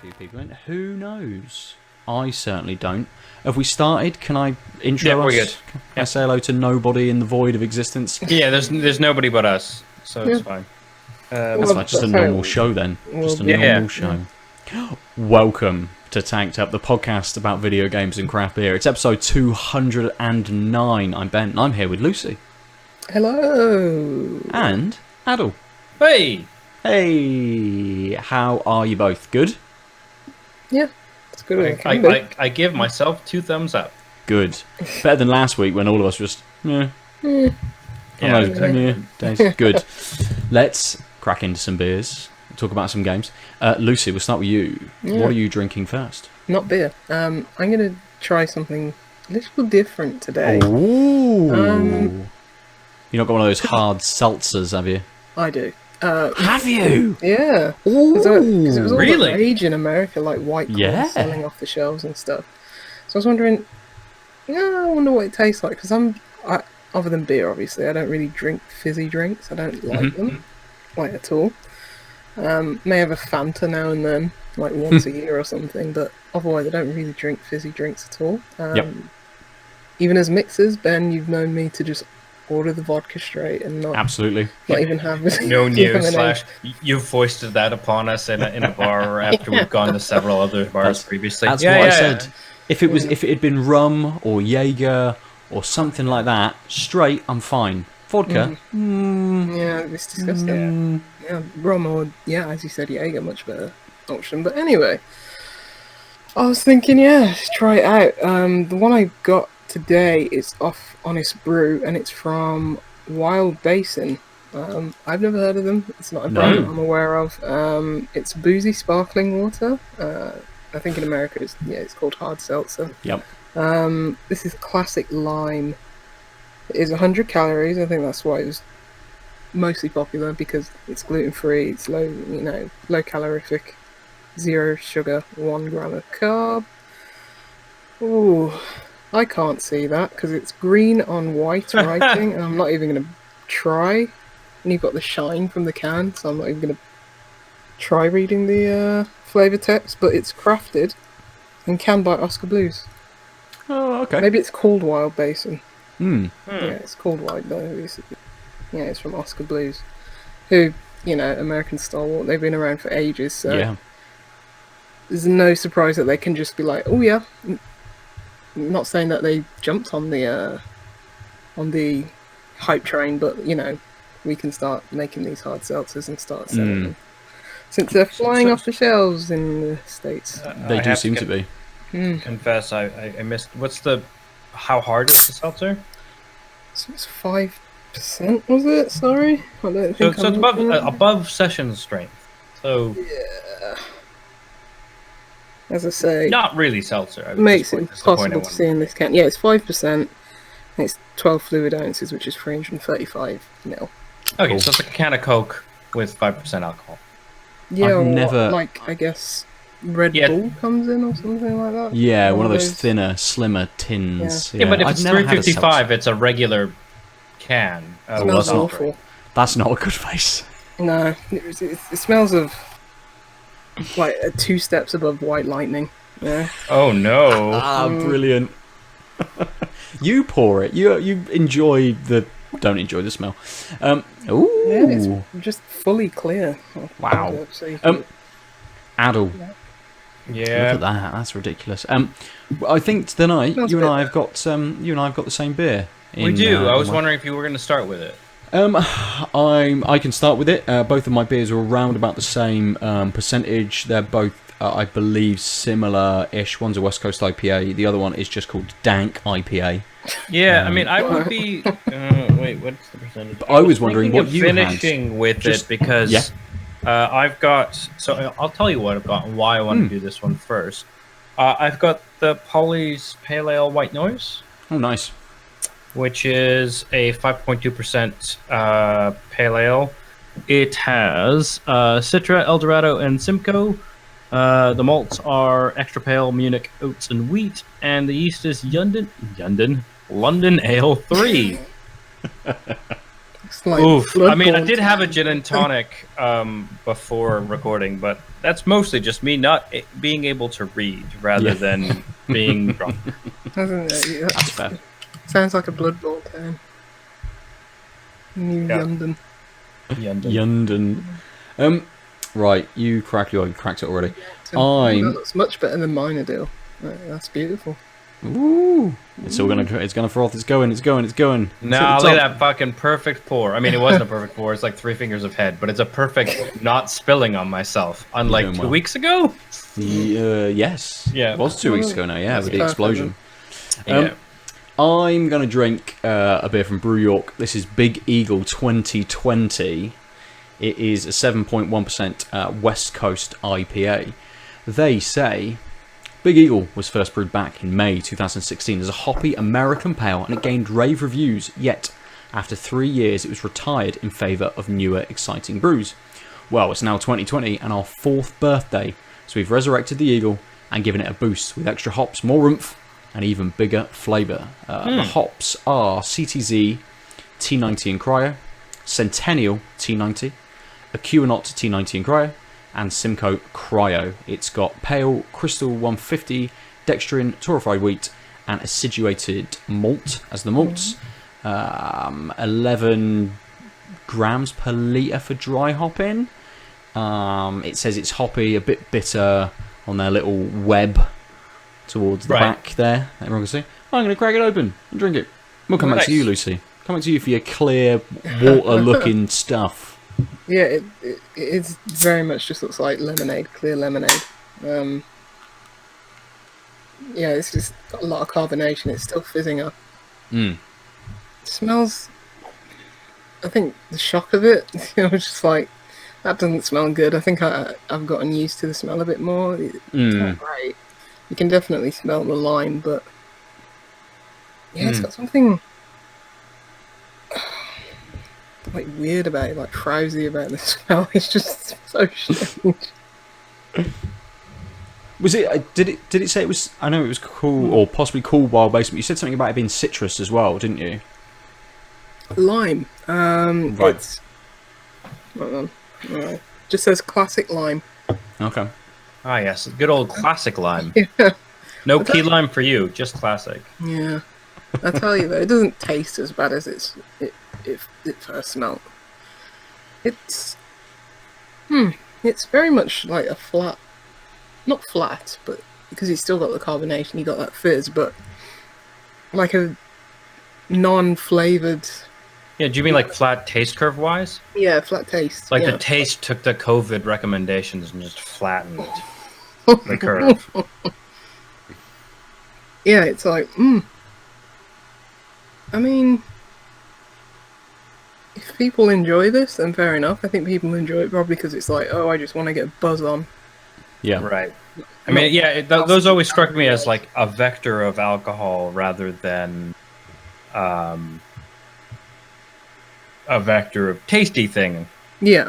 few people in. Who knows? I certainly don't. Have we started? Can I intro us? We're good. Can I say hello to nobody in the void of existence? Yeah, there's nobody but us, so it's fine. That's fine. Just a normal show then. Just a normal show. Welcome to Tanked Up, the podcast about video games and craft beer. It's episode 209. I'm Ben, and I'm here with Lucy. Hello. And Aadil. Hey! Hey! How are you both? Good? Yeah, it's good. I give myself 2 thumbs up. Good. Better than last week when all of us just... Yeah, days. Good. Let's crack into some beers, talk about some games. Lucy, we'll start with you. Yeah. What are you drinking first? Not beer. I'm going to try something a little different today. Ooh. You not got one of those hard seltzers, have you? I do. Have you? Yeah. Ooh. Because it was all Really? the rage in America, like White Claw selling off the shelves and stuff. So I was wondering, I wonder what it tastes like. Because other than beer, obviously, I don't really drink fizzy drinks. I don't like them, like at all. May have a Fanta now and then, like once a year or something, but otherwise I don't really drink fizzy drinks at all. Even as mixers, Ben, you've known me to just order the vodka straight and not even have no news slash you've foisted that upon us in a bar after we've gone to several other bars previously. That's what I said. If it had been rum or Jaeger or something like that, straight, I'm fine. Vodka, yeah, it's disgusting. Yeah, rum or as you said, Jaeger, much better option. But anyway, I was thinking, let's try it out. The one I got today is off Honest Brew, and it's from Wild Basin. I've never heard of them. It's not a brand I'm aware of. It's boozy sparkling water. I think in America it's called hard seltzer. Yep. This is classic lime. It is 100 calories. I think that's why it was mostly popular, because it's gluten free, it's low calorific, 0 sugar, 1 gram of carb. Ooh, I can't see that because it's green on white writing, and I'm not even going to try. And you've got the shine from the can, so I'm not even going to try reading the flavour text. But it's crafted and canned by Oskar Blues. Oh, okay. Maybe it's called Wild Basin. Hmm. Yeah, it's called Wild Basin. Yeah, it's from Oskar Blues, who, American stalwart. They've been around for ages, so there's no surprise that they can just be like, oh yeah. Not saying that they jumped on the hype train, but we can start making these hard seltzers and start selling them, since they're flying off the shelves in the States. They do seem to be. Confess, I missed. How hard is the seltzer? So it's 5%, was it? Sorry, I don't think. So it's above session strength. So yeah. As I say, not really seltzer. Makes it impossible to see in this can. Yeah, it's 5%. It's 12 fluid ounces, which is 335 ml. Okay, Cool. so it's like a can of Coke with 5% alcohol. Yeah, I've I guess Red Bull comes in or something like that. Yeah, one of those thinner, slimmer tins. Yeah, but if it's 355, it's a regular can. It smells awful. That's not a good face. No, it smells of like 2 steps above White Lightning. Yeah. Oh no! Brilliant. You pour it. You enjoy the. Don't enjoy the smell. Ooh. Yeah, it's just fully clear. Wow. Aadil. Yeah. Look at that. That's ridiculous. I think tonight you and I have got the same beer. We do. I was wondering if you were going to start with it. I can start with it. Both of my beers are around about the same percentage. They're both, I believe, similar-ish. One's a West Coast IPA. The other one is just called Dank IPA. Yeah, I mean, I would be. Wait, what's the percentage? I was wondering what you had. Finishing with it because I've got. So I'll tell you what I've got and why I want to do this one first. I've got the Pollys Pale Ale White Noise. Oh, nice. Which is a 5.2% pale ale. It has Citra, Eldorado, and Simcoe. The malts are extra pale, Munich, oats, and wheat, and the yeast is London Ale 3. Oof. I mean, I did have a gin and tonic before recording, but that's mostly just me not being able to read rather than being drunk. That's fair. Sounds like a Blood Bowl town. New London. London. Right, you cracked it already. That's much better than mine, Aadil. That's beautiful. Ooh, it's gonna froth. It's going. No, look at that fucking perfect pour. I mean, it wasn't a perfect pour. It's like 3 fingers of head, but it's a perfect not spilling on myself. Unlike 2 weeks ago. Yes. Yeah, it was 2 weeks ago now. Yeah, with the explosion. Yeah. I'm gonna drink a beer from Brew York. This is Big Eagle 2020. It is a 7.1% West Coast IPA. They say Big Eagle was first brewed back in May 2016 as a hoppy American pale, and it gained rave reviews, yet after 3 years it was retired in favour of newer, exciting brews. Well, it's now 2020 and our 4th birthday, so we've resurrected the Eagle and given it a boost with extra hops, more oomph, and even bigger flavour. The hops are CTZ T90 in Cryo, Centennial T90, Aquanaut T90 in Cryo, and Simcoe Cryo. It's got pale Crystal 150, dextrin, torrefied wheat, and acidulated malt as the malts. 11 grams per litre for dry hopping. It says it's hoppy, a bit bitter on their little web towards the back there. Everyone can see. I'm going to crack it open and drink it. We'll come back to you, Lucy. Come back to you for your clear, water-looking stuff. Yeah, it very much just looks like lemonade, clear lemonade. Yeah, it's just got a lot of carbonation. It's still fizzing up. It smells. I think the shock of it, just like that doesn't smell good. I think I've gotten used to the smell a bit more. It's not great. You can definitely smell the lime, but yeah, it's got something like weird about it, like frowsy about the smell. It's just so strange. Was it? Did it say it was? I know it was cool, or possibly cool Wild Basin. But you said something about it being citrus as well, didn't you? Lime. Right. It's, hold on. Right. Just says classic lime. Okay. Ah, yes, good old classic lime. Yeah. No key lime for you, just classic. Yeah. I tell you though, it doesn't taste as bad as it first smelled. It's very much like a flat, not flat, but because it's still got the carbonation, you got that fizz, but like a non-flavored. Yeah, do you mean like flat taste curve wise? Yeah, flat taste. Like the taste took the COVID recommendations and just flattened the curve. Yeah, it's like, I mean, if people enjoy this, then fair enough. I think people enjoy it probably because it's like, oh, I just want to get a buzz on. Yeah. Right. I mean, yeah, those always struck me as like a vector of alcohol rather than a vector of tasty thing. Yeah.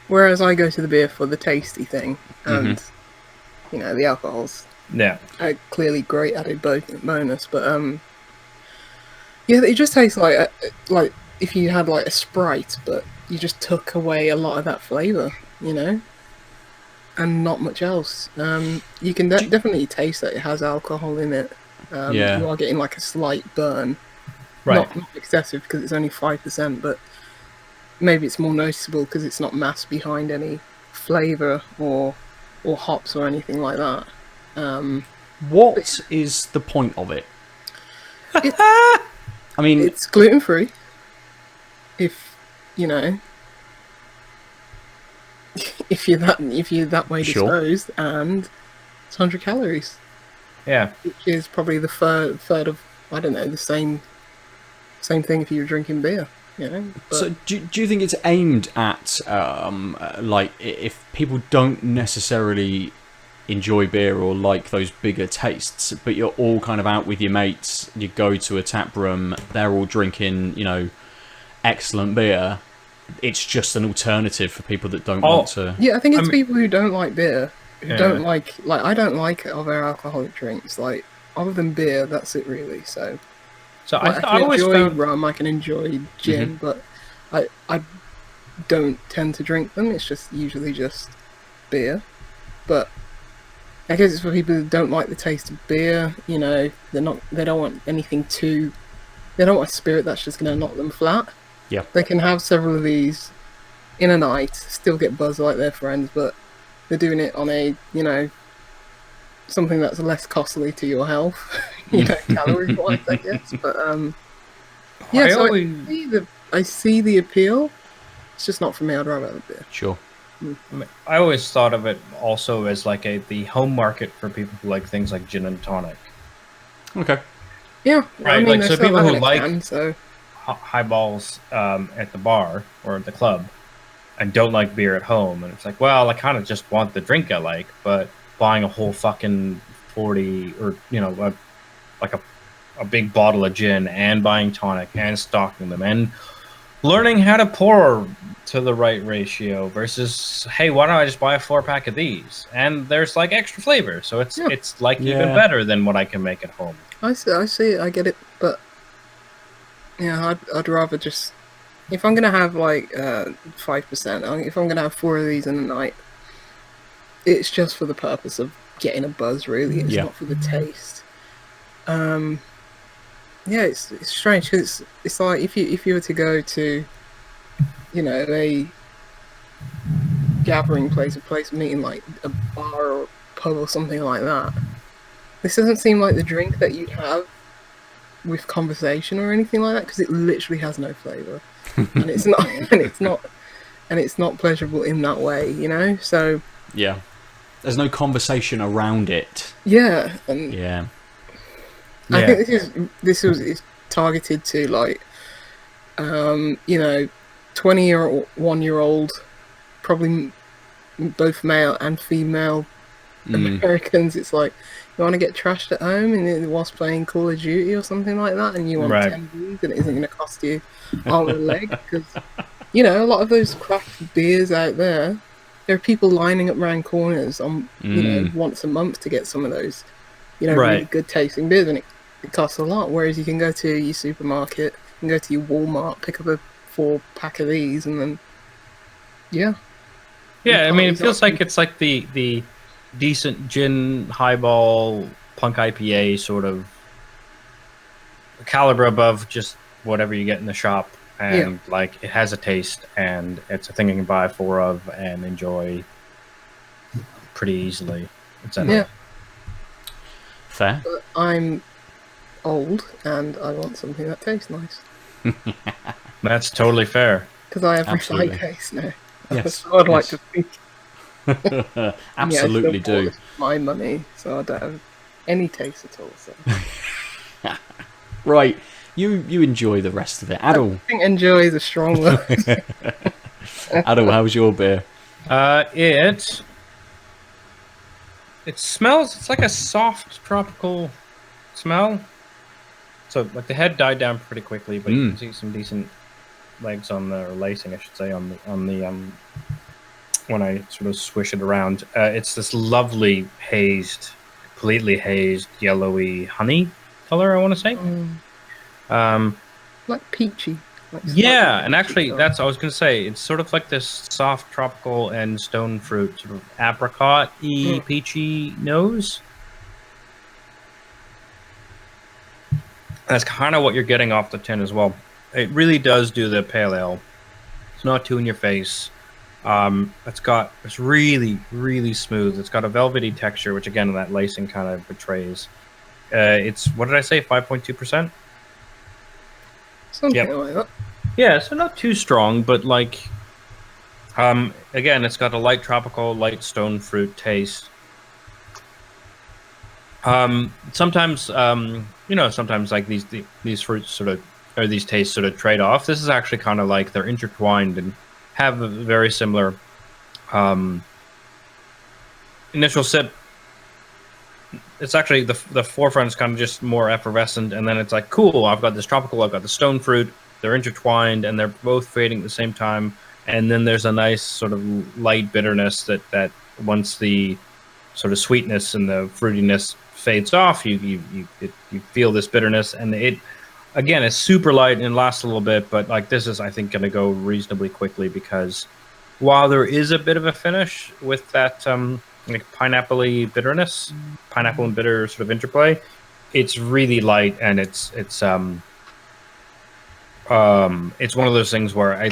Whereas I go to the beer for the tasty thing, and the alcohol's a clearly great added bonus. But yeah, it just tastes like if you had like a Sprite, but you just took away a lot of that flavour, and not much else. You can definitely taste that it has alcohol in it. You are getting like a slight burn. Right. Not excessive because it's only 5%, but maybe it's more noticeable because it's not masked behind any flavour or hops or anything like that. What is the point of it? I mean, it's gluten free. If if you're that way disposed, and it's 100 calories. Yeah, which is probably the third of the same thing if you were drinking beer. But, so do you think it's aimed at like if people don't necessarily enjoy beer or like those bigger tastes, but you're all kind of out with your mates, you go to a tap room, they're all drinking excellent beer, it's just an alternative for people that don't want to. Yeah, I think it's people who don't like beer, who don't like I don't like other alcoholic drinks, like other than beer. That's it really. So I can always enjoy found rum, I can enjoy gin, but I don't tend to drink them. It's just usually just beer. But I guess it's for people who don't like the taste of beer. You know, they don't want anything too. They don't want a spirit that's just going to knock them flat. Yeah. They can have several of these in a night, still get buzzed like their friends, but they're doing it on a, you know, something that's less costly to your health, you know, calorie-wise, I guess. But yeah, I see the appeal. It's just not for me. I'd rather have a beer. Sure. I always thought of it also as like the home market for people who like things like gin and tonic. Okay. Yeah, right. I mean, like so, people who like so highballs at the bar or at the club and don't like beer at home, and it's like, well, I kind of just want the drink I like, but buying a whole fucking 40 or you know a big bottle of gin and buying tonic and stocking them and learning how to pour to the right ratio versus, hey, why don't I just buy a 4-pack of these? And there's like extra flavor, so it's like even better than what I can make at home. I see it, I get it, but yeah, I'd rather just, if I'm gonna have like 5%, if I'm gonna have 4 of these in a night, it's just for the purpose of getting a buzz. Really, it's not for the taste. Yeah, it's strange because it's like if you were to go to, you know, a gathering place, a place of meeting, like a bar or pub or something like that, this doesn't seem like the drink that you'd have with conversation or anything like that, because it literally has no flavour, and it's not pleasurable in that way, you know. So yeah, there's no conversation around it. Yeah, and yeah. I think it's targeted to like, you know, 21-year-old, probably both male and female Americans. It's like, you want to get trashed at home and whilst playing Call of Duty or something like that, and you want 10 beers and it isn't going to cost you arm and a leg, because, you know, a lot of those craft beers out there are people lining up around corners on, you know, once a month to get some of those, you know, really good tasting beers, and it costs a lot. Whereas you can go to your supermarket, you can go to your Walmart, pick up a 4-pack of these, and then yeah. I mean, it feels like it's like the decent gin highball punk IPA sort of caliber above just whatever you get in the shop, and like it has a taste, and it's a thing you can buy 4 of and enjoy pretty easily, etc. Yeah. Fair. But I'm old and I want something that tastes nice. That's totally fair. Because I have refined taste now. Yes. So I'd like to think. Absolutely do. It's my money, so I don't have any taste at all. So. Right, you enjoy the rest of it. Aadil. I think enjoy is a strong word. Aadil, how's your beer? It smells. It's like a soft tropical smell. So like the head died down pretty quickly, but you can see some decent legs on the, or lacing, I should say, on the when I sort of swish it around. It's this lovely completely hazed, yellowy honey color, I want to say. Like peachy. Like and actually, I was going to say, it's sort of like this soft tropical and stone fruit, sort of apricot-y, peachy nose. That's kind of what you're getting off the tin as well. It really does do the pale ale. It's not too in your face. It's really, really smooth. It's got a velvety texture, which again, that lacing kind of betrays. It's, what did I say, 5.2%? Something like that. Yeah, so not too strong, but like, again, it's got a light tropical, light stone fruit taste. Sometimes, sometimes like these fruits sort of, or these tastes sort of trade off. This is actually kind of like they're intertwined and have a very similar initial sip. It's actually the forefront is kind of just more effervescent, and then it's like, cool, I've got this tropical, I've got the stone fruit. They're intertwined, and they're both fading at the same time. And then there's a nice sort of light bitterness that once the sort of sweetness and the fruitiness fades off, you feel this bitterness, and again, it's super light and lasts a little bit, but like this is, I think, going to go reasonably quickly because while there is a bit of a finish with that like pineapple and bitter sort of interplay, it's really light and it's one of those things where I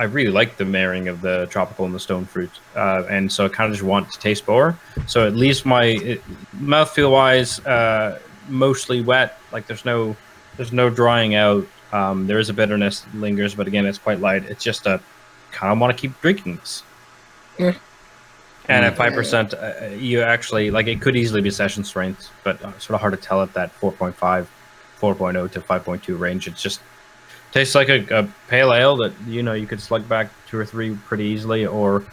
really like the marrying of the tropical and the stone fruit, and so I kind of just want to taste more. So at least my mouthfeel wise, mostly wet. Like there's no drying out. There is a bitterness that lingers, but again, it's quite light. It's just a kind of want to keep drinking this. Yeah. And at 5%, you actually like it could easily be session strength, but sort of hard to tell at that 4.5, 4.0 to 5.2 range. It's just tastes like a pale ale that you could slug back 2 or 3 pretty easily, or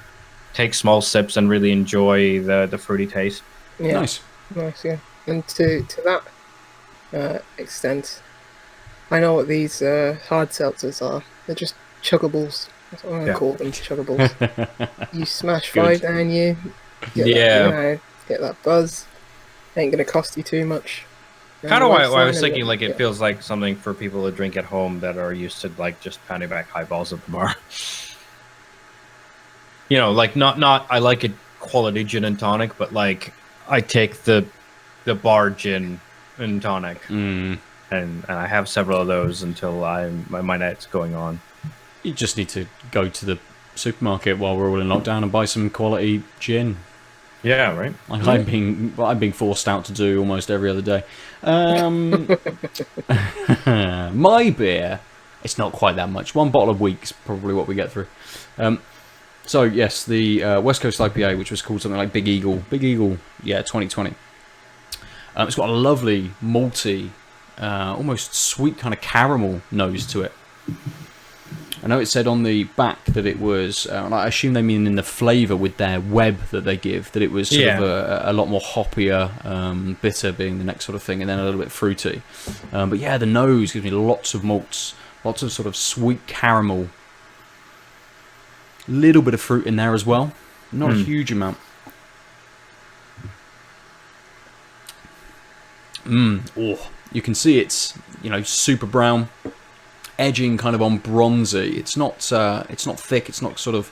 take small sips and really enjoy the fruity taste. Yeah. Nice, yeah. And to that extent, I know what these hard seltzers are. They're just chuggables. That's what I'm gonna call them, chuggables. You smash 5 down, you get that buzz. Ain't gonna cost you too much. Kind of why I was thinking like it feels like something for people to drink at home that are used to like just pounding back highballs at the bar. Like not I like it quality gin and tonic, but like I take the bar gin and tonic, and I have several of those until my night's going on. You just need to go to the supermarket while we're all in lockdown and buy some quality gin. Yeah, right. Like I'm being forced out to do almost every other day. My beer, it's not quite that much. 1 bottle a week is probably what we get through. So yes, the West Coast IPA, which was called something like Big Eagle. Big Eagle, 2020. It's got a lovely malty, almost sweet kind of caramel nose to it. I know it said on the back that it was, I assume they mean in the flavour with their web that they give, that it was sort of a lot more hoppier, bitter being the next sort of thing, and then a little bit fruity. But yeah, the nose gives me lots of malts, lots of sort of sweet caramel, little bit of fruit in there as well, not a huge amount. Oh, you can see it's super brown, edging kind of on bronzy. It's not thick. It's not sort of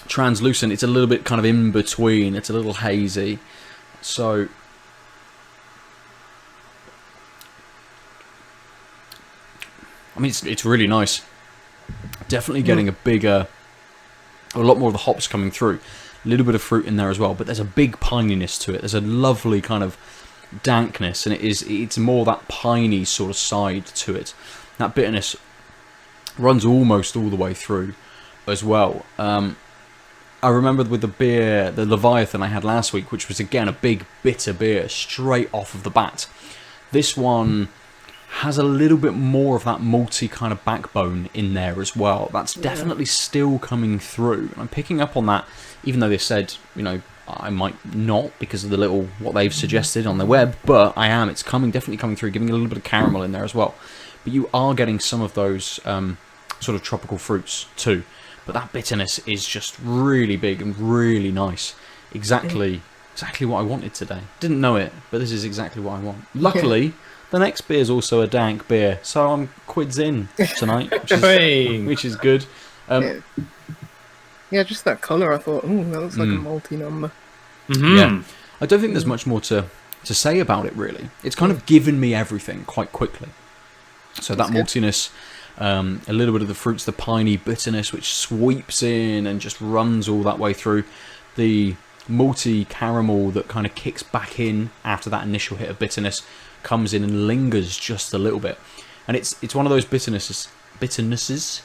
translucent. It's a little bit kind of in between. It's a little hazy. So I mean, it's really nice. Definitely getting a lot more of the hops coming through. A little bit of fruit in there as well, but there's a big pininess to it. There's a lovely kind of dankness, and it's more that piney sort of side to it. That bitterness runs almost all the way through as well. I remember with the beer, the Leviathan I had last week, which was again a big bitter beer straight off of the bat. This one has a little bit more of that malty kind of backbone in there as well. That's definitely still coming through. I'm picking up on that, even though they said, I might not because of the little what they've suggested on the web, but I am. It's definitely coming through, giving a little bit of caramel in there as well. But you are getting some of those sort of tropical fruits too. But that bitterness is just really big and really nice. Exactly what I wanted today. Didn't know it, but this is exactly what I want. Luckily, the next beer is also a dank beer, so I'm quids in tonight, which is good. Yeah, just that colour, I thought, ooh, that looks like a malty number. Yeah, I don't think there's much more to say about it, really. It's kind of given me everything quite quickly. So that maltiness, a little bit of the fruits, the piney bitterness, which sweeps in and just runs all that way through. The malty caramel that kind of kicks back in after that initial hit of bitterness comes in and lingers just a little bit. And it's one of those bitternesses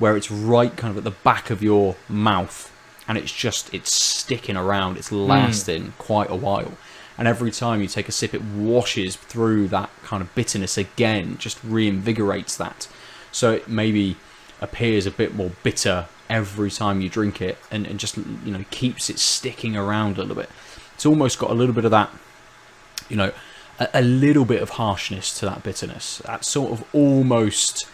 where it's right kind of at the back of your mouth, and it's sticking around, it's lasting quite a while. And every time you take a sip, it washes through that kind of bitterness again, just reinvigorates that. So it maybe appears a bit more bitter every time you drink it, and just keeps it sticking around a little bit. It's almost got a little bit of that, a little bit of harshness to that bitterness. That sort of almost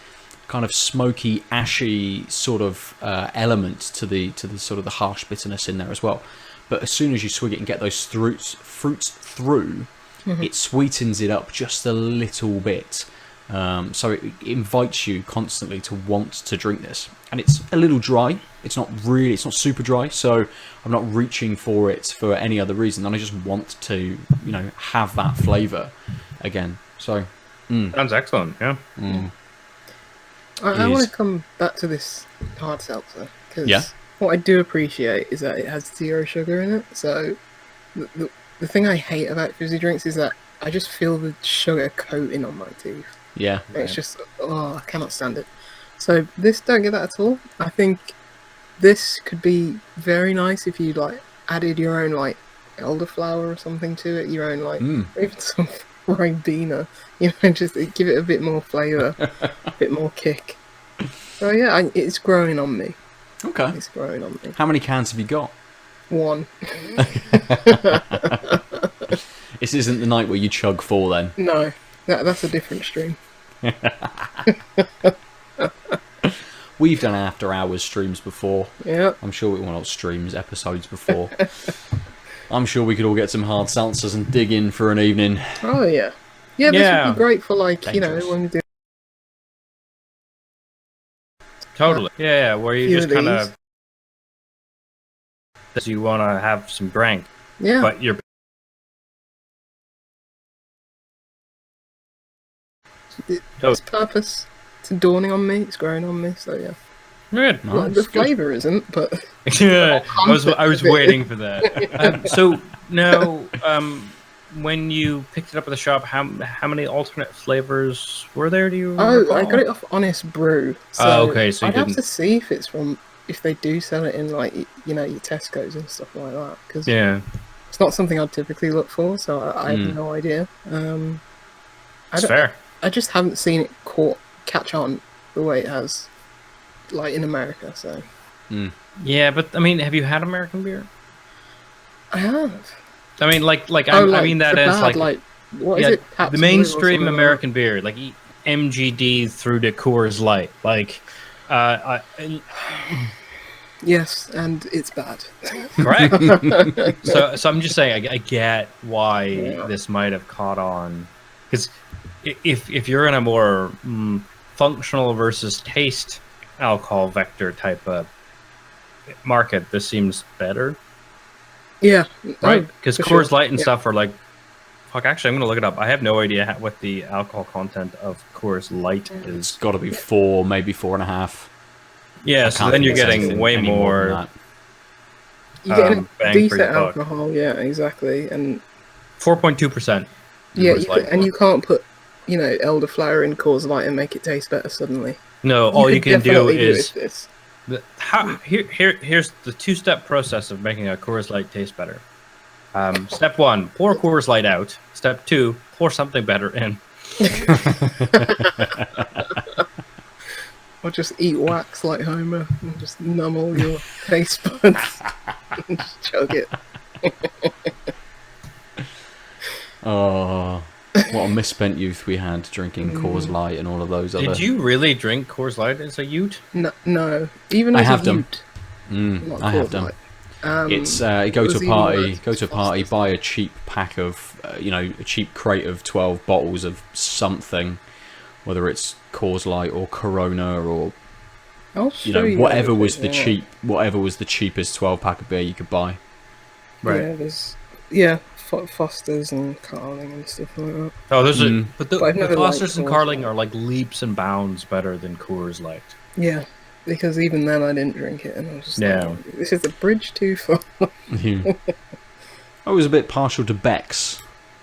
kind of smoky, ashy sort of element to the sort of the harsh bitterness in there as well. But as soon as you swig it and get those fruits through, it sweetens it up just a little bit. So it invites you constantly to want to drink this. And it's a little dry. It's not super dry. So I'm not reaching for it for any other reason than I just want to, have that flavour again. So, sounds excellent. Yeah. I want to come back to this hard seltzer because what I do appreciate is that it has 0 sugar in it. So the thing I hate about fizzy drinks is that I just feel the sugar coating on my teeth. Yeah. It's just, I cannot stand it. So this don't get that at all. I think this could be very nice if you added your own elderflower or something to it, your own or even some ribena, just give it a bit more flavour, a bit more kick. So yeah, it's growing on me. Okay. It's growing on me. How many cans have you got? 1. This isn't the night where you chug 4 then? No, that's a different stream. We've done after hours streams before. Yeah. I'm sure episodes before. I'm sure we could all get some hard seltzers and dig in for an evening. Oh yeah. Yeah, this would be great for Dangerous. when we do. Totally. Yeah, where you just kind of you want to have some drink. Yeah. But you're Its purpose. It's dawning on me. It's growing on me. So yeah. Good. Nice. The flavour isn't, but yeah, I was waiting for that. So now, when you picked it up at the shop, how many alternate flavors were there? Do you? Recall? I got it off Honest Brew. So okay. So I'd have to see if it's if they do sell it in your Tesco's and stuff like that. Because it's not something I'd typically look for, so I have no idea. That's fair. I just haven't seen it catch on the way it has, in America. So. Yeah, but I mean, have you had American beer? I have. I mean, I mean that as what is it? The mainstream American beer, like MGD through to Coors Light, Yes, and it's bad. Correct. so I'm just saying, I get why this might have caught on, because if you're in a more functional versus taste alcohol vector type of market, this seems better. Yeah. Right? Because Coors sure. Light and stuff are fuck, actually, I'm going to look it up. I have no idea what the alcohol content of Coors Light is. It's got to be 4, maybe 4.5. Yeah, so then you're getting way more. You're getting decent alcohol, yeah, exactly. And 4.2%. Yeah, you can't put, elderflower in Coors Light and make it taste better suddenly. No, all you can do is this. Here's the 2-step process of making a Coors Light taste better. Step 1, pour Coors Light out. Step 2, pour something better in. Or just eat wax like Homer and just numb all your taste buds and just chug it. Oh, what a misspent youth we had drinking Coors Light and all of those other... Did you really drink Coors Light as a youth? No. Even as a youth. I have done. It's you go to a party, buy a cheap pack of, a cheap crate of 12 bottles of something, whether it's Coors Light or Corona or whatever was the cheapest 12-pack of beer you could buy. Right. Yeah, Foster's and Carling and stuff like that. Oh, there's but the Foster's and Carling are leaps and bounds better than Coors Light. Yeah, because even then I didn't drink it, and I was just this is a bridge too far. I was a bit partial to Beck's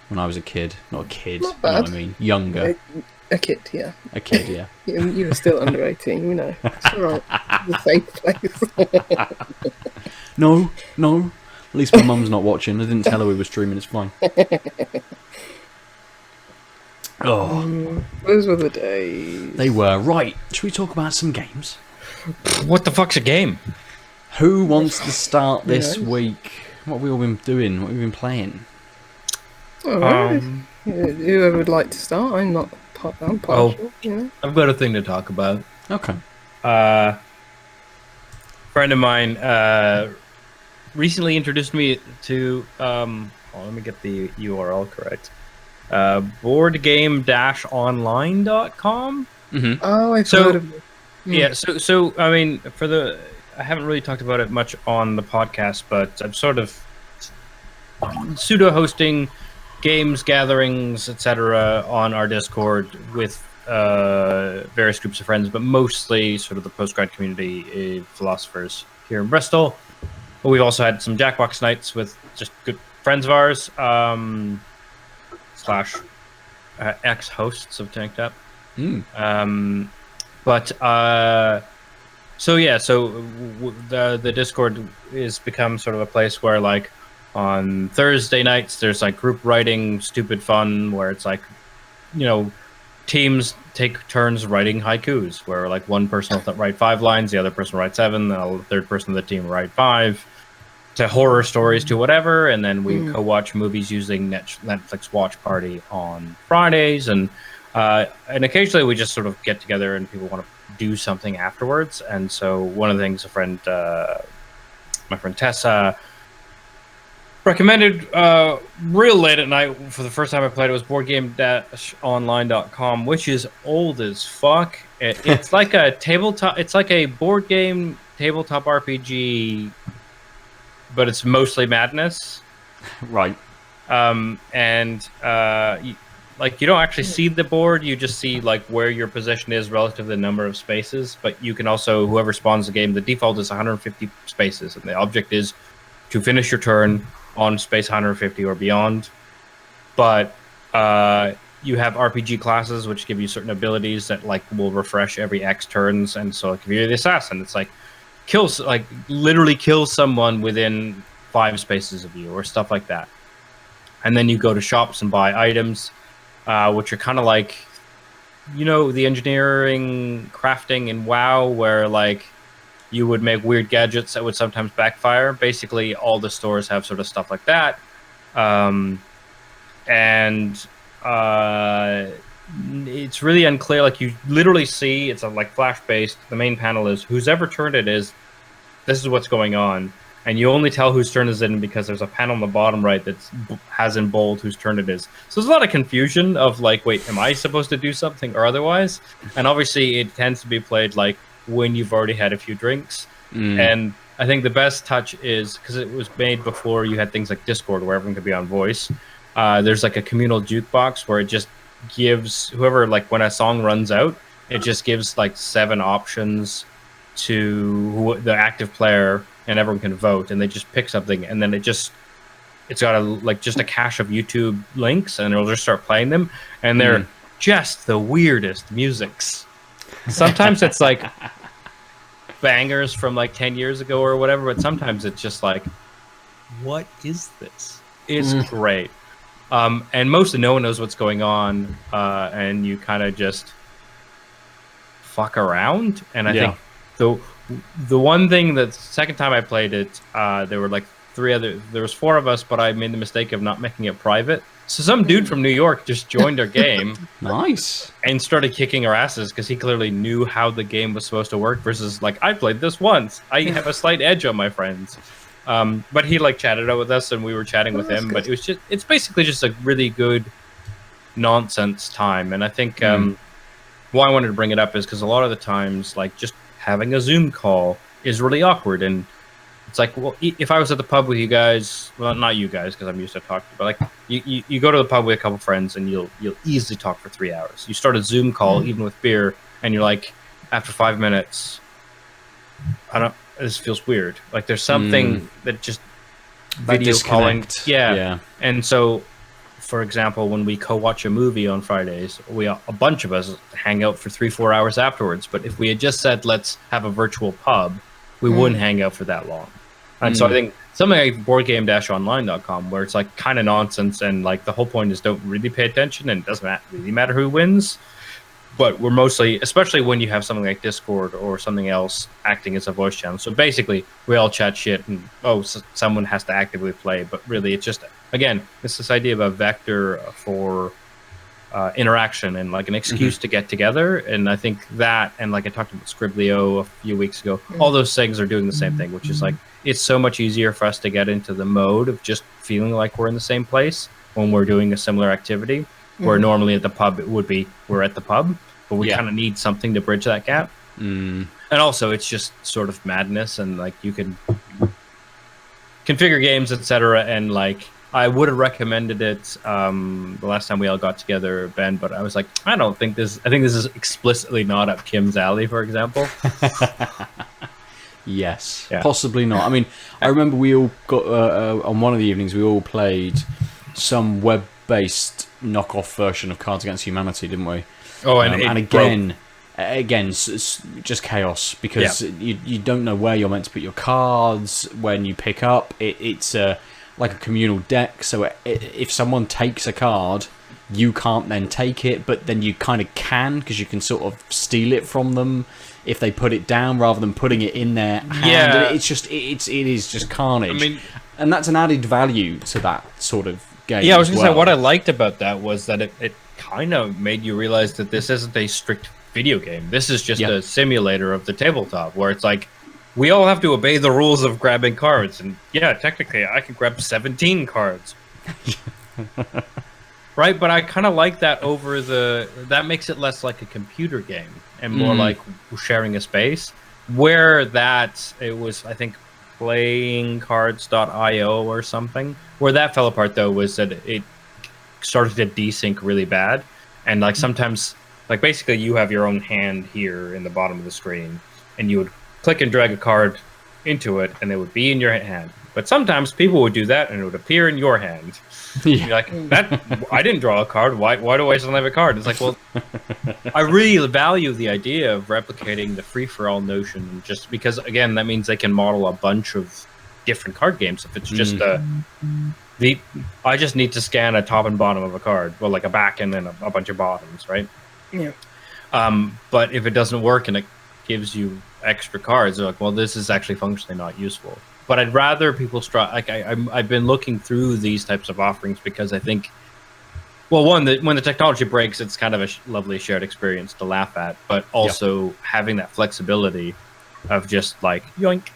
when I was a kid. Not a kid, Not bad. You know what I mean? Younger. A kid, yeah. A kid, yeah. You were still under 18, It's alright. The safe place. No. At least my mum's not watching. I didn't tell her we were streaming. It's fine. Those were the days. They were. Right. Should we talk about some games? What the fuck's a game? Who wants to start this week? What have we all been doing? What have we been playing? Whoever would like to start, I'm partial. I've got a thing to talk about. Okay. Friend of mine recently introduced me to let me get the URL correct. boardgame-online.com. Oh, I've heard of it. Yeah, so I mean, I haven't really talked about it much on the podcast, but I'm sort of pseudo hosting games, gatherings, etc. on our Discord with various groups of friends, but mostly sort of the postgrad community philosophers here in Bristol. But we've also had some Jackbox nights with just good friends of ours, slash ex-hosts of Tanked Up. The Discord has become sort of a place where, like, on Thursday nights there's like group writing stupid fun where it's like, you know, teams take turns writing haikus where like one person will write 5 lines, the other person will write 7, the third person of the team will write 5, to horror stories, to whatever, and then we co-watch movies using Netflix Watch Party on Fridays, and occasionally we just sort of get together and people want to do something afterwards. And so one of the things my friend Tessa recommended real late at night for the first time I played it was boardgame-online.com, which is old as fuck. It's like a tabletop, it's like a board game tabletop RPG, but it's mostly madness. Right. Like, you don't actually see the board, you just see like where your position is relative to the number of spaces, but you can also, whoever spawns the game, the default is 150 spaces, and the object is to finish your turn on space 150 or beyond. But you have RPG classes which give you certain abilities that like will refresh every X turns, and so like if you're the assassin, it's like literally kill someone within 5 spaces of you or stuff like that. And then you go to shops and buy items, which are kind of like, you know, the engineering crafting in WoW, where like you would make weird gadgets that would sometimes backfire. Basically, all the stores have sort of stuff like that. It's really unclear. Like, you literally see, it's like flash-based. The main panel is whose ever turn it is, this is what's going on. And you only tell whose turn is in because there's a panel on the bottom right that has in bold whose turn it is. So there's a lot of confusion of like, wait, am I supposed to do something or otherwise? And obviously it tends to be played like when you've already had a few drinks. And I think the best touch is, because it was made before you had things like Discord where everyone could be on voice. There's like a communal jukebox where it just gives whoever, like when a song runs out, it just gives like 7 options to the active player, and everyone can vote, and they just pick something, and then it's got just a cache of YouTube links, and it'll just start playing them, and they're just the weirdest musics. Sometimes it's like bangers from like 10 years ago or whatever, but sometimes it's just like, what is this? It's great. And mostly no one knows what's going on, and you kind of just fuck around. And I think the one thing that second time I played it, there were like there was 4 of us, but I made the mistake of not making it private. So some dude from New York just joined our game. Nice. And started kicking our asses because he clearly knew how the game was supposed to work versus like, I played this once. I have a slight edge on my friends. But he like chatted out with us and we were chatting with him. But it's basically just a really good nonsense time. And I think why I wanted to bring it up is because a lot of the times, like, just having a Zoom call is really awkward. And it's like, well, if I was at the pub with you guys, well, not you guys, because I'm used to talking, but like you go to the pub with a couple friends and you'll easily talk for 3 hours. You start a Zoom call, even with beer, and you're like, after 5 minutes, this feels weird. Like there's something that just video calling. Yeah. And so, for example, when we co-watch a movie on Fridays, a bunch of us hang out for 3-4 hours afterwards. But if we had just said, let's have a virtual pub, we wouldn't hang out for that long. And so I think something like boardgame-online.com, where it's like kind of nonsense and like the whole point is don't really pay attention and it doesn't really matter who wins. But we're mostly, especially when you have something like Discord or something else acting as a voice channel. So basically, we all chat shit and, someone has to actively play. But really, it's just, again, it's this idea of a vector for interaction and like an excuse to get together. And I think that, and like I talked about Scriblio a few weeks ago, all those things are doing the same thing, which is like, it's so much easier for us to get into the mode of just feeling like we're in the same place when we're doing a similar activity. where normally at the pub it would be we're at the pub, but we Yeah. kind of need something to bridge that gap. Mm. And also, it's just sort of madness, and like you can configure games, etc. And like I would have recommended it the last time we all got together, Ben, but I was like, I think this is explicitly not up Kim's alley, for example. Yes, Yeah. possibly not. I mean, I remember we all got on one of the evenings we all played some web-based knockoff version of Cards Against Humanity, didn't we? Oh, And again, it's just chaos because you don't know where you're meant to put your cards when you pick up. It's like a communal deck, so if someone takes a card, you can't then take it, but then you kind of can because you can sort of steal it from them if they put it down rather than putting it in their hand. Yeah. And it is just carnage. I mean, and that's an added value to that sort of game. yeah, I was as going to well. say what I liked about that was that it kind of made you realize that this isn't a strict video game. This is just a simulator of the tabletop where it's like we all have to obey the rules of grabbing cards, and yeah, technically I can grab 17 cards. Right, but I kind of like that over that makes it less like a computer game and more like sharing a space. Where it was, I think, playingcards.io or something. Where that fell apart though was that it started to desync really bad, and like sometimes, like basically you have your own hand here in the bottom of the screen, and you would click and drag a card into it, and it would be in your hand. But sometimes people would do that, and it would appear in your hand. You're like, I didn't draw a card. Why do I still have a card? It's like, well, I really value the idea of replicating the free-for-all notion, just because, again, that means they can model a bunch of different card games. If it's just I just need to scan a top and bottom of a card, well, like a back and then a bunch of bottoms, right? Yeah. But if it doesn't work and it gives you extra cards, they're like, well, this is actually functionally not useful. But I'd rather people I've been looking through these types of offerings because I think, well, when the technology breaks, it's kind of a lovely shared experience to laugh at, but also having that flexibility of just like yoink.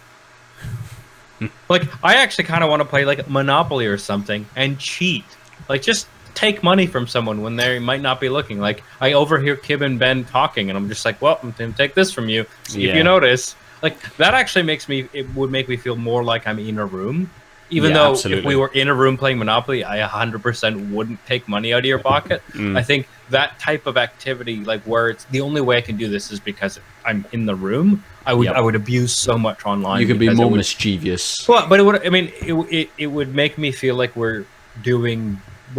Like I actually kind of want to play like Monopoly or something and cheat, like just take money from someone when they might not be looking. Like I overhear Kim and Ben talking, and I'm just like, well, I'm going to take this from you. See if you notice. Like that actually would make me feel more like I'm in a room, even though absolutely. If we were in a room playing Monopoly, I 100% wouldn't take money out of your pocket. I think that type of activity, like where it's the only way I can do this is because I'm in the room. I would abuse so much online. You could be more mischievous. Well, but it would make me feel like we're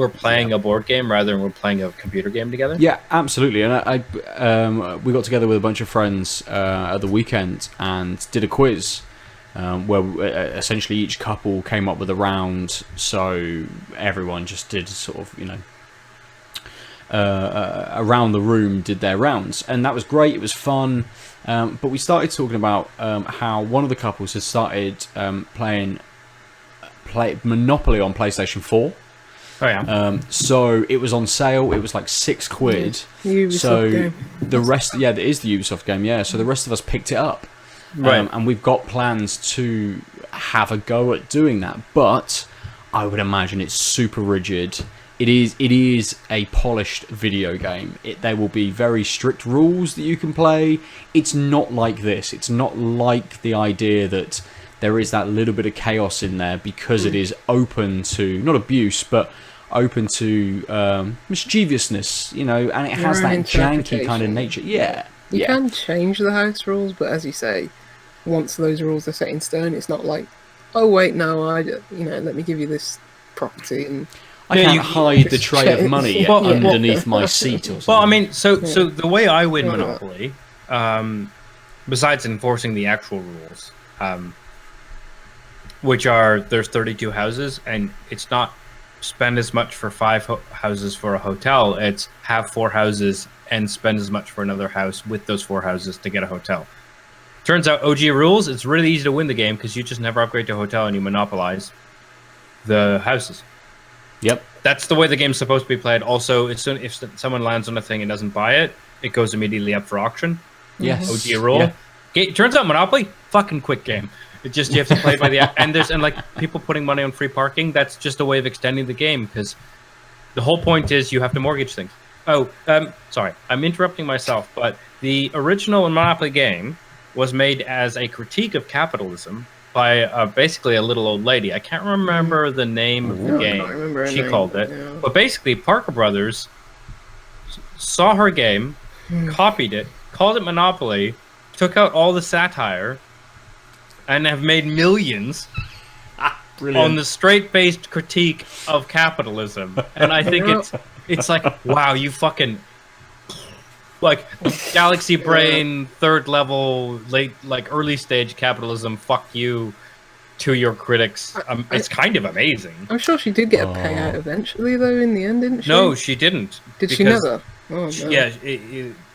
playing a board game rather than we're playing a computer game together. Yeah, absolutely. And we got together with a bunch of friends at the weekend and did a quiz where essentially each couple came up with a round. So everyone just did sort of, around the room did their rounds. And that was great. It was fun. But we started talking about how one of the couples had started playing Monopoly on PlayStation 4. Oh yeah. So it was on sale. It was like £6. Ubisoft So game. the rest, it is the Ubisoft game. Yeah. So the rest of us picked it up, Right. and we've got plans to have a go at doing that. But I would imagine it's super rigid. It is a polished video game. There will be very strict rules that you can play. It's not like this. It's not like the idea that there is that little bit of chaos in there because it is open to, not abuse, but open to mischievousness, and it has that janky kind of nature. Yeah. You can change the house rules, but as you say, once those rules are set in stone, it's not like, oh wait, no, let me give you this property and I can't hide the tray of money underneath my seat or something. Well, I mean, so the way I win Monopoly, besides enforcing the actual rules, which are there's 32 houses, and it's not spend as much for 5 houses for a hotel. It's have 4 houses and spend as much for another house with those 4 houses to get a hotel. Turns out OG rules, it's really easy to win the game because you just never upgrade to a hotel and you monopolize the houses. Yep. That's the way the game's supposed to be played. Also, if someone lands on a thing and doesn't buy it, it goes immediately up for auction. Yes. OG rule. Yeah. Turns out Monopoly, fucking quick game. It just, you have to play by the and like people putting money on free parking. That's just a way of extending the game because The whole point is you have to mortgage things. Oh, sorry, I'm interrupting myself, but the original Monopoly game was made as a critique of capitalism by basically a little old lady. I can't remember the name of the game. I can't remember her She name. called it. Yeah. But basically, Parker Brothers saw her game, copied it, called it Monopoly, took out all the satire, and have made millions on the straight-faced critique of capitalism. And I think it's like, wow, you fucking... Like, Galaxy Brain, third level, early stage capitalism, fuck you to your critics. It's kind of amazing. I'm sure she did get a payout eventually, though, in the end, didn't she? No, she didn't. Did she never? Oh, no. Yeah,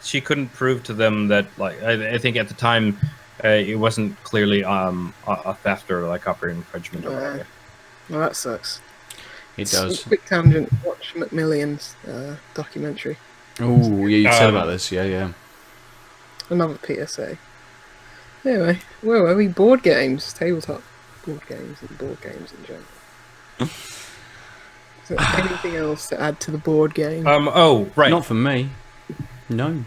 she couldn't prove to them that, like, I think at the time, it wasn't clearly a theft or, like, copyright infringement or whatever. Well, that sucks. It does. Quick tangent, watch McMillian's documentary. Oh, yeah, you said about this, yeah. Another PSA. Anyway, where were we? Board games, tabletop board games in general. Is there anything else to add to the board game? Oh, right. Not for me. No.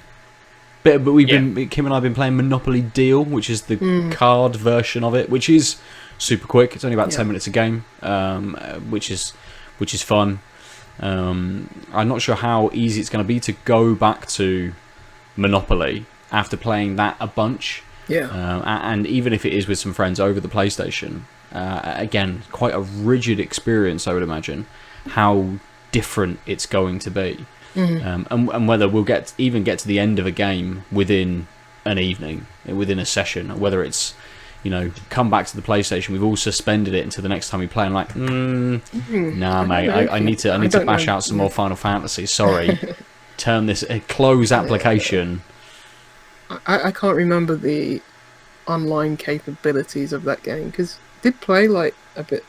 But we've been, Kim and I have been playing Monopoly Deal, which is the card version of it, which is super quick. It's only about 10 minutes a game, which is fun. I'm not sure how easy it's going to be to go back to Monopoly after playing that a bunch. Yeah. And even if it is with some friends over the PlayStation, again, quite a rigid experience, I would imagine, how different it's going to be. And whether we'll get to the end of a game within an evening, within a session, whether it's, come back to the PlayStation, we've all suspended it until the next time we play. I'm like, nah, mate, I need to bash out some more Final Fantasy. Sorry, turn this close application. I can't remember the online capabilities of that game because I did play like a bit,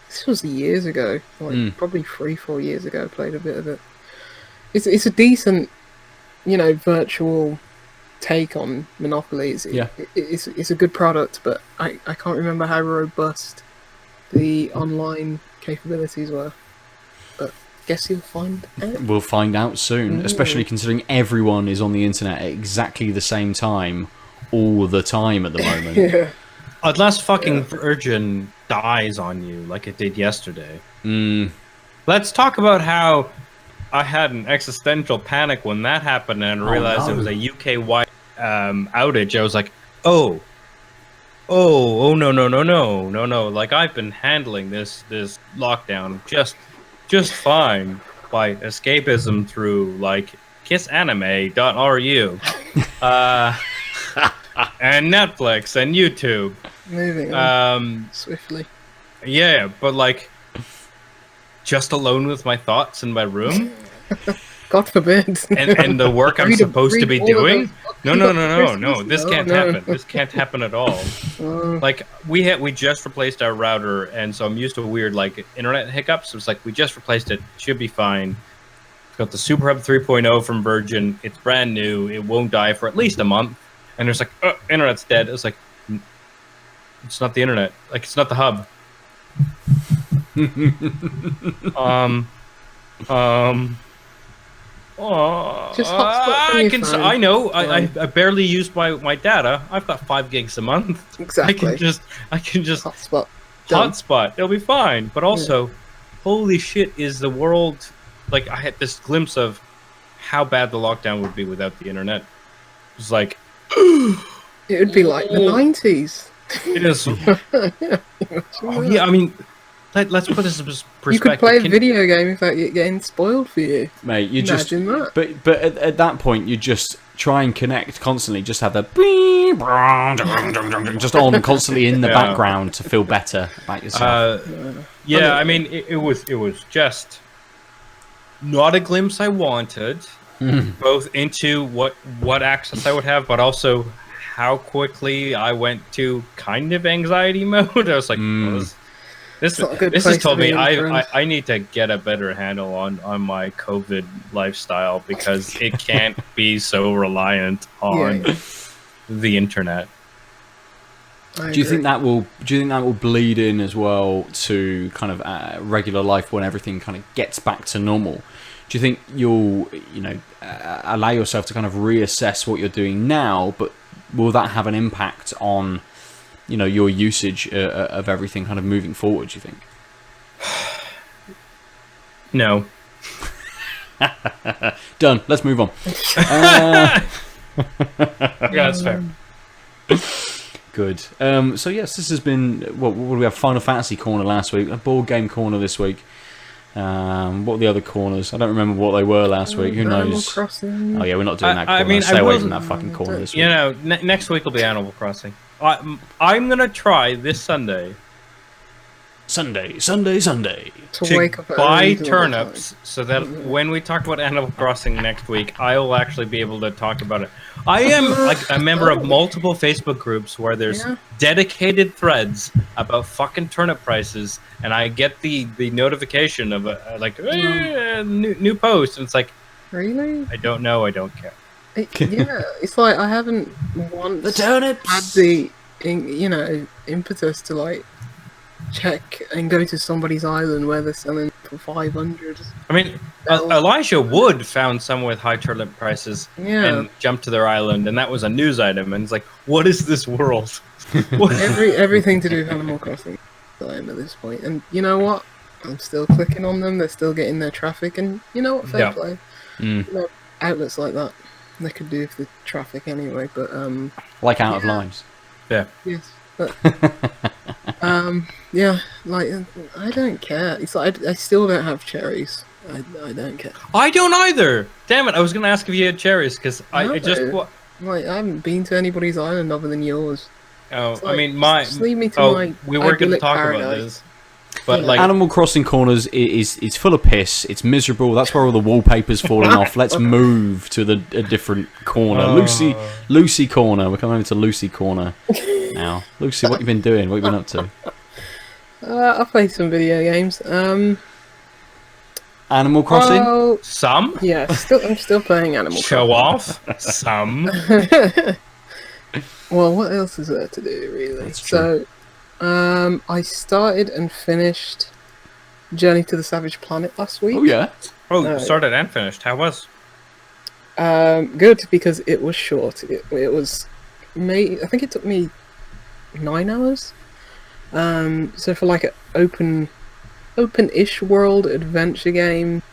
this was years ago, probably 3-4 years ago. I played a bit of it. It's a decent, virtual take on Monopoly. It's a good product, but I can't remember how robust the online capabilities were. But guess you'll find out. We'll find out soon, especially considering everyone is on the internet at exactly the same time, all the time at the moment. Yeah. Unless fucking Virgin dies on you like it did yesterday. Let's talk about how I had an existential panic when that happened and realized it was a UK-wide outage. I was like, no. Like, I've been handling this lockdown just fine by escapism through, like, kissanime.ru and Netflix and YouTube. Moving on swiftly. Yeah, but, like, just alone with my thoughts in my room. God forbid. and the work I'm supposed to be doing. No. This can't happen. This can't happen at all. Like, we just replaced our router, and so I'm used to weird, like, internet hiccups. It's like, we just replaced it. Should be fine. It's got the Super Hub 3.0 from Virgin. It's brand new. It won't die for at least a month. And there's like, internet's dead. It's like, it's not the internet. Like, it's not the hub. Just hotspot from your phone. I know. I barely use my data. I've got 5 gigs a month. Exactly. I can just hotspot. Hotspot. It'll be fine. But also, holy shit, is the world, like, I had this glimpse of how bad the lockdown would be without the internet. It was like, it would be like the 90s. It is. I mean, let's put this in perspective. You could play a video game without it getting spoiled for you. Mate, you Imagine that. But at that point, you just try and connect constantly. Just have the just on constantly in the background to feel better about yourself. I mean, it was just not a glimpse I wanted, both into what access I would have, but also how quickly I went to kind of anxiety mode. I was like, this has told me I need to get a better handle on my COVID lifestyle, because it can't be so reliant on the internet. I Do you think agree. that will bleed in as well to kind of regular life when everything kind of gets back to normal? Do you think you'll allow yourself to kind of reassess what you're doing now, but will that have an impact on your usage of everything kind of moving forward? Do you think? No. Done. Let's move on. Yeah, that's fair. Good. So yes, this has been what do we have? Final Fantasy corner last week, a board game corner this week. What were the other corners? I don't remember what they were last week. Who Animal knows? Crossing. Oh yeah, we're not doing that corner. I mean, Stay I away will- from that fucking corner this week. You know, next week will be Animal Crossing. I'm gonna try this Sunday Sunday. To wake up to early buy to turnips so that when we talk about Animal Crossing next week, I will actually be able to talk about it. I am like a member of multiple Facebook groups where there's Yeah. dedicated threads about fucking turnip prices, and I get the notification of new post, and it's like, Really? I don't know, I don't care. Yeah, it's like I haven't once The turnips. had the impetus to like check and go to somebody's island where they're selling for 500. I mean, Elijah Wood found someone with high turnip prices Yeah. and jumped to their island, and that was a news item. And it's like, what is this world? Everything to do with Animal Crossing I am at this point. And you know what? I'm still clicking on them. They're still getting their traffic. And you know what? Fair Yeah. play. Mm. You know, outlets like that, they could do with the traffic anyway. But Like Out of Limes. Yeah. yes. But yeah. Like I don't care. It's like I still don't have cherries. I don't care. I don't either. Damn it! I was going to ask if you had cherries because I just. No. Like I haven't been to anybody's island other than yours. Oh, It's I like, mean, my. just leave me to Oh, my we were going to idyllic talk about paradise. this, but Yeah. like, Animal Crossing corners is full of piss. It's miserable. That's where all the wallpaper's falling off. Let's move to a different corner. Lucy corner. We're coming over to Lucy corner now. Lucy, what you been doing? What you been up to? I play some video games. Animal Crossing. Well, some yeah, I'm still playing Animal show Crossing. off, some. Well, what else is there to do, really? That's true. So, I started and finished Journey to the Savage Planet last week. Oh yeah. Oh, started and finished. How was? Good, because it was short. It was I think it took me 9 hours. So for like an open-ish world adventure game,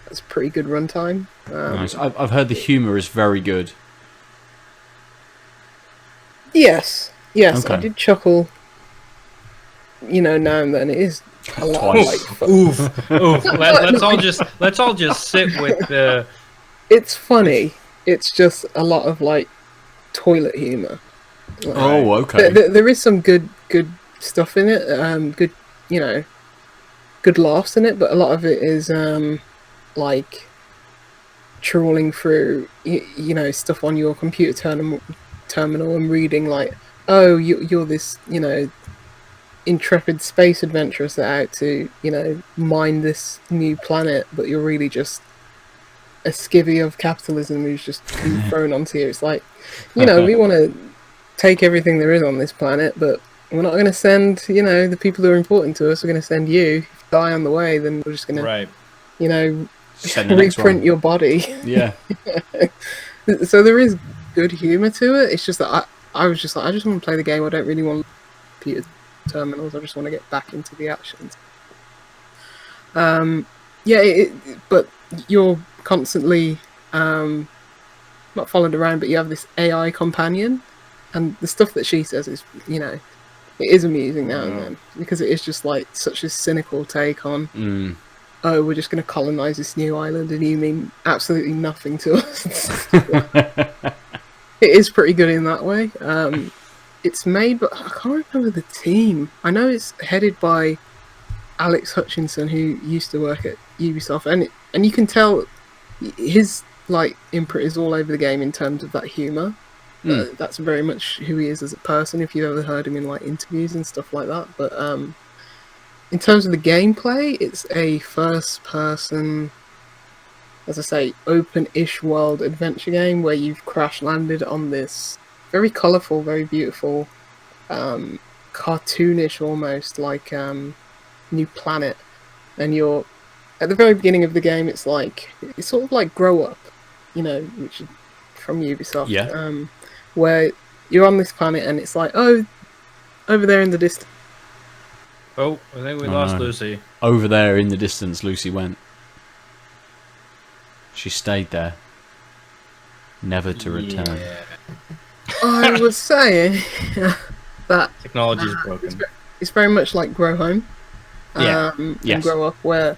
that's pretty good runtime. Nice. I've heard the humour is very good. Yes, Okay. I did chuckle. Now and then. It is a lot Twice. like fun. Oof. Let's all just sit with the. It's funny. It's just a lot of like toilet humor. Like, Oh, okay. there is some good stuff in it. Good, good laughs in it, but a lot of it is like trawling through stuff on your computer terminal and reading like, oh, you're this intrepid space adventurer set out to mine this new planet, but you're really just a skivvy of capitalism who's just been thrown onto you. It's like, we want to take everything there is on this planet, but we're not going to send the people who are important to us. We're going to send you. If you die on the way, then we're just going to Right. Send the next reprint one. your body. Yeah. So there is good humor to it. It's just that I was just like, I just want to play the game. I don't really want computer terminals. I just want to get back into the actions. But you're constantly not followed around, but you have this AI companion, and the stuff that she says is, it is amusing now and then, because it is just like such a cynical take on, oh, we're just going to colonize this new island and you mean absolutely nothing to us. It is pretty good in that way. It's made, but I can't remember the team. I know it's headed by Alex Hutchinson, who used to work at Ubisoft, and you can tell his like imprint is all over the game in terms of that humor. That's very much who he is as a person. If you've ever heard him in like interviews and stuff like that, but in terms of the gameplay, it's a first-person, as I say, open-ish world adventure game where you've crash landed on this very colourful, very beautiful cartoonish almost, like New Planet, and you're at the very beginning of the game. It's sort of like Grow Up, which is from Ubisoft. Yeah. Where you're on this planet and it's like, oh, over there in the distance. Oh, I think we lost Lucy. Over there in the distance, Lucy went. She stayed there, never to return. I was saying that technology is broken. It's very much like Grow Home. Yes. And Grow Up, where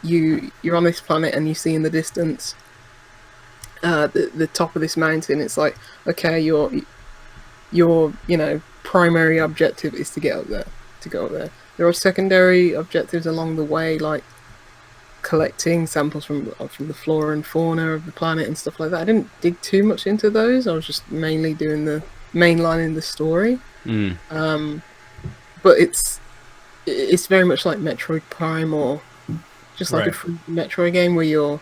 you're on this planet and you see in the distance the top of this mountain. It's like, okay, your primary objective is to get up there. There are secondary objectives along the way, like collecting samples from the flora and fauna of the planet and stuff like that. I didn't dig too much into those. I was just mainly doing the main line in the story. But it's very much like Metroid Prime, or just like a free Metroid game where you're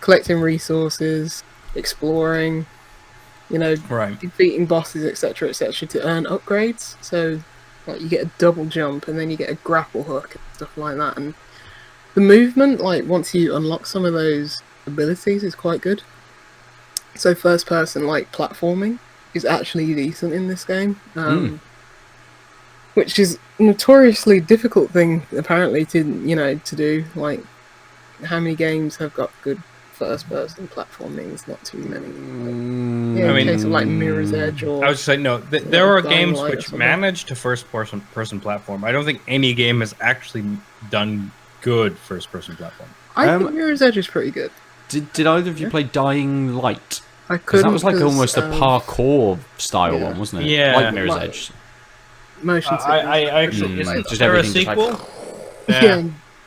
collecting resources, exploring, defeating bosses, etc., to earn upgrades. So like you get a double jump and then you get a grapple hook and stuff like that. And the movement, like once you unlock some of those abilities, is quite good. So first person like platforming is actually decent in this game, which is a notoriously difficult thing apparently to do. Like, how many games have got good first person platforming? It's not too many. In case of like Mirror's Edge, or I was just saying, no, there are games which manage to first person platform. I don't think any game has actually done good first person platform. I think Mirror's Edge is pretty good. Did either of you play Dying Light? I couldn't. That was like almost a parkour style one, wasn't it? Yeah, like Mirror's Edge. Motion I actually is there a sequel? Yeah,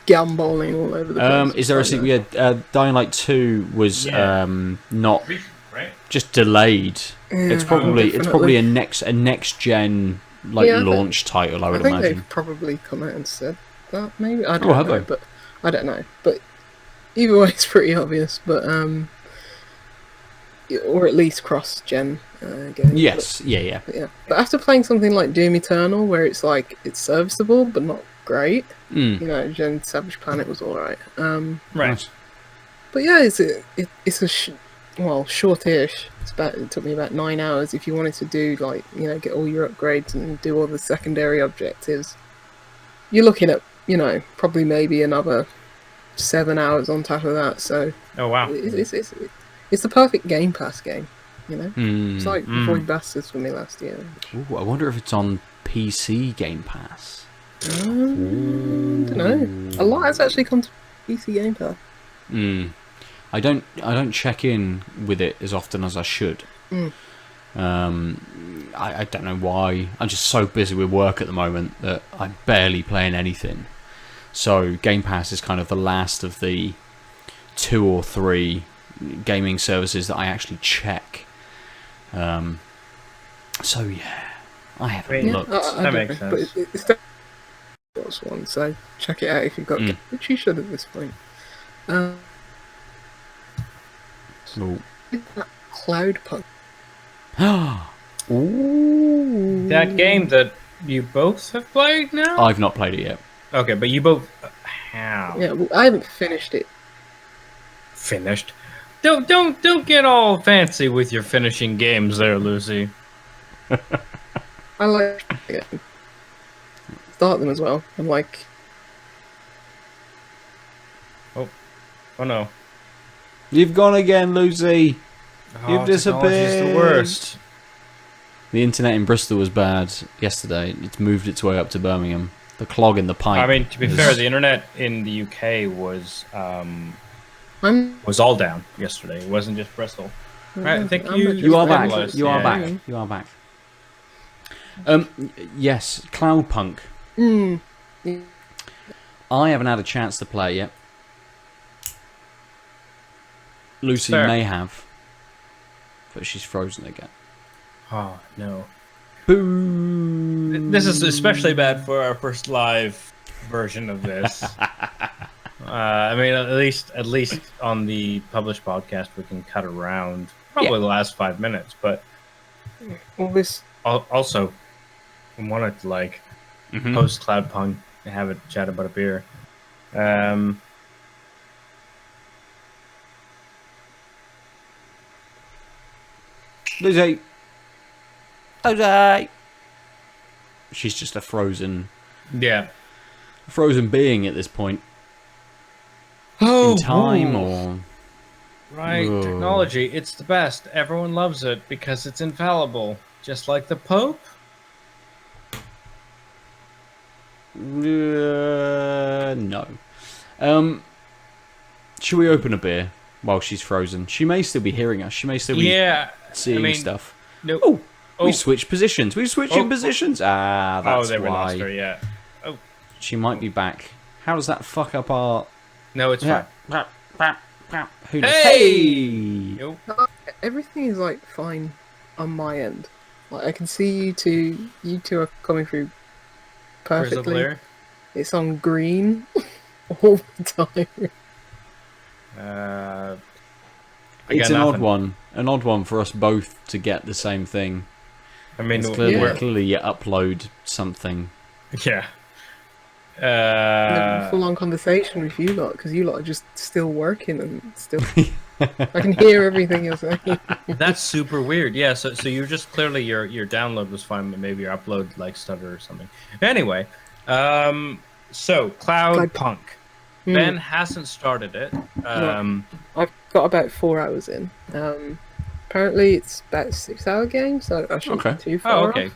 gamballing all over the place. Is there a sequel? Yeah, Dying Light 2 was not just delayed. Yeah, it's probably a next gen launch title. I would imagine. They've probably come out and said that. Maybe I don't know, but I don't know. But either way, it's pretty obvious. But or at least cross-gen games. Yes, but, yeah. But after playing something like Doom Eternal, where it's like it's serviceable but not great, Gen Savage Planet was all right. Right. But yeah, it's shortish. It took me about 9 hours. If you wanted to do get all your upgrades and do all the secondary objectives, you're looking at probably maybe another 7 hours on top of that. So oh wow, it's the perfect Game Pass game. It's like Void Bastards for me last year. Ooh, I wonder if it's on PC Game Pass. I don't know. A lot has actually come to PC Game Pass. I don't check in with it as often as I should. I don't know why. I'm just so busy with work at the moment that I'm barely playing anything. So Game Pass is kind of the last of the 2 or 3 gaming services that I actually check. So yeah, I haven't looked. That makes sense. But it's the one, so check it out if you've got, which you should at this point. Cloudpunk. Ooh. That game that you both have played now? I've not played it yet. Okay, but you both have. Yeah, well, I haven't finished it. Finished? Don't get all fancy with your finishing games there, Lucy. I like start them as well. I'm like, oh no, you've gone again, Lucy. You've disappeared. The worst. The internet in Bristol was bad yesterday. It's moved its way up to Birmingham. The clog in the pipe. I mean, to be fair, the internet in the UK was all down yesterday. It wasn't just Bristol. Right, I think you are back. You are back. You are back. Yes, Cloudpunk. I haven't had a chance to play it yet. Lucy may have, but she's frozen again. Oh no! Boo! This is especially bad for our first live version of this. I mean, at least on the published podcast, we can cut around probably the last 5 minutes. But well, this also, wanted to like post Cloudpunk and have a chat about a beer. Lucy. Lucy. She's just a frozen being at this point. In time or right, technology, it's the best. Everyone loves it because it's infallible, just like the Pope. No. Should we open a beer while she's frozen? She may still be hearing us. She may still be seeing stuff. No. We switched positions. We're switching positions. That's they why. lost her, yeah. Oh. She might be back. How does that fuck up our... No, it's fine. Who knows? Hey! Everything is like fine on my end. Like I can see you two are coming through perfectly. It's on green all the time. It's an odd one for us both to get the same thing. I mean, clearly you upload something. Yeah. Full-on conversation with you lot, because you lot are just still working and still... I can hear everything you're saying. That's super weird. Yeah, so you're just clearly your download was fine, but maybe your upload like stuttered or something. Anyway, so Cloudpunk. Ben hasn't started it. I've got about 4 hours in. Apparently it's about a 6-hour game, so I shouldn't be too far off.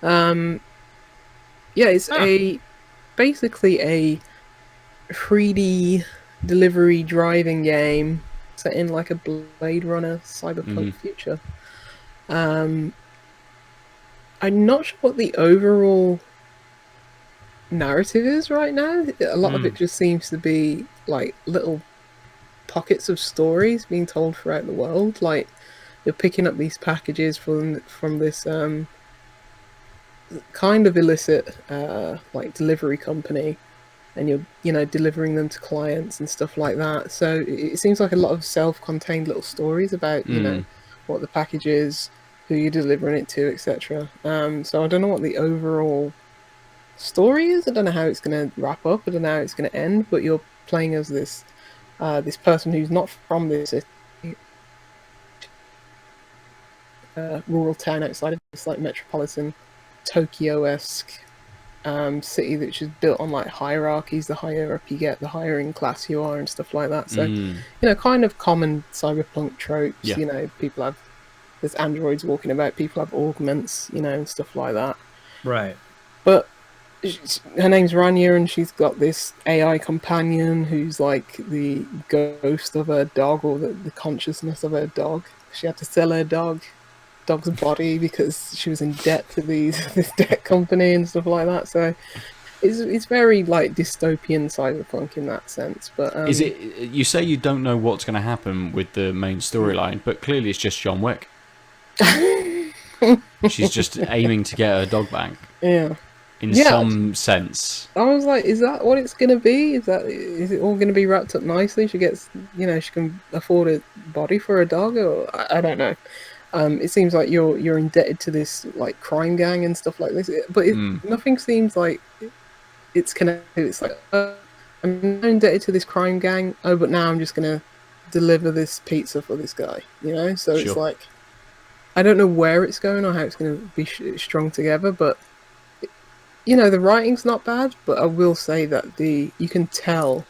Yeah, it's basically a 3D delivery driving game set in like a Blade Runner cyberpunk future. I'm not sure what the overall narrative is right now. A lot of it just seems to be like little pockets of stories being told throughout the world. Like you're picking up these packages from this kind of illicit like delivery company, and you're delivering them to clients and stuff like that. So it seems like a lot of self-contained little stories about what the package is, who you're delivering it to, etc. So I don't know what the overall story is. I don't know how it's going to wrap up. I don't know how it's going to end. But you're playing as this person who's not from this rural town outside of this like metropolitan Tokyo-esque city that's just built on like hierarchies. The higher up you get, the higher in class you are and stuff like that. So kind of common cyberpunk tropes. People have, there's androids walking about, people have augments, and stuff like that. Right. But her name's Rania, and she's got this AI companion who's like the ghost of her dog, or the consciousness of her dog. She had to sell her dog's body because she was in debt to this debt company and stuff like that. So it's very like dystopian cyberpunk in that sense. But is it? You say you don't know what's going to happen with the main storyline, but clearly it's just John Wick. She's just aiming to get her dog back. Yeah. In some sense. I was like, is that what it's going to be? Is it all going to be wrapped up nicely? She gets, she can afford a body for a dog, or I don't know. It seems like you're indebted to this like crime gang and stuff like this, but nothing seems like it's connected. It's like I'm indebted to this crime gang. Oh, but now I'm just going to deliver this pizza for this guy. So it's like I don't know where it's going or how it's going to be strung together, but. The writing's not bad, but I will say that you can tell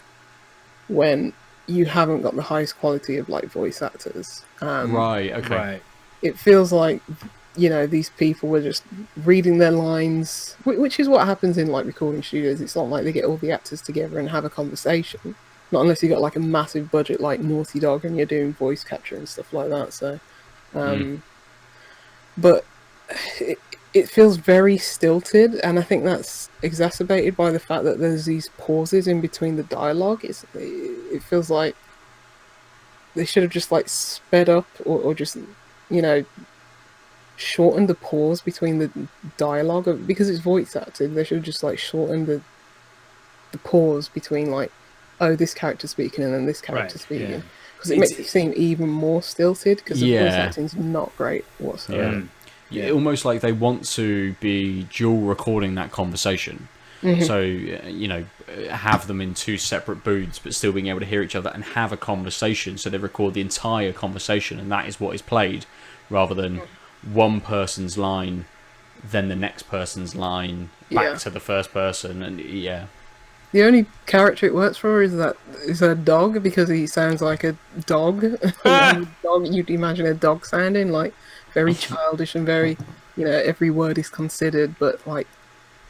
when you haven't got the highest quality of like voice actors. Right. Okay. Right. It feels like these people were just reading their lines, which is what happens in like recording studios. It's not like they get all the actors together and have a conversation. Not unless you got like a massive budget like Naughty Dog and you're doing voice capture and stuff like that. So, but. It feels very stilted, and I think that's exacerbated by the fact that there's these pauses in between the dialogue. It feels like they should have just like sped up or just shortened the pause between the dialogue, because it's voice acted. They should have just like shortened the pause between like, oh, this character speaking and then this character speaking, because it makes it seem even more stilted, because the voice acting's not great whatsoever. almost like they want to be dual recording that conversation. So, have them in two separate booths, but still being able to hear each other and have a conversation. So they record the entire conversation, and that is what is played, rather than one person's line, then the next person's line, back to the first person, and The only character it works for is a dog, because he sounds like a dog. Dog, you'd imagine a dog sounding like very childish and very, every word is considered, but like.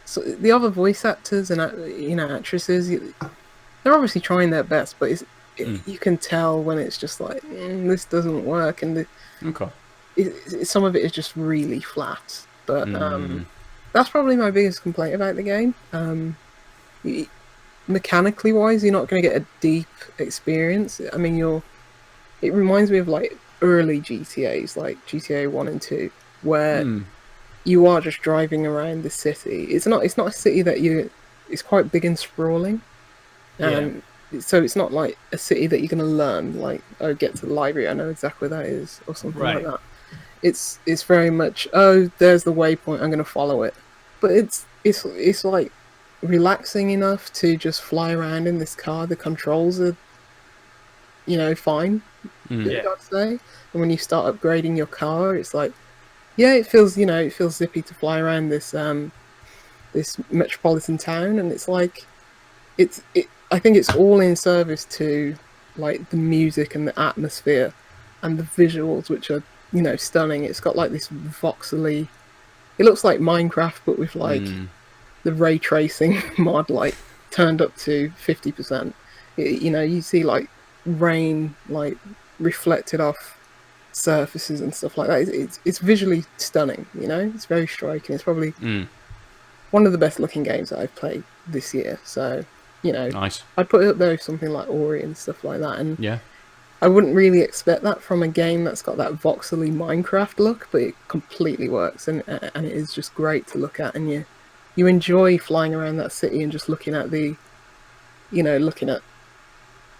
So the other voice actors and actresses, they're obviously trying their best, but you can tell when it's just like this doesn't work, and some of it is just really flat. But that's probably my biggest complaint about the game. Mechanically wise, you're not going to get a deep experience. I mean, it reminds me of like early GTAs, like GTA 1 and 2, where you are just driving around the city. It's not a city that it's quite big and sprawling. So it's not like a city that you're going to learn, like, oh, get to the library, I know exactly where that is, or something like that. It's very much, oh, there's the waypoint, I'm going to follow it. But it's like relaxing enough to just fly around in this car. The controls are, fine, I'd say. And when you start upgrading your car, it's like, it feels zippy to fly around this this metropolitan town, and it's like I think it's all in service to like the music and the atmosphere and the visuals, which are stunning. It's got like this voxely, it looks like Minecraft, but with like the ray tracing mod like turned up to 50%. You see like rain like reflected off surfaces and stuff like that. It's visually stunning. It's very striking. It's probably one of the best looking games that I've played this year. So nice. I'd put it up there with something like Ori and stuff like that. And I wouldn't really expect that from a game that's got that voxely Minecraft look, but it completely works, and it is just great to look at. And you enjoy flying around that city and just looking at looking at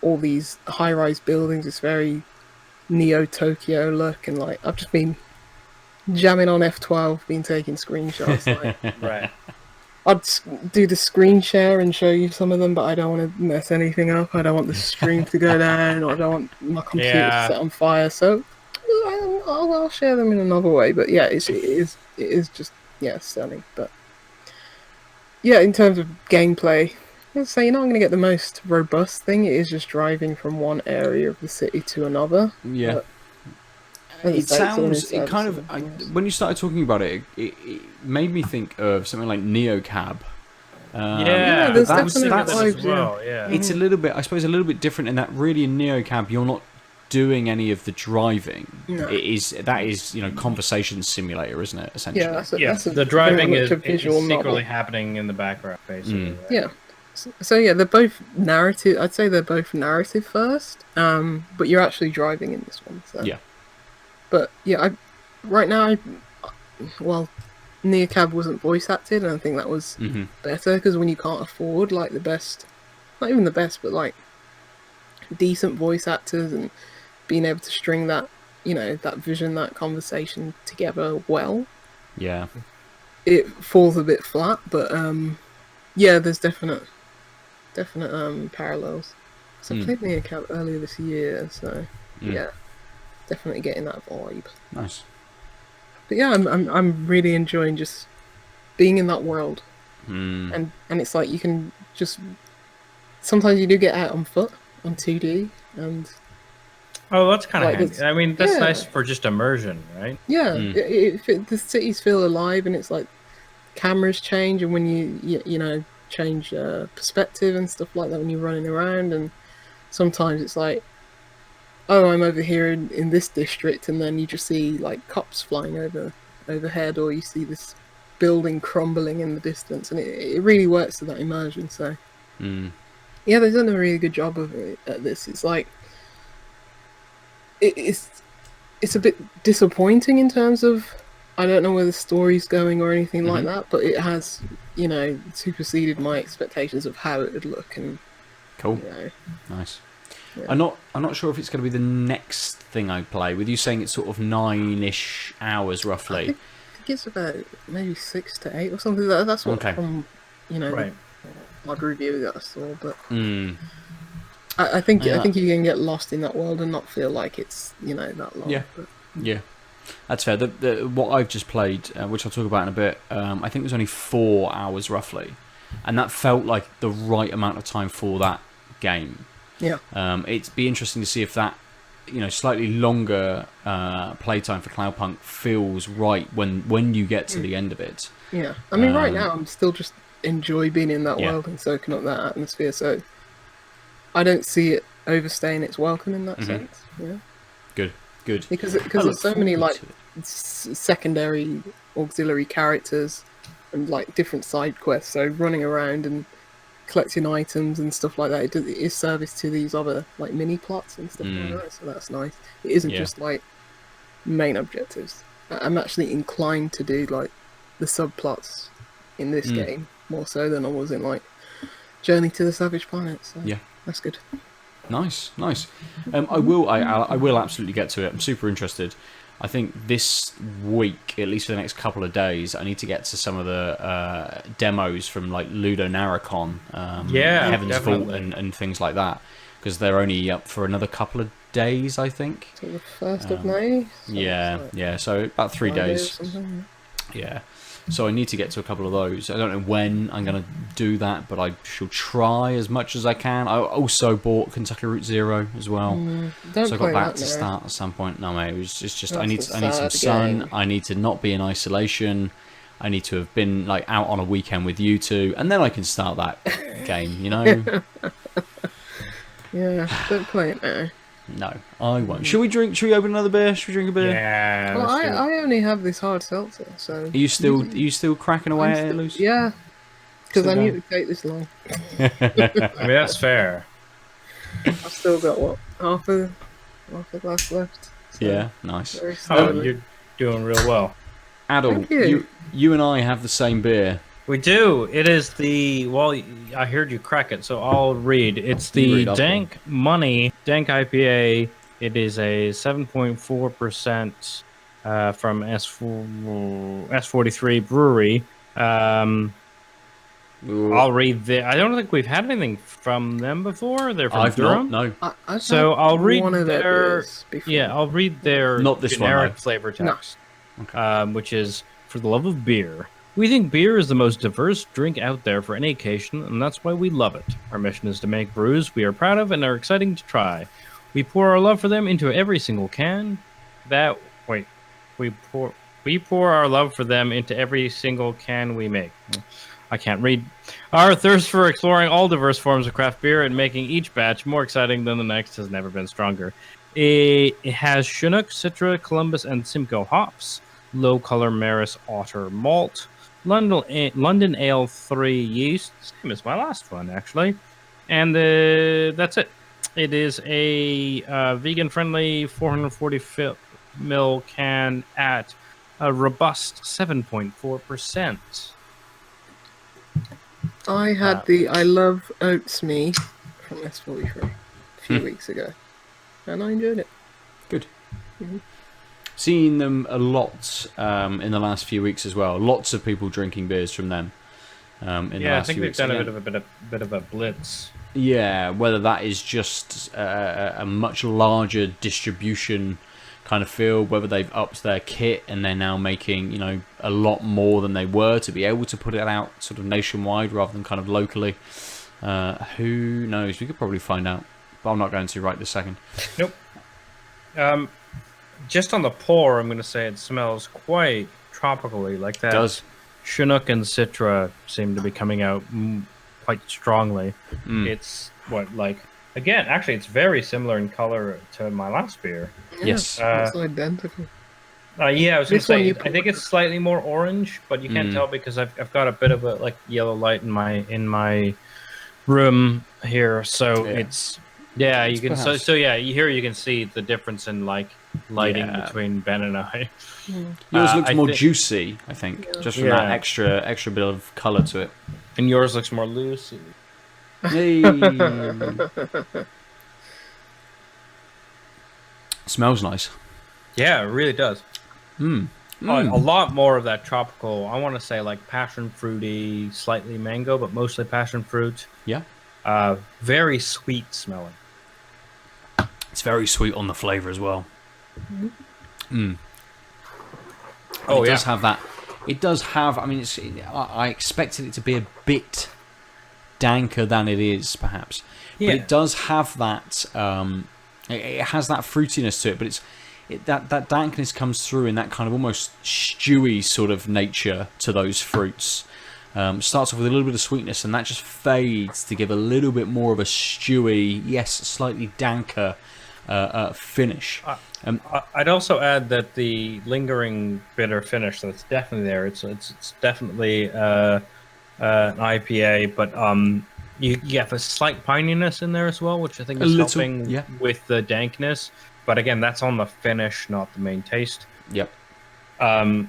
all these high-rise buildings. It's very Neo Tokyo look, and like I've just been jamming on F12, been taking screenshots. Like, I'd do the screen share and show you some of them, but I don't want to mess anything up. I don't want the stream to go down, or I don't want my computer to set on fire. So I'll share them in another way. But yeah, it is just stunning. But yeah, in terms of gameplay, I'd say you're not going to get the most robust thing. It is just driving from one area of the city to another. Yeah. It sounds, it kind of, when you started talking about it, it made me think of something like Neocab. There's definitely vibes as well. It's a little bit, I suppose, a little bit different in that really in Neocab you're not doing any of the driving. No. That is conversation simulator, isn't it? Essentially. That's the driving is secretly happening in the background, basically. Yeah. So they're both narrative. I'd say they're both narrative first, but you're actually driving in this one. So. Yeah. But right now, Neocab wasn't voice acted, and I think that was better, because when you can't afford like the best, not even the best, but like decent voice actors, and being able to string that, that vision, that conversation together well, it falls a bit flat. But there's definite parallels. So I played Neocab earlier this year, so definitely getting that vibe. Nice. But yeah, I'm really enjoying just being in that world, and it's like you can just sometimes you do get out on foot on 2D, and that's kind of handy. I mean, that's nice for just immersion, right? Yeah, the cities feel alive, and it's like cameras change, and when you change perspective and stuff like that when you're running around, and sometimes it's like, oh, I'm over here in this district, and then you just see like cops flying overhead, or you see this building crumbling in the distance, and it really works to that immersion. So they've done a really good job of it at this. It's like it's a bit disappointing in terms of, I don't know where the story's going or anything like that, but it has superseded my expectations of how it would look. And cool. Nice. Yeah. I'm not sure if it's going to be the next thing I play. With you saying it's sort of 9-ish hours roughly. I think it's about maybe 6 to 8 or something. That's what from the odd review that I saw. But I think you can get lost in that world and not feel like it's that long. Yeah, yeah, that's fair. What I've just played, which I'll talk about in a bit, I think it was only 4 hours roughly, and that felt like the right amount of time for that game. Yeah. It'd be interesting to see if that slightly longer playtime for Cloudpunk feels right when you get to the end of it. Yeah, I mean, right now I'm still just enjoy being in that world and soaking up that atmosphere. So I don't see it overstaying its welcome in that sense. Yeah. Good. Because there's so many like secondary auxiliary characters and like different side quests. So running around and collecting items and stuff like that, it is service to these other like mini plots and stuff like that, so that's nice. It isn't just like main objectives. I'm actually inclined to do like the subplots in this game more so than I was in like Journey to the Savage Planet, so that's good. Nice. I will absolutely get to it. I'm super interested. I think this week, at least for the next couple of days, I need to get to some of the demos from like Ludo Narracon, Heaven's Vault, and things like that, because they're only up for another couple of days, I think. So the 1st of May? So about 3 days. Yeah. So I need to get to a couple of those. I don't know when I'm going to do that, but I shall try as much as I can. I also bought Kentucky Route Zero as well. So I got that to start at some point. No, mate, it's just I need some sun. I need to not be in isolation. I need to have been like out on a weekend with you two, and then I can start that game, Yeah, don't play it now. No, I won't. Should we open another beer? Should we drink a beer? Yeah. Well, I only have this hard seltzer, so. Are you still cracking away at it, Luce? Yeah, because I knew it would take this long. I mean, that's fair. I've still got half a glass left. So yeah, nice. You're doing real well. Aadil, you and I have the same beer. We do. It is I heard you crack it, so I'll read. It's the Dank Money Dank IPA. It is a 7.4% from S43 Brewery. I'll read I don't think we've had anything from them before. They're from Durham. No. So I'll read I'll read their not this generic one, flavor text, okay. Which is, for the love of beer. We think beer is the most diverse drink out there for any occasion, and that's why we love it. Our mission is to make brews we are proud of and are exciting to try. We pour our love for them into every single can. We pour our love for them into every single can we make. I can't read. Our thirst for exploring all diverse forms of craft beer and making each batch more exciting than the next has never been stronger. It has Chinook, Citra, Columbus, and Simcoe hops, low color Maris Otter malt, London Ale 3 yeast, same as my last one actually, and that's it. It is a vegan-friendly 440 ml can at a robust 7.4%. I had the I Love Oats Me from S43 a few weeks ago, and I enjoyed it. Good. Seen them a lot in the last few weeks as well. Lots of people drinking beers from them. In the last few weeks. I think they've done a bit of a blitz. Yeah, whether that is just a much larger distribution kind of feel, whether they've upped their kit and they're now making a lot more than they were to be able to put it out sort of nationwide rather than kind of locally. Who knows? We could probably find out, but I'm not going to right this second. Nope. Just on the pour, I'm going to say it smells quite tropically, like that. It does. Chinook and Citra seem to be coming out quite strongly. It's again, actually, it's very similar in color to my last beer. Yes. It's identical. I was going to say, I think it's slightly more orange, but you can't tell because I've got a bit of a yellow light in my room here, so it's. Yeah, you can. Perhaps. You can see the difference in lighting between Ben and I. Yours looks more juicy, I think, just from that extra bit of color to it. And yours looks more loose. Hey. Smells nice. Yeah, it really does. A lot more of that tropical. I want to say like passion fruity, slightly mango, but mostly passion fruit. Yeah. Very sweet smelling. It's very sweet on the flavour as well. Oh, it does have that. It does have. I mean, I expected it to be a bit danker than it is, perhaps. But it does have that. It has that fruitiness to it, but that dankness comes through in that kind of almost stewy sort of nature to those fruits. Starts off with a little bit of sweetness, and that just fades to give a little bit more of a stewy, yes, slightly danker finish. I'd also add that the lingering bitter finish that's definitely there. It's definitely an IPA, but you have a slight pininess in there as well, which I think is helping with the dankness. But again, that's on the finish, not the main taste. Yep. I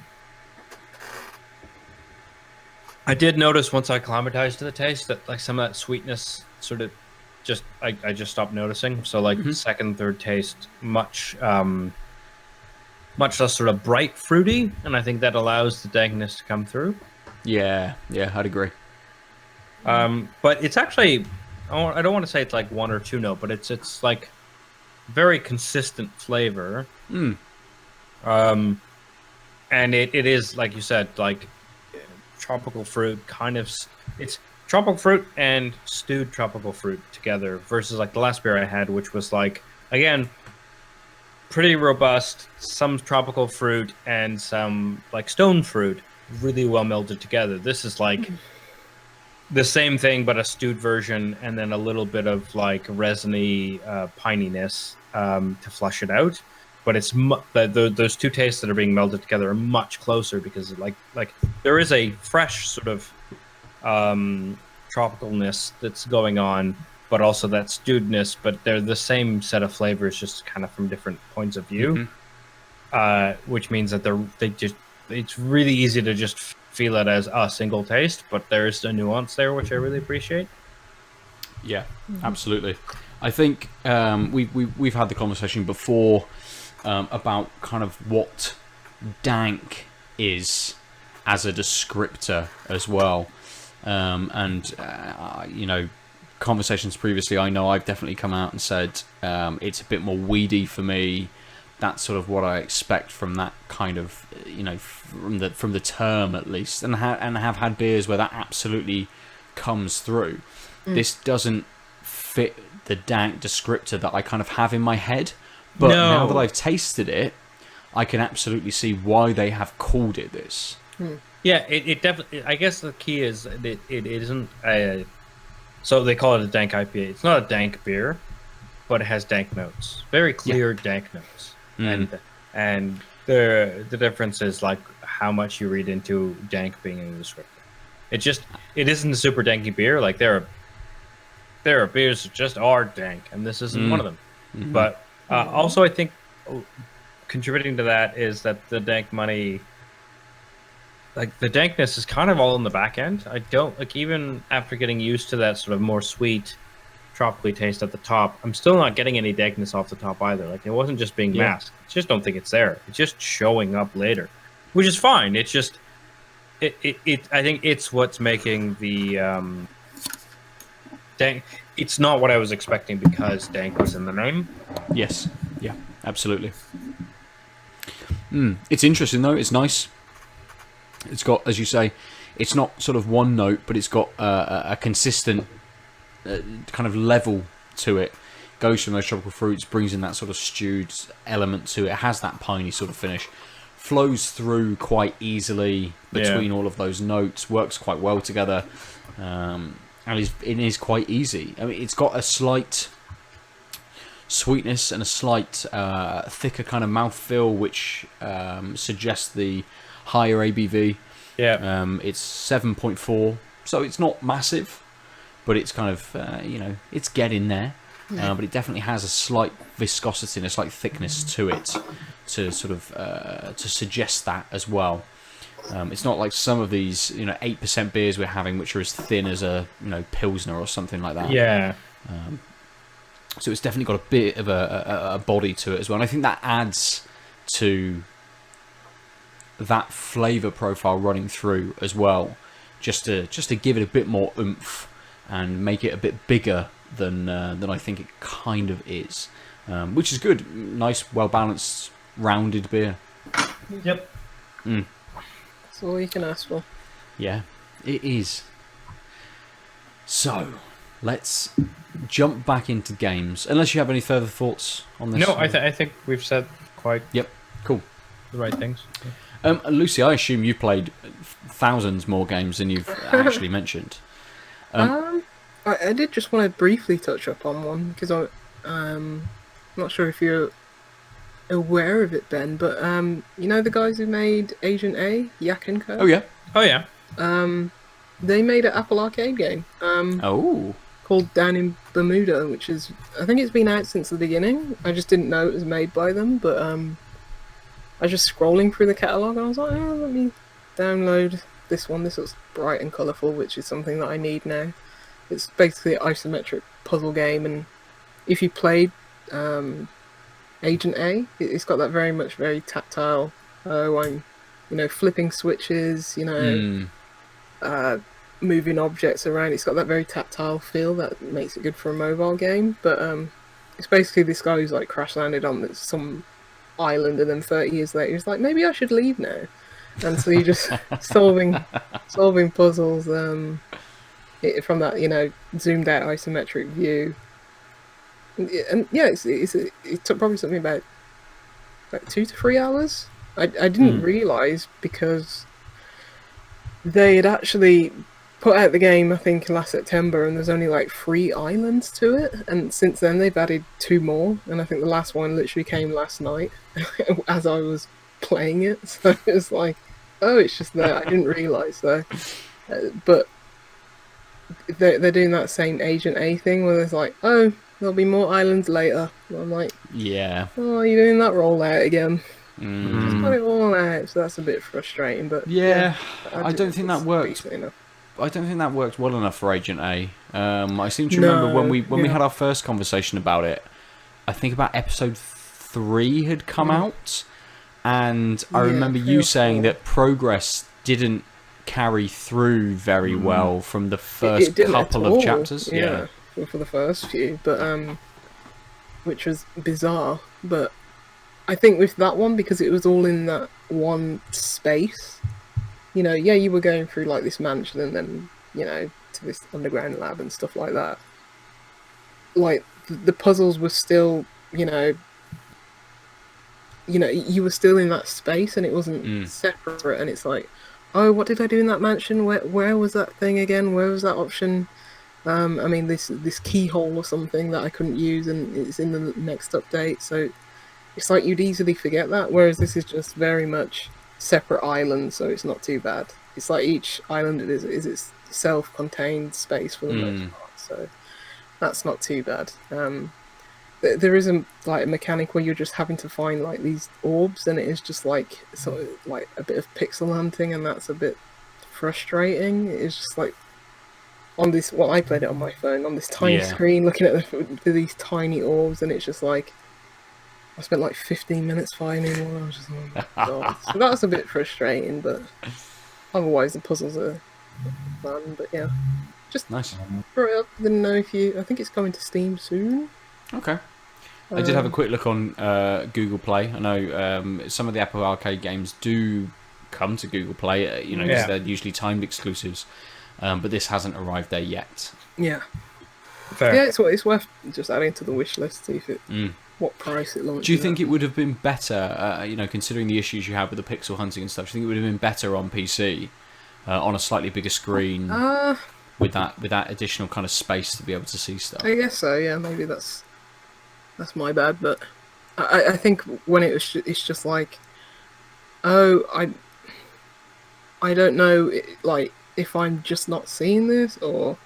did notice once I acclimatized to the taste that like some of that sweetness sort of I just stopped noticing. So like second, third taste, much less sort of bright fruity, and I think that allows the dankness to come through. Yeah, I'd agree. But it's actually, I don't want to say it's like one or two note, but it's like very consistent flavor. And it is, like you said, like tropical fruit kind of. It's tropical fruit and stewed tropical fruit together versus like the last beer I had, which was like, again, pretty robust, some tropical fruit and some like stone fruit really well melded together. This is like the same thing, but a stewed version, and then a little bit of like resiny pininess to flush it out. But it's those two tastes that are being melded together are much closer because like there is a fresh sort of tropicalness that's going on, but also that stewedness. But they're the same set of flavors, just kind of from different points of view. Which means that it's really easy to just feel it as a single taste, but there's a nuance there which I really appreciate. Yeah, absolutely. I think we've had the conversation before about kind of what dank is as a descriptor as well, and you know, conversations previously, I know I've definitely come out and said it's a bit more weedy for me. That's sort of what I expect from that kind of, you know, from the term at least, and have had beers where that absolutely comes through. This doesn't fit the dank descriptor that I kind of have in my head, but now that I've tasted it, I can absolutely see why they have called it this. Yeah, it definitely. I guess the key is that it isn't a. So they call it a dank IPA. It's not a dank beer, but it has dank notes, very clear dank notes. And the difference is like how much you read into dank being in the descriptor. It isn't a super danky beer. Like there are beers that just are dank, and this isn't one of them. But also, I think contributing to that is that the Dank Money, like the dankness is kind of all in the back end. I don't like, even after getting used to that sort of more sweet tropically taste at the top, I'm still not getting any dankness off the top either. Like it wasn't just being masked. I just don't think it's there. It's just showing up later, which is fine. It's just I think it's what's making the dank. It's not what I was expecting because dank was in the name. Yes. Yeah. Absolutely. It's interesting though. It's nice. It's got, as you say, it's not sort of one note, but it's got a consistent kind of level to it. Goes from those tropical fruits, brings in that sort of stewed element to it. It has that piney sort of finish. Flows through quite easily between all of those notes. Works quite well together. And it is quite easy. I mean, it's got a slight sweetness and a slight thicker kind of mouthfeel, which suggests the higher ABV. It's 7.4, so it's not massive, but it's kind of you know, it's getting there. But it definitely has a slight viscosity and a slight thickness to it to sort of to suggest that as well. It's not like some of these, you know, 8% beers we're having, which are as thin as a, you know, Pilsner or something like that. So it's definitely got a bit of a body to it as well, and I think that adds to that flavour profile running through as well, just to give it a bit more oomph and make it a bit bigger than I think it kind of is, which is good. Nice, well balanced, rounded beer. Yep. That's all you can ask for. Yeah, it is. So, let's jump back into games. Unless you have any further thoughts on this. No, I think we've said quite. Yep. Cool. The right things. Lucy, I assume you played thousands more games than you've actually mentioned. I did just want to briefly touch up on one because I'm not sure if you're aware of it, Ben, but you know the guys who made Agent A, Yak and Co. Oh yeah. Oh yeah. They made an Apple Arcade game. Called Down in Bermuda, which is, I think it's been out since the beginning. I just didn't know it was made by them, but I was just scrolling through the catalogue and I was like, oh, let me download this one. This looks bright and colourful, which is something that I need now. It's basically an isometric puzzle game, and if you played Agent A, it's got that very tactile, I'm, flipping switches, moving objects around. It's got that very tactile feel that makes it good for a mobile game. But it's basically this guy who's like crash landed on some island, and then 30 years later he's like, maybe I should leave now. And so you're just solving puzzles from that zoomed out isometric view. And yeah, it took probably something about 2 to 3 hours. I didn't realise, because they had actually put out the game, I think, last September, and there's only 3 islands to it, and since then they've added 2 more, and I think the last one literally came last night as I was playing it, so it was like, oh, it's just there. I didn't realise though. But they're doing that same Agent A thing where there's like, oh, there'll be more islands later. And I'm like, yeah. Oh, you're doing that rollout again. Just put it all out, so that's a bit frustrating. But yeah, I don't think that works. I don't think that worked well enough for Agent A. I seem to remember when we had our first conversation about it, I think about episode 3 had come out, and I remember you saying that progress didn't carry through very well from the first couple of chapters. Yeah, for the first few, but which was bizarre. But I think with that one, because it was all in that one space, you were going through this mansion and then, to this underground lab and stuff like that. The puzzles were still, you were still in that space and it wasn't separate. And it's like, oh, what did I do in that mansion? Where was that thing again? Where was that option? This keyhole or something that I couldn't use, and it's in the next update. So it's like you'd easily forget that, whereas this is just very much separate islands, so it's not too bad. It's like each island is its self-contained space for the most part, so that's not too bad. There is a mechanic where you're just having to find these orbs, and it is just a bit of pixel hunting, and that's a bit frustrating. It's just on this, I played it on my phone, on this tiny screen, looking at these tiny orbs, and it's just I spent 15 minutes finding one. I was just like, oh God. So that's a bit frustrating, but otherwise the puzzles are fun. But yeah, just nice. Throw it up. Didn't know I think it's coming to Steam soon. Okay. I did have a quick look on Google Play. I know some of the Apple Arcade games do come to Google Play, because they're usually timed exclusives, but this hasn't arrived there yet. Yeah. Fair. Yeah, it's worth just adding to the wish list, see if it what price it launches. Do you think it would have been better, considering the issues you have with the pixel hunting and stuff? Do you think it would have been better on PC, on a slightly bigger screen, with that additional kind of space to be able to see stuff? I guess so. Yeah, maybe that's my bad, but I think when it's just oh, I don't know, if I'm just not seeing this or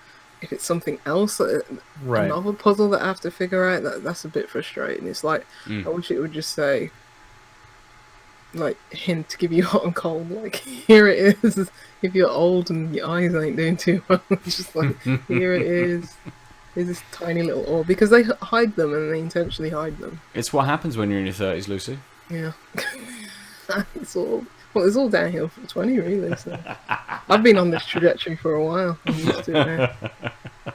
if it's something else, another puzzle that I have to figure out. That's a bit frustrating. It's I wish it would just say, hint to give you hot and cold. Here it is. If you're old and your eyes ain't doing too well, it's just here it is. There's this tiny little orb, because they hide them and they intentionally hide them. It's what happens when you're in your 30s, Lucy. Yeah. It's all. Well, it's all downhill from 20, really. So I've been on this trajectory for a while. I'm used to it now.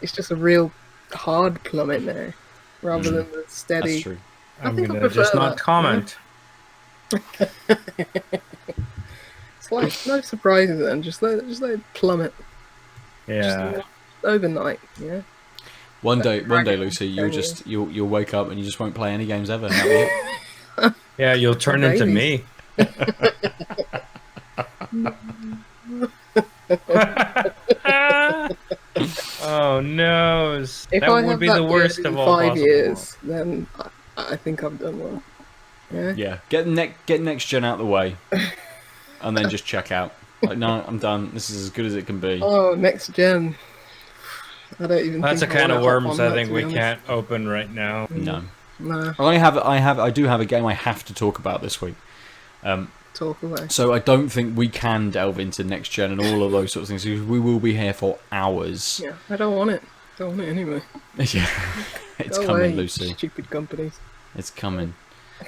It's just a real hard plummet now, rather than the steady. That's true. I'm going to just not comment. It's like no surprises then. Just let it plummet. Yeah. Just overnight. Yeah. One day, Lucy, you'll wake up and you just won't play any games ever. That'll be it. Yeah, you'll turn into me. Oh no! If that I would have be that the worst beard in of all 5 possible. years, then I think I've done well. Yeah. Yeah. Get next gen out the way, and then just check out. Like, no, I'm done. This is as good as it can be. Oh, next gen. I don't even. That's a think I can of wanna hop worms on I that, think to we be honest. can't open right now. No. Nah, I do have a game I have to talk about this week. talk away. So I don't think we can delve into next gen and all of those sorts of things because we will be here for hours. Yeah, I don't want it. Don't want it anyway. Yeah, it's Go coming, away, Lucy. Stupid companies. It's coming.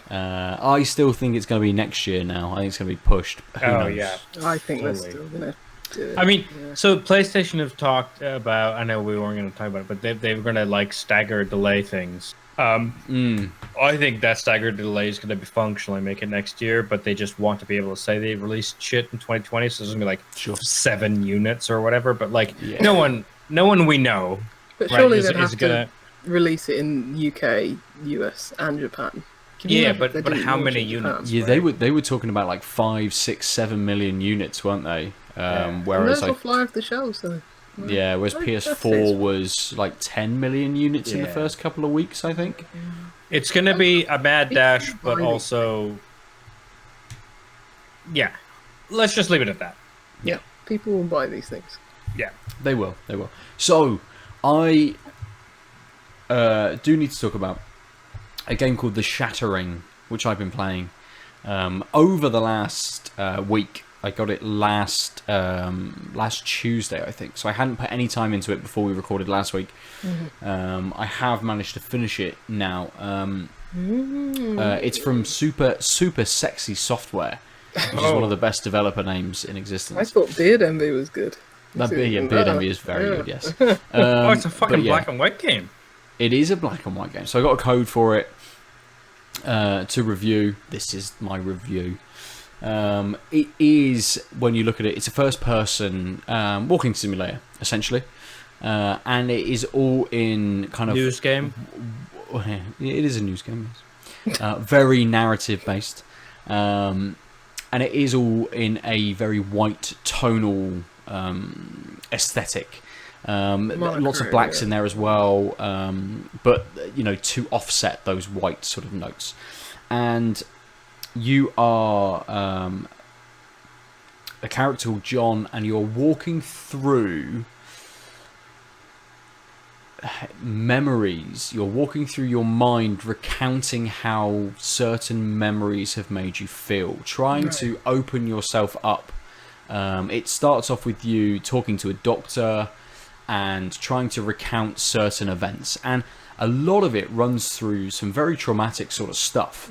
I still think it's going to be next year now. I think it's going to be pushed. Who knows? Yeah. I think they're Totally. still gonna do it. I mean, Yeah. so PlayStation have talked about. I know we weren't going to talk about it, but they were going to like stagger delay things. I think that staggered delay is going to be functionally make it next year, but they just want to be able to say they released shit in 2020, so it's going to be like 7 units or whatever. But like, no one we know. But right, surely is they'd have gonna. to release it in UK, US, and Japan. Can you Yeah, imagine if they but didn't how launch many in Japan? units? Yeah, they were talking about like 5, 6, 7 million units, weren't they? And Whereas those will like fly off the shelves, though. yeah, whereas That's PS4 it. was like 10 million units in the Yeah. first couple of weeks, I think. It's going to be a mad dash, but Blimey. also, yeah. Let's just leave it at that. Yeah, people will buy these things. Yeah. They will. So, I do need to talk about a game called The Shattering, which I've been playing over the last week. I got it last Tuesday, I think. So I hadn't put any time into it before we recorded last week. I have managed to finish it now. It's from Super Sexy Software, which is one of the best developer names in existence. I thought Beard Envy was good. Beard Envy is very good, yes. It's a fucking but yeah. black and white game. It is a black and white game. So I got a code for it to review. This is my review. It is, when you look at it, it's a first-person walking simulator, essentially. And it is all in kind of... News game? It is a news game, yes. Very narrative-based. And it is all in a very white, tonal aesthetic. Lots of blacks in there as well, but to offset those white sort of notes. And you are a character called John, and you're walking through memories. You're walking through your mind, recounting how certain memories have made you feel, trying to open yourself up. It starts off with you talking to a doctor and trying to recount certain events, and a lot of it runs through some very traumatic sort of stuff.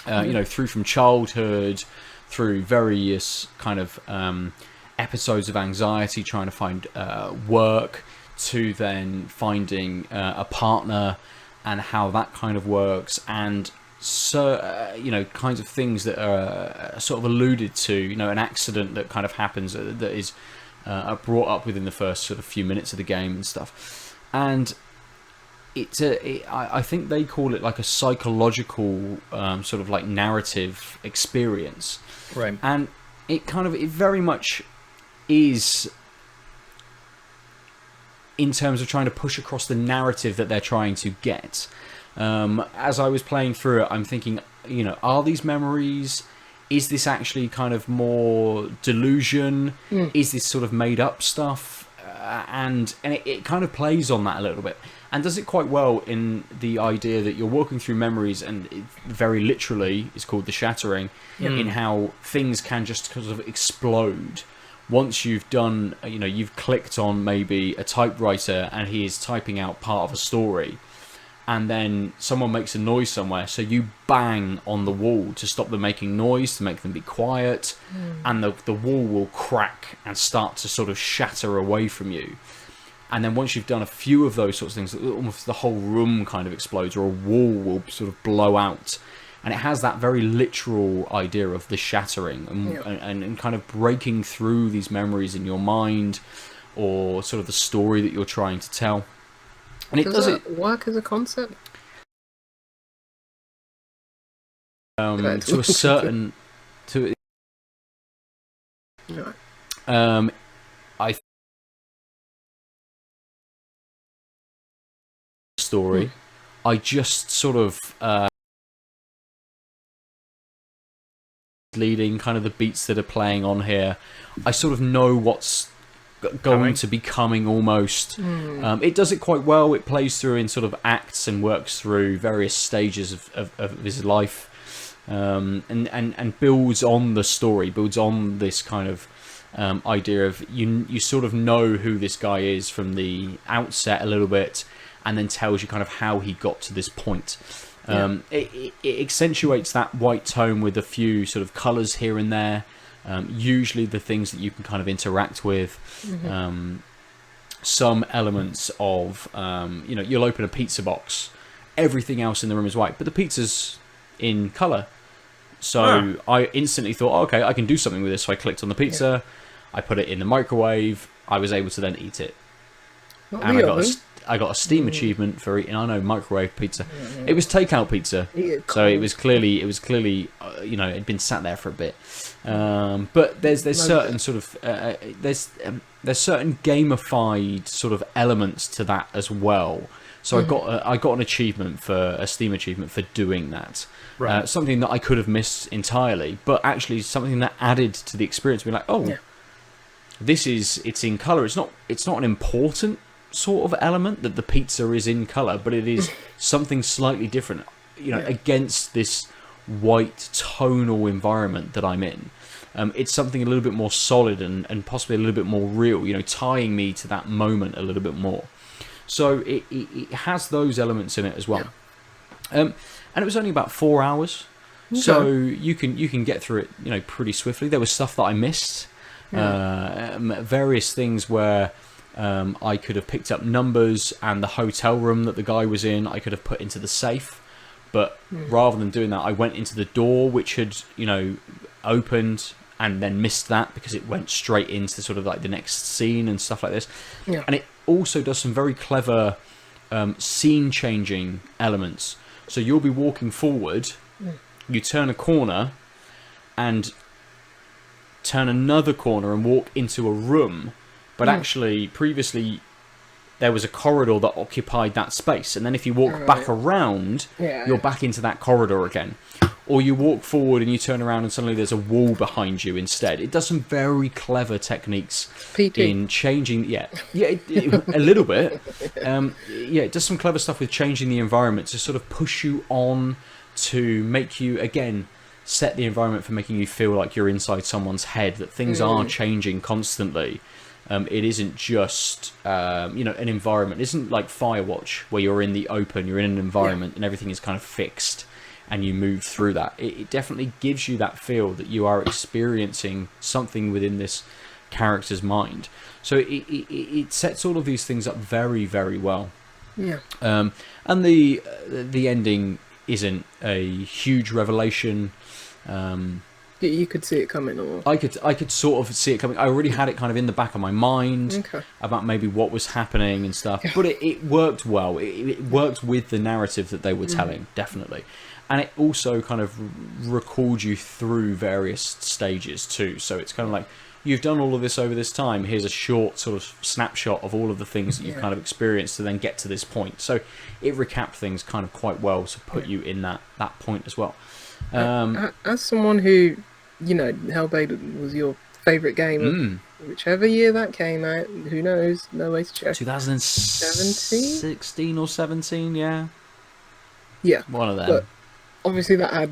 Through from childhood, through various kind of episodes of anxiety, trying to find work, to then finding a partner and how that kind of works, and kinds of things that are sort of alluded to, an accident that kind of happens that is brought up within the first sort of few minutes of the game and stuff. And I think they call it like a psychological sort of like narrative experience, Right. and it very much is in terms of trying to push across the narrative that they're trying to get. As I was playing through it, I'm thinking, are these memories? Is this actually kind of more delusion? Is this sort of made up stuff? And it kind of plays on that a little bit, and does it quite well in the idea that you're walking through memories, and it very literally is called The Shattering, in how things can just sort of explode once you've done, you've clicked on maybe a typewriter and he is typing out part of a story, and then someone makes a noise somewhere, so you bang on the wall to stop them making noise, to make them be quiet, and the wall will crack and start to sort of shatter away from you. And then once you've done a few of those sorts of things, almost the whole room kind of explodes, or a wall will sort of blow out. And it has that very literal idea of the shattering and kind of breaking through these memories in your mind, or sort of the story that you're trying to tell. And does it work as a concept? To a certain... I story. I just sort of leading kind of the beats that are playing on here. I sort of know what's going to be coming almost. It does it quite well. It plays through in sort of acts and works through various stages of his life, and builds on the story, builds on this kind of idea of you sort of know who this guy is from the outset a little bit, and then tells you kind of how he got to this point. It accentuates that white tone with a few sort of colours here and there. Usually the things that you can kind of interact with. Some elements of, you'll open a pizza box. Everything else in the room is white, but the pizza's in colour. So I instantly thought, okay, I can do something with this. So I clicked on the pizza. I put it in the microwave. I was able to then eat it. And I got a Steam achievement for eating. I know, microwave pizza. It was takeout pizza, so it was clearly, it'd been sat there for a bit. But there's certain sort of there's certain gamified sort of elements to that as well. So I got an achievement for a Steam achievement for doing that. Right. Something that I could have missed entirely, but actually something that added to the experience. Being like, it's in colour. It's not an important sort of element that the pizza is in colour, but it is something slightly different, against this white tonal environment that I'm in. It's something a little bit more solid and possibly a little bit more real, tying me to that moment a little bit more. So it has those elements in it as well. And it was only about 4 hours, so you can get through it pretty swiftly. There was stuff that I missed, various things where I could have picked up numbers, and the hotel room that the guy was in I could have put into the safe, but rather than doing that, I went into the door which had opened, and then missed that because it went straight into sort of like the next scene and stuff like this. And it also does some very clever scene changing elements. So you'll be walking forward, you turn a corner and turn another corner and walk into a room, but actually previously there was a corridor that occupied that space, and then if you walk back around, you're back into that corridor again. Or you walk forward and you turn around and suddenly there's a wall behind you instead. It does some very clever techniques in changing... a little bit. It does some clever stuff with changing the environment to sort of push you on, to make you, again, set the environment for making you feel like you're inside someone's head, that things are changing constantly. It isn't just, an environment. It isn't like Firewatch, where you're in the open, you're in an environment and everything is kind of fixed, and you move through that. It definitely gives you that feel that you are experiencing something within this character's mind. So it sets all of these things up very, very well. And the ending isn't a huge revelation. You could see it coming, or I could sort of see it coming. I already had it kind of in the back of my mind about maybe what was happening and stuff. But it worked well. It worked with the narrative that they were telling, definitely. And it also kind of recalled you through various stages too. So it's kind of like, you've done all of this over this time. Here's a short sort of snapshot of all of the things that you've kind of experienced to then get to this point. So it recapped things kind of quite well to put you in that point as well. As someone who, Hellblade was your favourite game, whichever year that came out, who knows? No way to check. 2016 or 17, yeah. One of them. But obviously that had,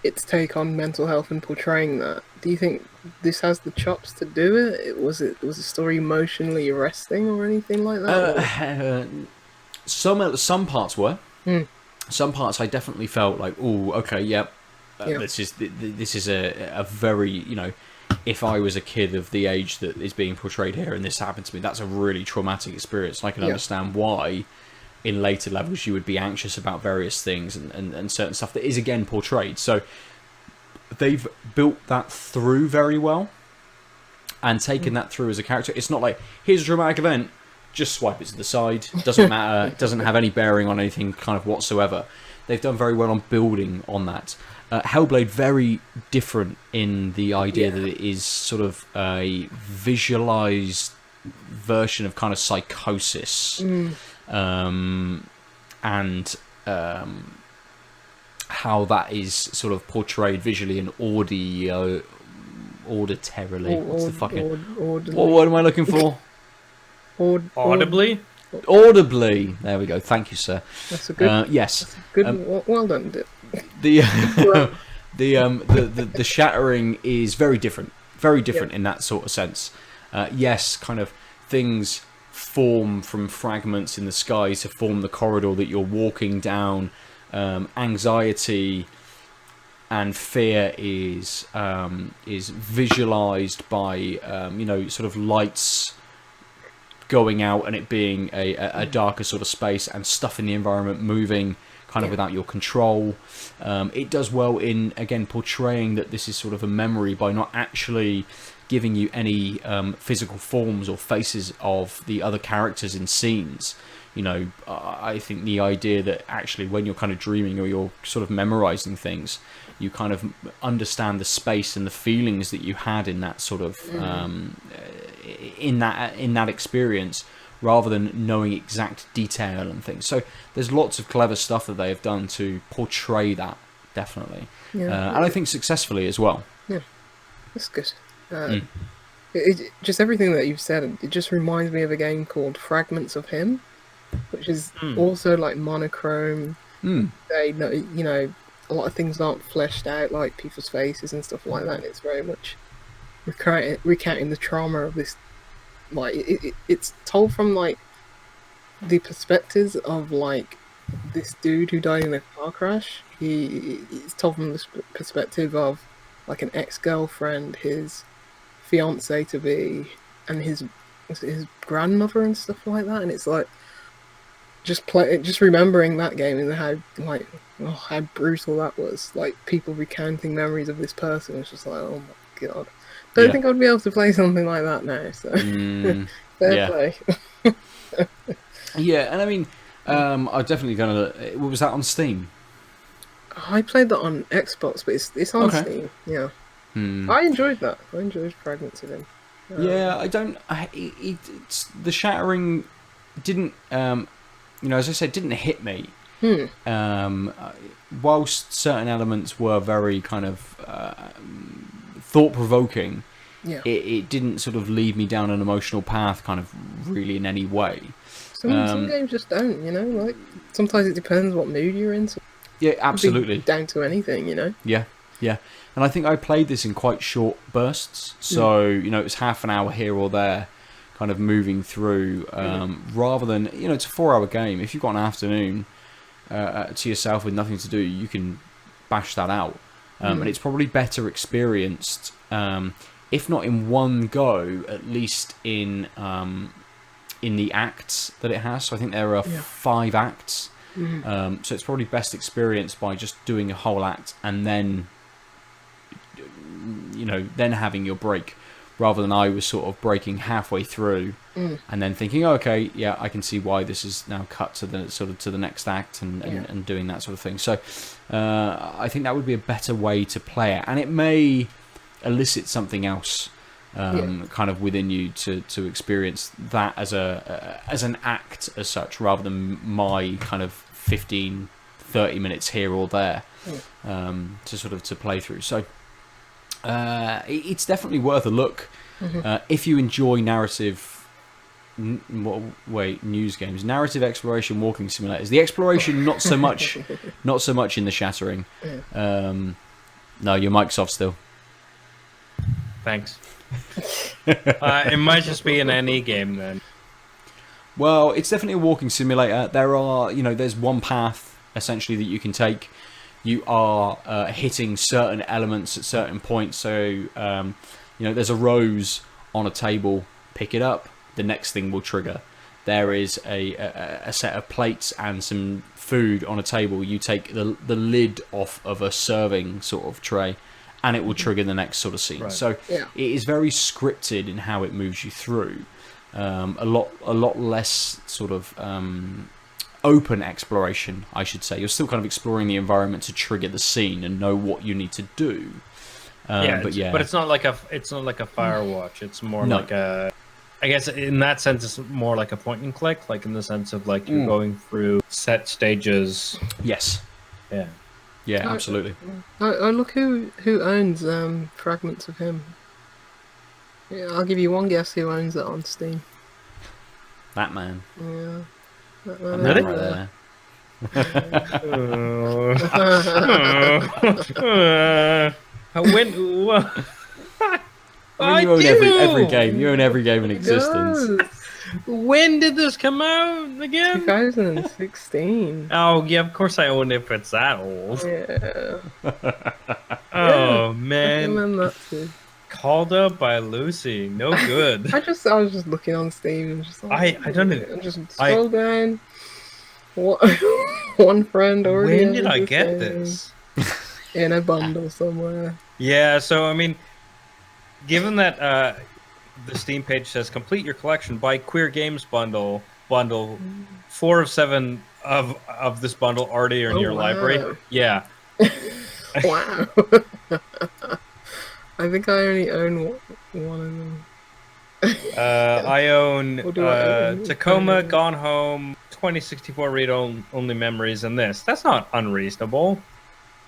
its take on mental health and portraying that. Do you think this has the chops to do it? Was the story emotionally arresting or anything like that? Some parts were. Some parts I definitely felt like, oh, okay, yep. This is a very, you know, if I was a kid of the age that is being portrayed here and this happened to me, that's a really traumatic experience. And I can understand why in later levels you would be anxious about various things and certain stuff that is again portrayed. So they've built that through very well and taken that through as a character. It's not like, here's a dramatic event, just swipe it to the side, doesn't matter, doesn't have any bearing on anything kind of whatsoever. They've done very well on building on that. Hellblade, very different in the idea that it is sort of a visualized version of kind of psychosis, and how that is sort of portrayed visually and auditorily. What's the fucking... What am I looking for? Audibly? Audibly. There we go. Thank you, sir. That's a good. Yes. That's a good. Well done. The Shattering is very different. Very different in that sort of sense. Yes, kind of things form from fragments in the sky to form the corridor that you're walking down. Anxiety and fear is visualized by you know, sort of lights going out and it being a darker sort of space and stuff in the environment moving kind of without your control. It does well in, again, portraying that this is sort of a memory by not actually giving you any physical forms or faces of the other characters in scenes. You know, I think the idea that actually when you're kind of dreaming or you're sort of memorizing things, you kind of understand the space and the feelings that you had in that sort of in that experience, rather than knowing exact detail and things. So there's lots of clever stuff that they have done to portray that, definitely, and I think successfully as well. Yeah, that's good. Just everything that you've said, it just reminds me of a game called Fragments of Him, which is also like monochrome. They know, you know, a lot of things aren't fleshed out, like people's faces and stuff like that. And it's very much recounting the trauma of this. Like it's told from like the perspectives of like this dude who died in a car crash. It's told from the perspective of like an ex-girlfriend, his fiance to be, and his grandmother and stuff like that. And it's like just remembering that game and how brutal that was. Like people recounting memories of this person. It's just like, oh my god. Don't think I'd be able to play something like that now. So fair play. Yeah, and I mean, I'm definitely gonna. What was that on Steam? I played that on Xbox, but it's on Steam. Yeah, I enjoyed that. I enjoyed Fragments of Him. Yeah, I don't. The Shattering didn't. You know, as I said, didn't hit me. Whilst certain elements were very kind of thought-provoking, it didn't sort of lead me down an emotional path kind of really in any way. Some games just don't, you know, like sometimes it depends what mood you're in. So yeah, absolutely. Down to anything, you know. Yeah. And I think I played this in quite short bursts, so you know, it was half an hour here or there, kind of moving through, rather than, you know, it's a 4-hour game. If you've got an afternoon to yourself with nothing to do, you can bash that out. And it's probably better experienced, if not in one go, at least in the acts that it has. So I think there are 5 acts. So it's probably best experienced by just doing a whole act and then, you know, then having your break, rather than I was sort of breaking halfway through and then thinking, oh, okay, yeah, I can see why this is now cut to the next act and doing that sort of thing. So I think that would be a better way to play it, and it may elicit something else kind of within you to experience that as an act as such, rather than my kind of 15-30 minutes here or there to play through. So it's definitely worth a look if you enjoy narrative news games, narrative exploration walking simulators. The exploration not so much in the Shattering. No, your mic's off still. Thanks. It might just be in any game then. Well, it's definitely a walking simulator. There's one path essentially that you can take. You are hitting certain elements at certain points. So, there's a rose on a table. Pick it up. The next thing will trigger. There is a set of plates and some food on a table. You take the lid off of a serving sort of tray, and it will trigger the next sort of scene. Right. So it is very scripted in how it moves you through. A lot less sort of open exploration, I should say. You're still kind of exploring the environment to trigger the scene and know what you need to do. But it's not like a Firewatch. It's more like a, I guess in that sense, it's more like a point and click, like in the sense of like you're going through set stages. Yes. Yeah. Yeah, absolutely. I look who owns fragments of him. Yeah, I'll give you one guess who owns it on Steam. That man. Yeah. That man man right there. You own every game. You own every game in existence. When did this come out again? 2016. Oh yeah, of course I own it if it's that old. Yeah. Oh man. I remember that too. Called Up by Lucy. No good. I was just looking on Steam and just like, I don't know. I just scroll down. One friend already. When did I get this? In a bundle somewhere. Yeah, so I mean, given that the Steam page says complete your collection, buy Queer Games bundle. 4 of 7 of this bundle already are in your library. Yeah. Wow. I think I only own one of them. I own Tacoma, Gone Home, 2064 read-only memories, and this. That's not unreasonable.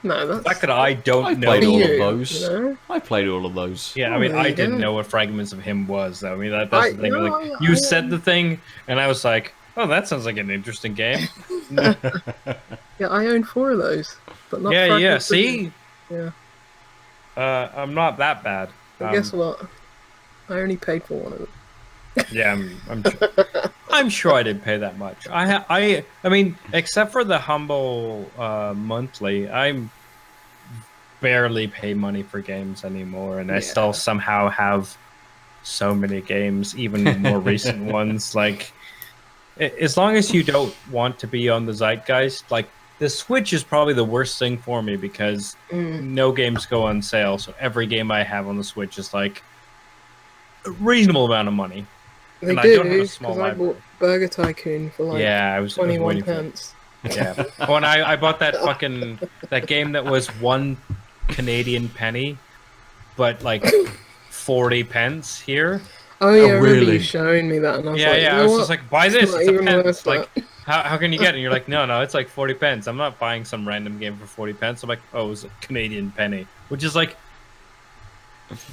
No, that's... The fact that I don't know... played all of those. You know? I played all of those. Yeah, I mean, I didn't know what Fragments of Him was, though. I mean, that's the thing. Like, you said the thing, and I was like, oh, that sounds like an interesting game. Yeah, I own 4 of those. But not yeah, see? Yeah. I'm not that bad. But guess what? I only paid for one of them. Yeah, I'm sure I didn't pay that much. I mean, except for the humble monthly, I barely pay money for games anymore, and I still somehow have so many games, even more recent ones. Like, as long as you don't want to be on the zeitgeist, like the Switch is probably the worst thing for me because no games go on sale, so every game I have on the Switch is like a reasonable amount of money. They do, because I bought Burger Tycoon for like 21 pence. Yeah. When I bought that that game that was 1 Canadian penny, but like 40 pence here. Oh yeah, I remember you showing me that, and I was like, I was just like, buy this, it's a pence. Like, how can you get it? And you're like, no, it's like 40 pence. I'm not buying some random game for 40 pence. I'm like, oh, it was a Canadian penny, which is like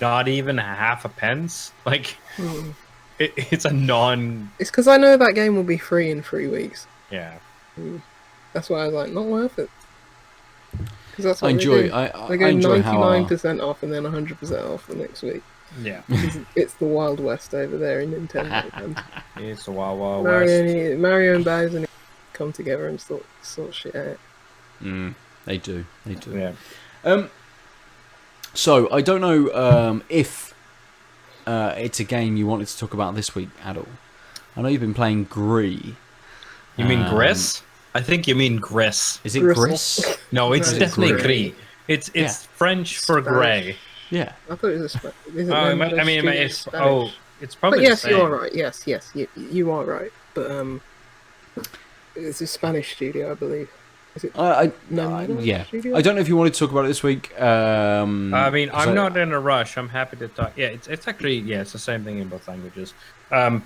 not even half a pence. Like, it's a non... It's because I know that game will be free in 3 weeks. Yeah. That's why I was like, not worth it. Because that's what I enjoy 99% off and then 100% off the next week. Yeah. It's the Wild West over there in Nintendo. It's the Wild West. Mario and Bowser come together and sort shit out. They do. Yeah. So, I don't know if it's a game you wanted to talk about this week, Aadil. I know you've been playing Gris. You mean Gris? I think you mean Gris. Is it Gris? No, it's definitely Gris. It's French for grey. Yeah. I thought it was a Spanish. It's probably but yes, the same. you are right. Yes, you are right. But it's a Spanish studio, I believe. Is it? Yeah. Studio? I don't know if you wanted to talk about it this week. I mean, I'm not in a rush. I'm happy to talk. Yeah, it's actually it's the same thing in both languages. Because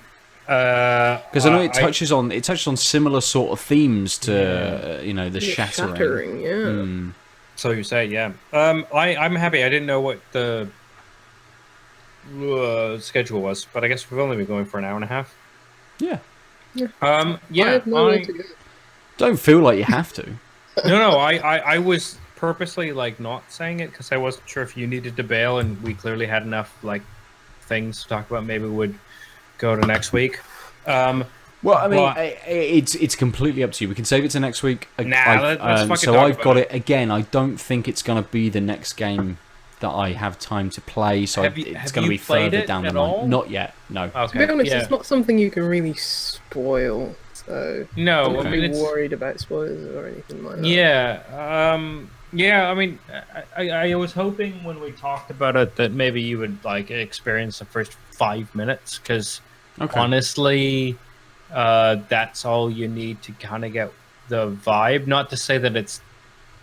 I know it touches on similar sort of themes to the Shattering. Yeah. So you say, yeah. I'm happy. I didn't know what the schedule was, but I guess we've only been going for an hour and a half. Yeah. I don't feel like you have to. No. I was purposely like not saying it because I wasn't sure if you needed to bail, and we clearly had enough like things to talk about. Maybe we would go to next week. Well, I mean, it's completely up to you. We can save it to next week. Let's fucking so talk I've about got it again. I don't think it's going to be the next game that I have time to play. So it's going to be further down the line. Not yet. No. Okay. To be honest, it's not something you can really spoil. So no, I'm not worried about spoilers or anything like that. Yeah. I mean, I was hoping when we talked about it that maybe you would like experience the first 5 minutes, because honestly, that's all you need to kind of get the vibe. Not to say that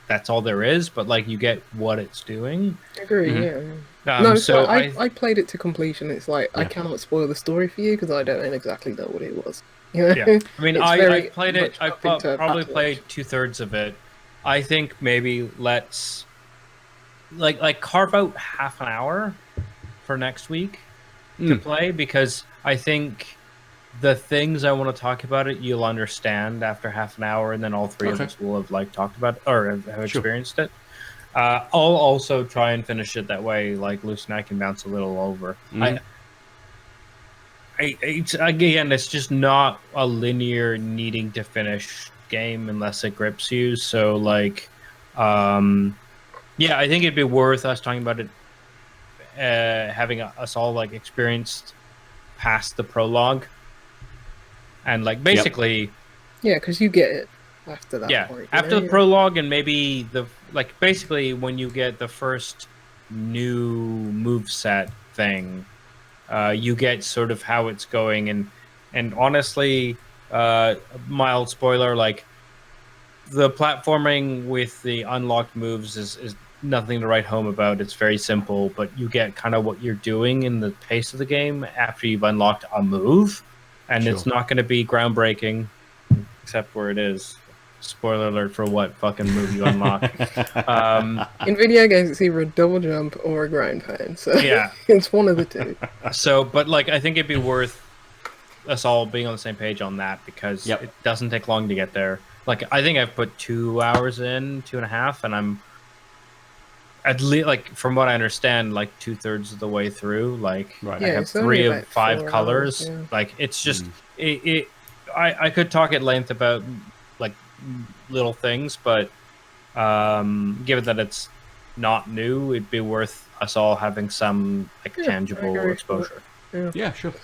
that's all there is, but like you get what it's doing. I agree. Yeah. So I played it to completion. It's like I cannot spoil the story for you because I don't exactly know what it was. You know? Yeah. I mean, I played it. I probably played 2/3 of it. I think maybe let's like carve out half an hour for next week to play, because I think the things I want to talk about it you'll understand after half an hour, and then all three of us will have like talked about it, or have experienced it. I'll also try and finish it that way. Like Lucy and I can bounce a little over. It's just not a linear needing to finish game unless it grips you. So like, I think it'd be worth us talking about it, having us all like experienced past the prologue, and like basically, because you get it after that point. After the prologue, and maybe basically when you get the first new moveset thing. You get sort of how it's going, and honestly, mild spoiler, like the platforming with the unlocked moves is nothing to write home about. It's very simple, but you get kind of what you're doing in the pace of the game after you've unlocked a move, and it's not going to be groundbreaking, except where it is. Spoiler alert for what fucking move you unlock. In video games, it's either a double jump or a ground pound. So it's one of the two. So, but like, I think it'd be worth us all being on the same page on that, because it doesn't take long to get there. Like, I think I've put 2 hours in, 2.5, and I'm at least, like, from what I understand, like 2/3 of the way through. Like, I have 3 of 5 colors. Like, it's just I could talk at length about like little things, but given that it's not new, it'd be worth us all having some like tangible exposure. Yeah, sure.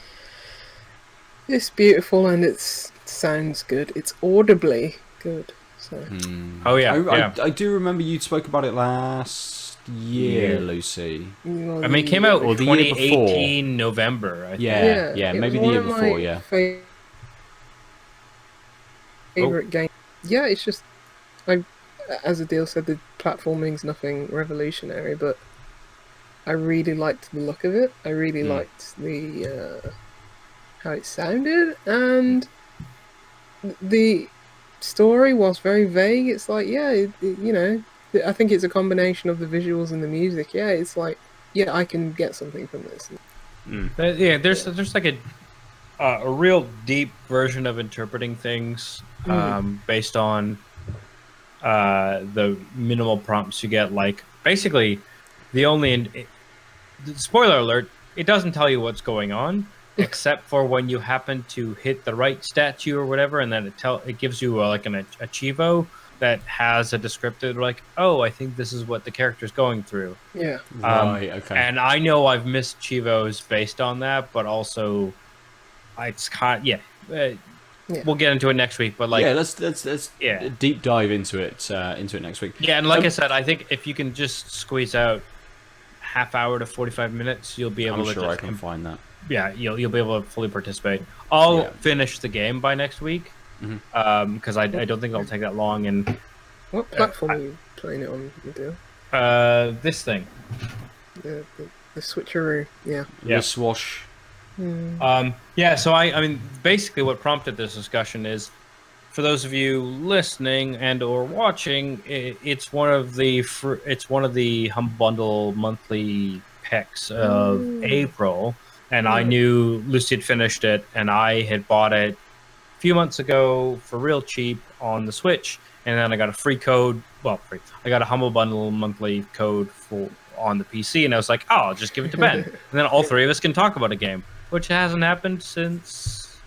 It's beautiful and it sounds good. It's audibly good. So. I do remember you spoke about it last year, Lucy. I mean, it came out in 2018 November. I think. Maybe the year before. Favorite game. Yeah, it's just, as Aadil said, the platforming's nothing revolutionary, but I really liked the look of it. I really liked the how it sounded, and the story was very vague. It's like, I think it's a combination of the visuals and the music. Yeah, it's like, I can get something from this. There's like a real deep version of interpreting things based on the minimal prompts you get. Like, basically, spoiler alert, it doesn't tell you what's going on, except for when you happen to hit the right statue or whatever, and then it gives you like a Chivo that has a descriptive, like, oh, I think this is what the character's going through. Yeah. Right, okay. And I know I've missed Chivos based on that, but also it's kind of, we'll get into it next week, but like, let's deep dive into it next week. Yeah, and like I said, I think if you can just squeeze out half hour to 45 minutes, you'll be able to. I'm sure I can find that. Yeah, you'll be able to fully participate. I'll finish the game by next week, because I don't think it'll take that long. And what platform are you playing it on, Aadil? This thing. The switcheroo. Yeah. The swash. So I mean, basically what prompted this discussion is, for those of you listening and or watching, it's one of the Humble Bundle monthly picks of April, and I knew Lucy had finished it, and I had bought it a few months ago for real cheap on the Switch, and then I got a free code. Well, free. I got a Humble Bundle monthly code on the PC, and I was like, oh, I'll just give it to Ben, and then all three of us can talk about a game. Which hasn't happened since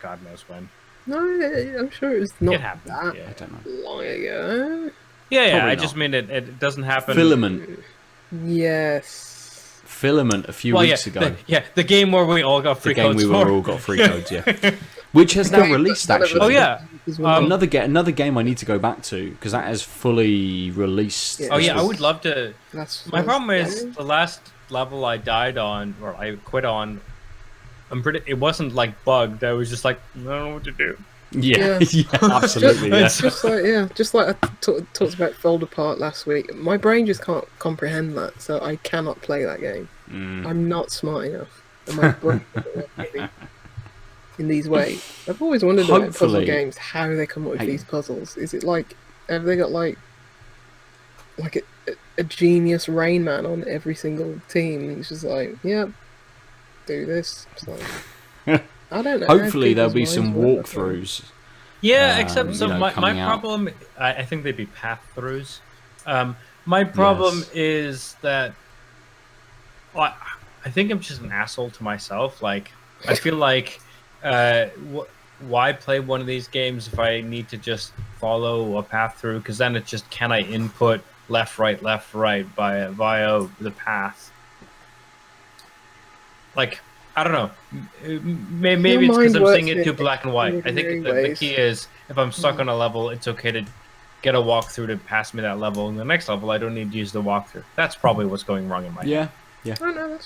God knows when. No, I'm sure it's not It happened. that Yeah. I don't know. long ago. Yeah, Probably I not. just mean it doesn't happen. Filament. Yes. Filament a few weeks ago. The game where we all got free The game codes we for. were all got free codes, yeah. Which has now released, actually. Oh, yeah. Another game I need to go back to, because that has fully released. Yeah. Oh, this yeah, I week. would love to. My problem is the last level I died on, or I quit on, it wasn't like bugged. I was just like, I don't know what to do. Yeah, yeah, absolutely. Just like I talked about Fold Apart last week. My brain just can't comprehend that, so I cannot play that game. I'm not smart enough. And my brain in these ways. I've always wondered about puzzle games, how they come up with these puzzles. Is it like, have they got like a genius Rain Man on every single team? And it's just like, yeah, do this. It's like, I don't know. Hopefully there'll be some walkthroughs. Yeah, except so my problem, I think they'd be path throughs. My problem is that I think I'm just an asshole to myself. Like, I feel like why play one of these games if I need to just follow a path through? Because then it's just, can I input left, right via the path? Like, I don't know. Maybe it's because I'm seeing it too black and white. I think the key is, if I'm stuck on a level, it's okay to get a walkthrough to pass me that level. And the next level, I don't need to use the walkthrough. That's probably what's going wrong in my head. Yeah. Oh no,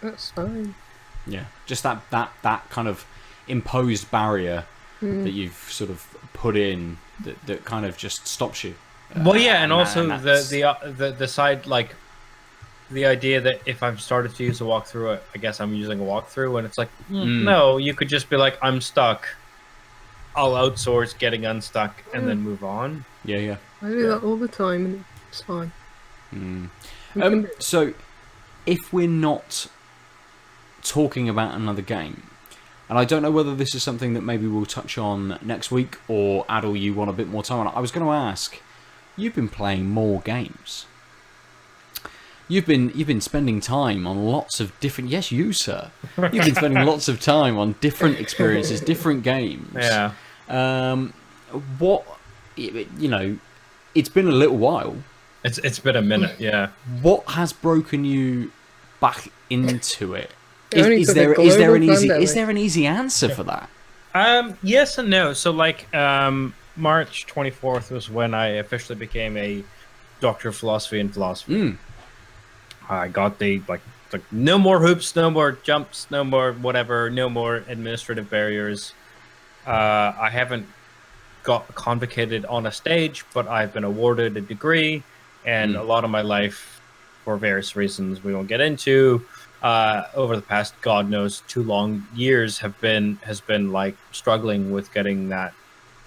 that's fine. Yeah, just that kind of imposed barrier that you've sort of put in that kind of just stops you. Well, yeah, and also the side, like, the idea that if I've started to use a walkthrough, I guess I'm using a walkthrough, and it's like, no, you could just be like, I'm stuck. I'll outsource getting unstuck and then move on. Yeah. I do that all the time, and it's fine. So, if we're not talking about another game, and I don't know whether this is something that maybe we'll touch on next week, or Aadil, you want a bit more time on it. I was going to ask, you've been playing more games. You've been spending time on lots of different. Yes, you, sir. You've been spending lots of time on different experiences, different games. Yeah. What, you know, it's been a little while. It's been a minute. Yeah. What has broken you back into it? Is there an easy answer for that? Yes and no. So like March 24th was when I officially became a Doctor of Philosophy and Philosophy. I got the like no more hoops, no more jumps, no more whatever, no more administrative barriers. I haven't got convocated on a stage, but I've been awarded a degree, and a lot of my life, for various reasons we won't get into, over the past God knows 2 long years has been like struggling with getting that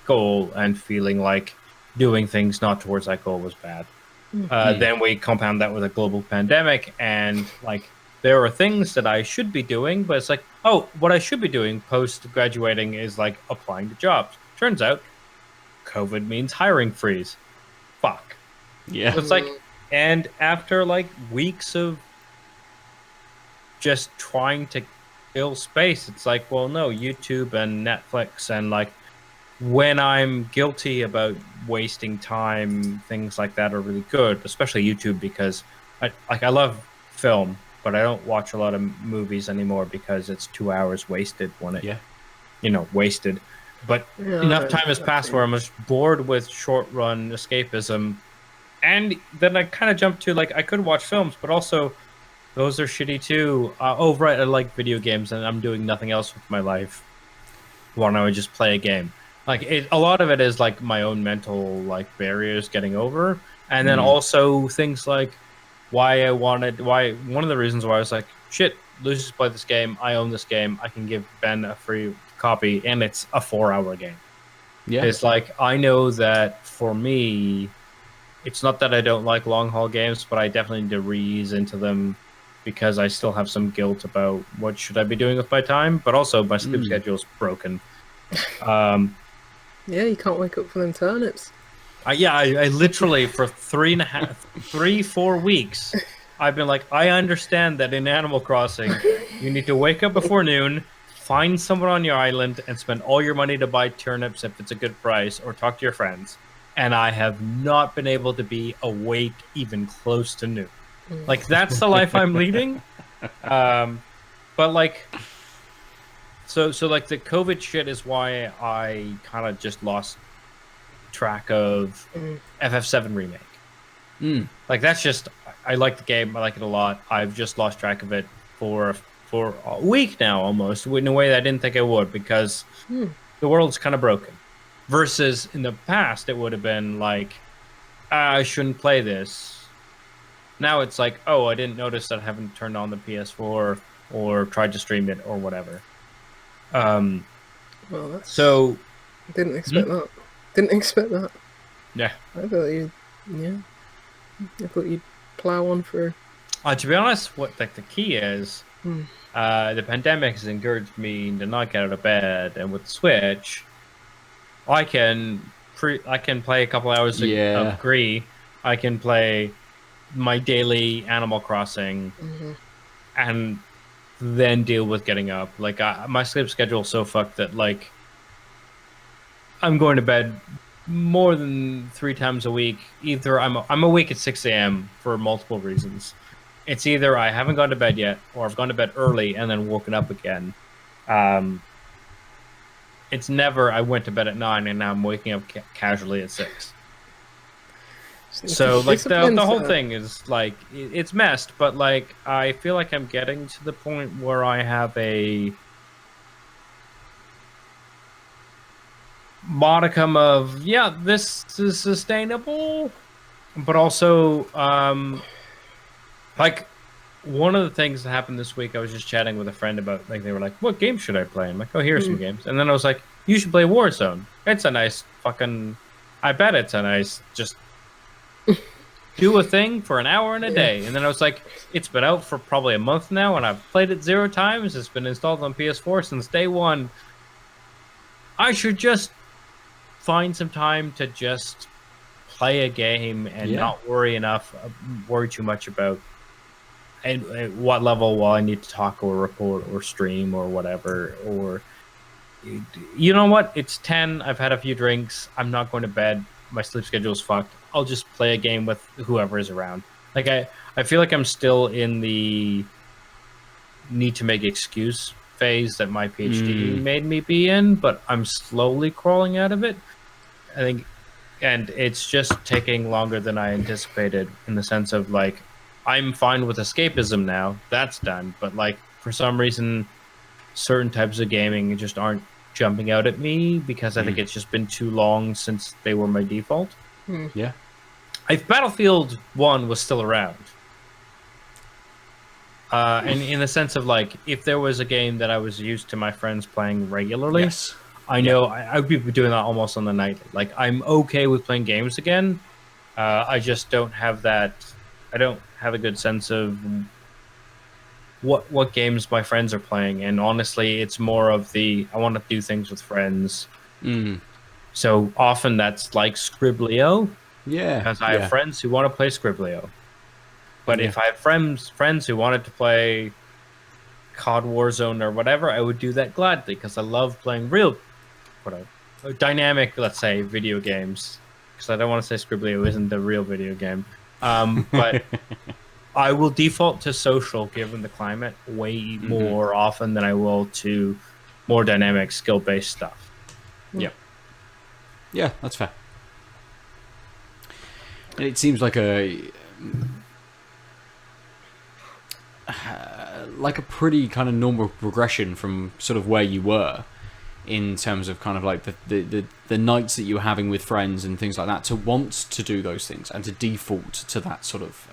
goal and feeling like doing things not towards that goal was bad. Then we compound that with a global pandemic, and like there are things that I should be doing, but it's like, oh, what I should be doing post graduating is like applying to jobs. Turns out COVID means hiring freeze. Fuck. Yeah. So it's like, and after like weeks of just trying to fill space, it's like, well, no, YouTube and Netflix, and like when I'm guilty about wasting time, things like that are really good, especially YouTube, because I love film, but I don't watch a lot of movies anymore because it's 2 hours wasted when it, wasted. But enough time has passed where I'm just bored with short run escapism. And then I kind of jumped to like, I could watch films, but also those are shitty too. Oh, right, I like video games and I'm doing nothing else with my life. Why don't I just play a game? Like a lot of it is like my own mental like barriers getting over, and then also things like one of the reasons why I was like, shit, Lucius play this game, I own this game, I can give Ben a free copy, and it's a 4-hour game. Yeah, it's like, I know that for me, it's not that I don't like long haul games, but I definitely need to re-ease into them because I still have some guilt about what should I be doing with my time, but also my sleep schedule's broken. Yeah, you can't wake up for them turnips. I literally for 3-4 weeks, I've been like, I understand that in Animal Crossing, you need to wake up before noon, find someone on your island and spend all your money to buy turnips if it's a good price, or talk to your friends. And I have not been able to be awake even close to noon. Like, that's the life I'm leading. But like, so like the COVID shit is why I kind of just lost track of FF7 Remake. Like, that's just, I like the game, I like it a lot. I've just lost track of it for a week now, almost, in a way that I didn't think I would, because the world's kind of broken. Versus in the past, it would have been like, I shouldn't play this. Now it's like, oh, I didn't notice that I haven't turned on the PS4 or tried to stream it or whatever. Well, that's... So... Didn't expect that. Didn't expect that. Yeah. I thought you'd plow on through. To be honest, what like the key is, the pandemic has encouraged me to not get out of bed, and with the Switch, I can play a couple hours of Gris. I can play my daily Animal Crossing, and then deal with getting up. Like, my sleep schedule is so fucked that, like, I'm going to bed more than 3 times a week. Either I'm awake at 6 a.m. for multiple reasons. It's either I haven't gone to bed yet, or I've gone to bed early and then woken up again. It's never I went to bed at 9 and now I'm waking up casually at 6. So like the whole thing is like, it's messed, but like I feel like I'm getting to the point where I have a modicum of, yeah, this is sustainable, but also like one of the things that happened this week, I was just chatting with a friend about, like, they were like, what game should I play? I'm like, oh, here's some games. And then I was like, you should play Warzone. It's a nice fucking, I bet it's a nice, just do a thing for an hour in a day. And then I was like, it's been out for probably a month now, and I've played it 0 times. It's been installed on PS4 since day one. I should just find some time to just play a game and not worry too much about at what level will I need to talk or record or stream or whatever. Or, you know what? It's 10. I've had a few drinks. I'm not going to bed. My sleep schedule is fucked. I'll just play a game with whoever is around. Like, I feel like I'm still in the need to make excuse phase that my PhD made me be in, but I'm slowly crawling out of it, I think. And it's just taking longer than I anticipated, in the sense of, like, I'm fine with escapism now. That's done. But, like, for some reason, certain types of gaming just aren't jumping out at me, because I think it's just been too long since they were my default. Yeah. If Battlefield 1 was still around, and in the sense of, like, if there was a game that I was used to my friends playing regularly, I know I would be doing that almost on the nightly. Like, I'm okay with playing games again. I just don't have that. I don't have a good sense of what games my friends are playing, and honestly, it's more of the, I want to do things with friends. So often that's like Scriblio. Yeah. Because I have friends who want to play Scriblio. But if I have friends who wanted to play COD Warzone or whatever, I would do that gladly, because I love playing real, dynamic, let's say, video games. Because I don't want to say Scriblio isn't the real video game. But I will default to social, given the climate, way more often than I will to more dynamic, skill-based stuff. Yep. Yeah, that's fair. And it seems like a pretty kind of normal progression from sort of where you were, in terms of kind of like the nights that you were having with friends and things like that, to want to do those things and to default to that sort of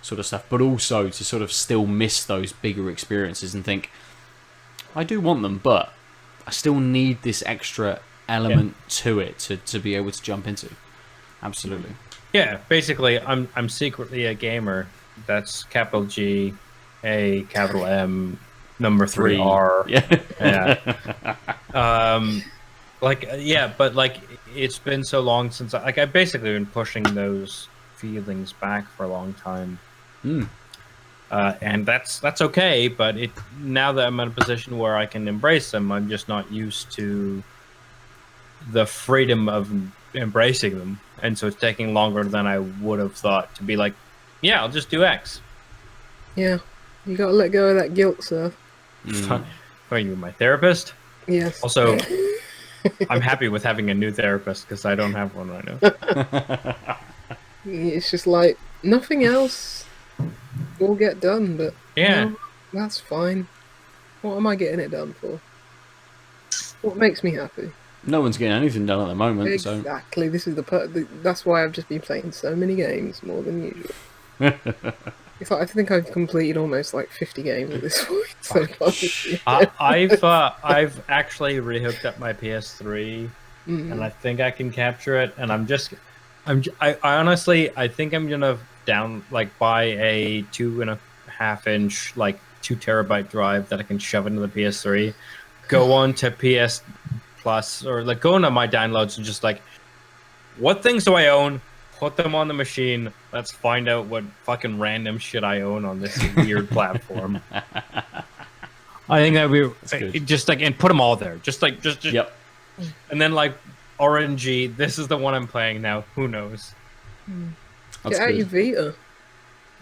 sort of stuff, but also to sort of still miss those bigger experiences and think, I do want them, but I still need this extra element to it to be able to jump into. Absolutely. Yeah, basically, I'm secretly a gamer. That's capital G, A, capital M, number 3 R. But like, it's been so long since I've basically been pushing those feelings back for a long time. and that's okay. But now that I'm in a position where I can embrace them, I'm just not used to the freedom of embracing them, and so it's taking longer than I would have thought to be like, yeah, I'll just do X. Yeah, you gotta let go of that guilt, sir. Are you my therapist? Yes. Also, I'm happy with having a new therapist because I don't have one right now. It's just like nothing else will get done, but Yeah, no, that's fine. What am I getting it done for? What makes me happy? No one's getting anything done at the moment. Exactly. This is that's why I've just been playing so many games more than usual. It's like I think I've completed almost like 50 games at this point so far. I've actually rehooked up my PS3, and I think I can capture it. And I honestly think I'm gonna buy a 2.5-inch 2 terabyte drive that I can shove into the PS3, go on to PS Plus or go into my downloads and just what things do I own? Put them on the machine. Let's find out what fucking random shit I own on this weird platform. I think that we just and put them all there. Just yep. And then RNG. This is the one I'm playing now. Who knows? Get out your Vita.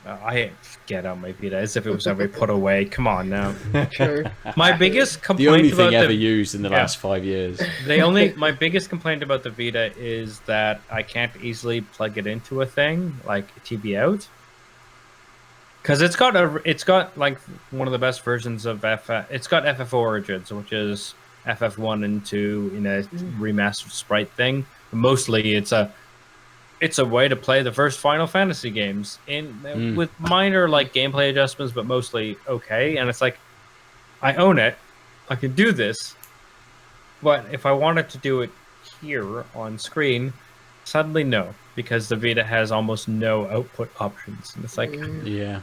I get out my Vita as if it was ever put away. Come on now. True. My biggest complaint the only about thing ever used in the last 5 years. My biggest complaint about the Vita is that I can't easily plug it into a thing like a TV out. Because it's got one of the best versions of it's got FF Origins, which is FF1 and 2 in a remastered sprite thing. Mostly it's a way to play the first Final Fantasy games with minor gameplay adjustments, but mostly okay. And it's I own it, I can do this, but if I wanted to do it here on screen, suddenly no, because the Vita has almost no output options. And it's yeah.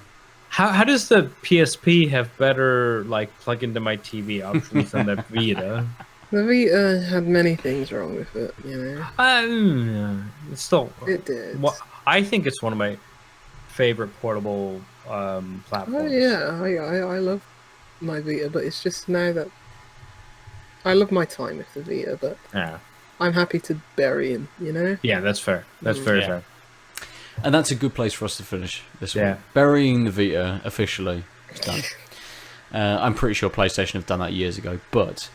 How does the PSP have better plug into my TV options than the Vita? The Vita had many things wrong with it, It's still. It did. I think it's one of my favorite portable platforms. Oh yeah, I love my Vita, but it's just now that I love my time with the Vita, but I'm happy to bury him, Yeah, that's fair. That's very fair. And that's a good place for us to finish this week. Burying the Vita officially. It's done. I'm pretty sure PlayStation have done that years ago, but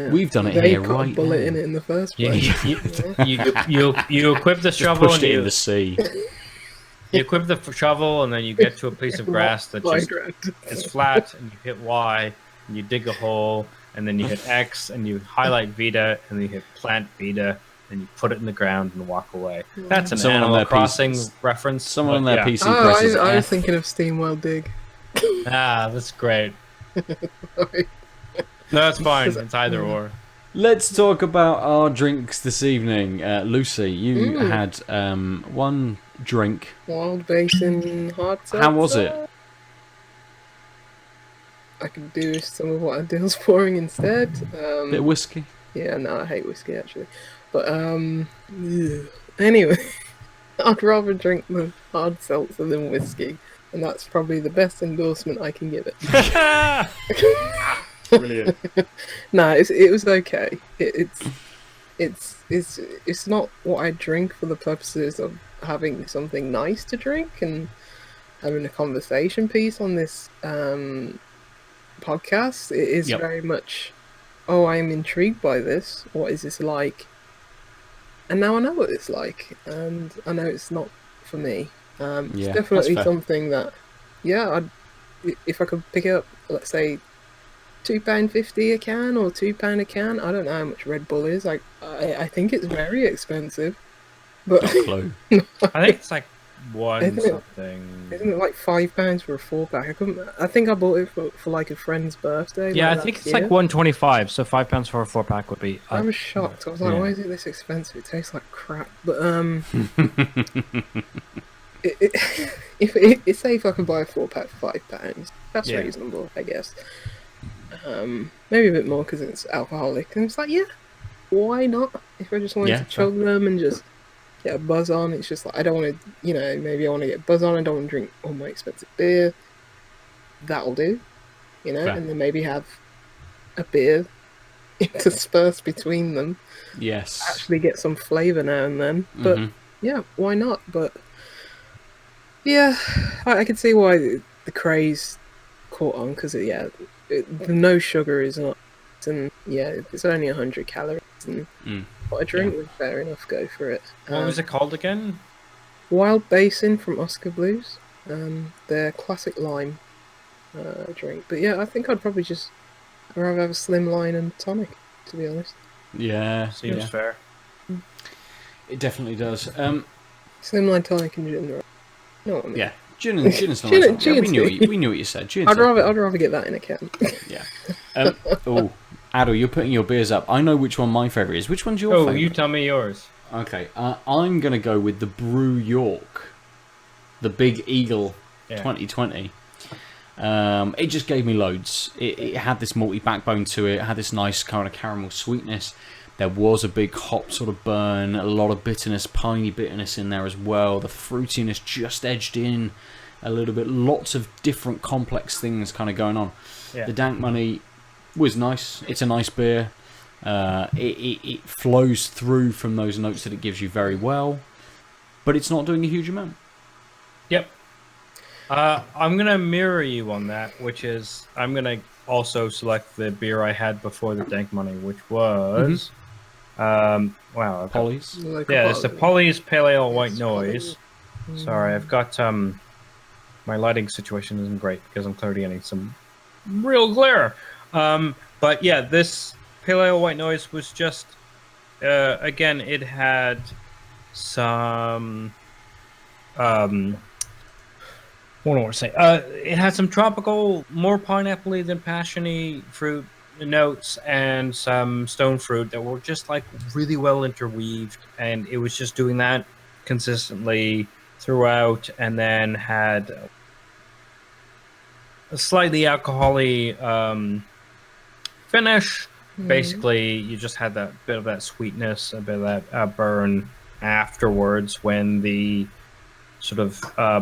we've done it here right now. Bullet in it in the first place. You equip the shovel pushed and it in the sea. You equip the shovel and then you get to a piece of grass that is flat, and you hit Y and you dig a hole, and then you hit X and you highlight Vita, and then you hit plant Vita, and you put it in the ground and walk away. That's an Animal Crossing reference. Someone on their PC presses I was thinking of SteamWorld Dig. That's great. No, that's fine. It's either or. Let's talk about our drinks this evening. Lucy, you had one drink. Wild Basin hard seltzer. How was it? I could do some of what Aadil's pouring instead. Bit of whiskey? Yeah, no, I hate whiskey actually. But anyway, I'd rather drink the hard seltzer than whiskey. And that's probably the best endorsement I can give it. Brilliant. No, it was okay. It's not what I drink for the purposes of having something nice to drink and having a conversation piece on this podcast. It is very much, I'm intrigued by this. What is this like? And now I know what it's like, and I know it's not for me. It's definitely something that, if I could pick it up, let's say £2.50 a can or £2 a can. I don't know how much Red Bull is. I think it's very expensive. But I think it's one something. Isn't it £5 for a 4-pack? I think I bought it for a friend's birthday. Yeah, I think it's £1.25. So £5 for a 4-pack would be. I was shocked. I was like, why is it this expensive? It tastes like crap. But if say if I could buy a 4-pack for £5, that's reasonable, I guess. Maybe a bit more because it's alcoholic, and it's why not? If I just wanted to chug them and just get a buzz on, it's just I don't want to, maybe I want to get a buzz on. I don't want to drink all my expensive beer. that'll do, Fair. and then maybe have a beer interspersed between them. Yes. Actually get some flavour now and then. But yeah, why not? But yeah, I can see why the craze caught on, because the no sugar is not, and it's only 100 calories and what a drink was fair enough, go for it. What was it called again? Wild Basin from Oskar Blues. Their classic lime drink. But yeah, I think I'd probably just rather have a slim line and tonic, to be honest. Yeah, seems fair. It definitely does. Slimline tonic and gin. You know what I mean? Yeah, gin and tonic. Yeah, we knew what you said. Gin I'd rather get that in a can. Yeah. Oh, Aadil, you're putting your beers up. I know which one my favourite is. Which one's your favourite? You tell me yours. Okay, I'm gonna go with the Brew York, the Big Eagle 2020. It just gave me loads. It had this malty backbone to it. It had this nice kind of caramel sweetness. There was a big hop sort of burn, a lot of bitterness, piney bitterness in there as well. The fruitiness just edged in a little bit. Lots of different complex things kind of going on. Yeah. The Dank Money was nice. It's a nice beer. It flows through from those notes that it gives you very well, but it's not doing a huge amount. Yep. I'm going to mirror you on that, which is I'm going to also select the beer I had before the Dank Money, which was... Pollys. It's the Pollys Pale Ale White Noise. Sorry, I've got my lighting situation isn't great because I'm clearly getting some real glare. But yeah, this Pale Ale White Noise was just again, it had some what do I want to say? It had some tropical, more pineapple-y than passion-y fruit notes and some stone fruit that were just like really well interweaved, and it was just doing that consistently throughout, and then had a slightly alcohol-y finish. Basically, you just had that bit of that sweetness, a bit of that burn afterwards when the sort of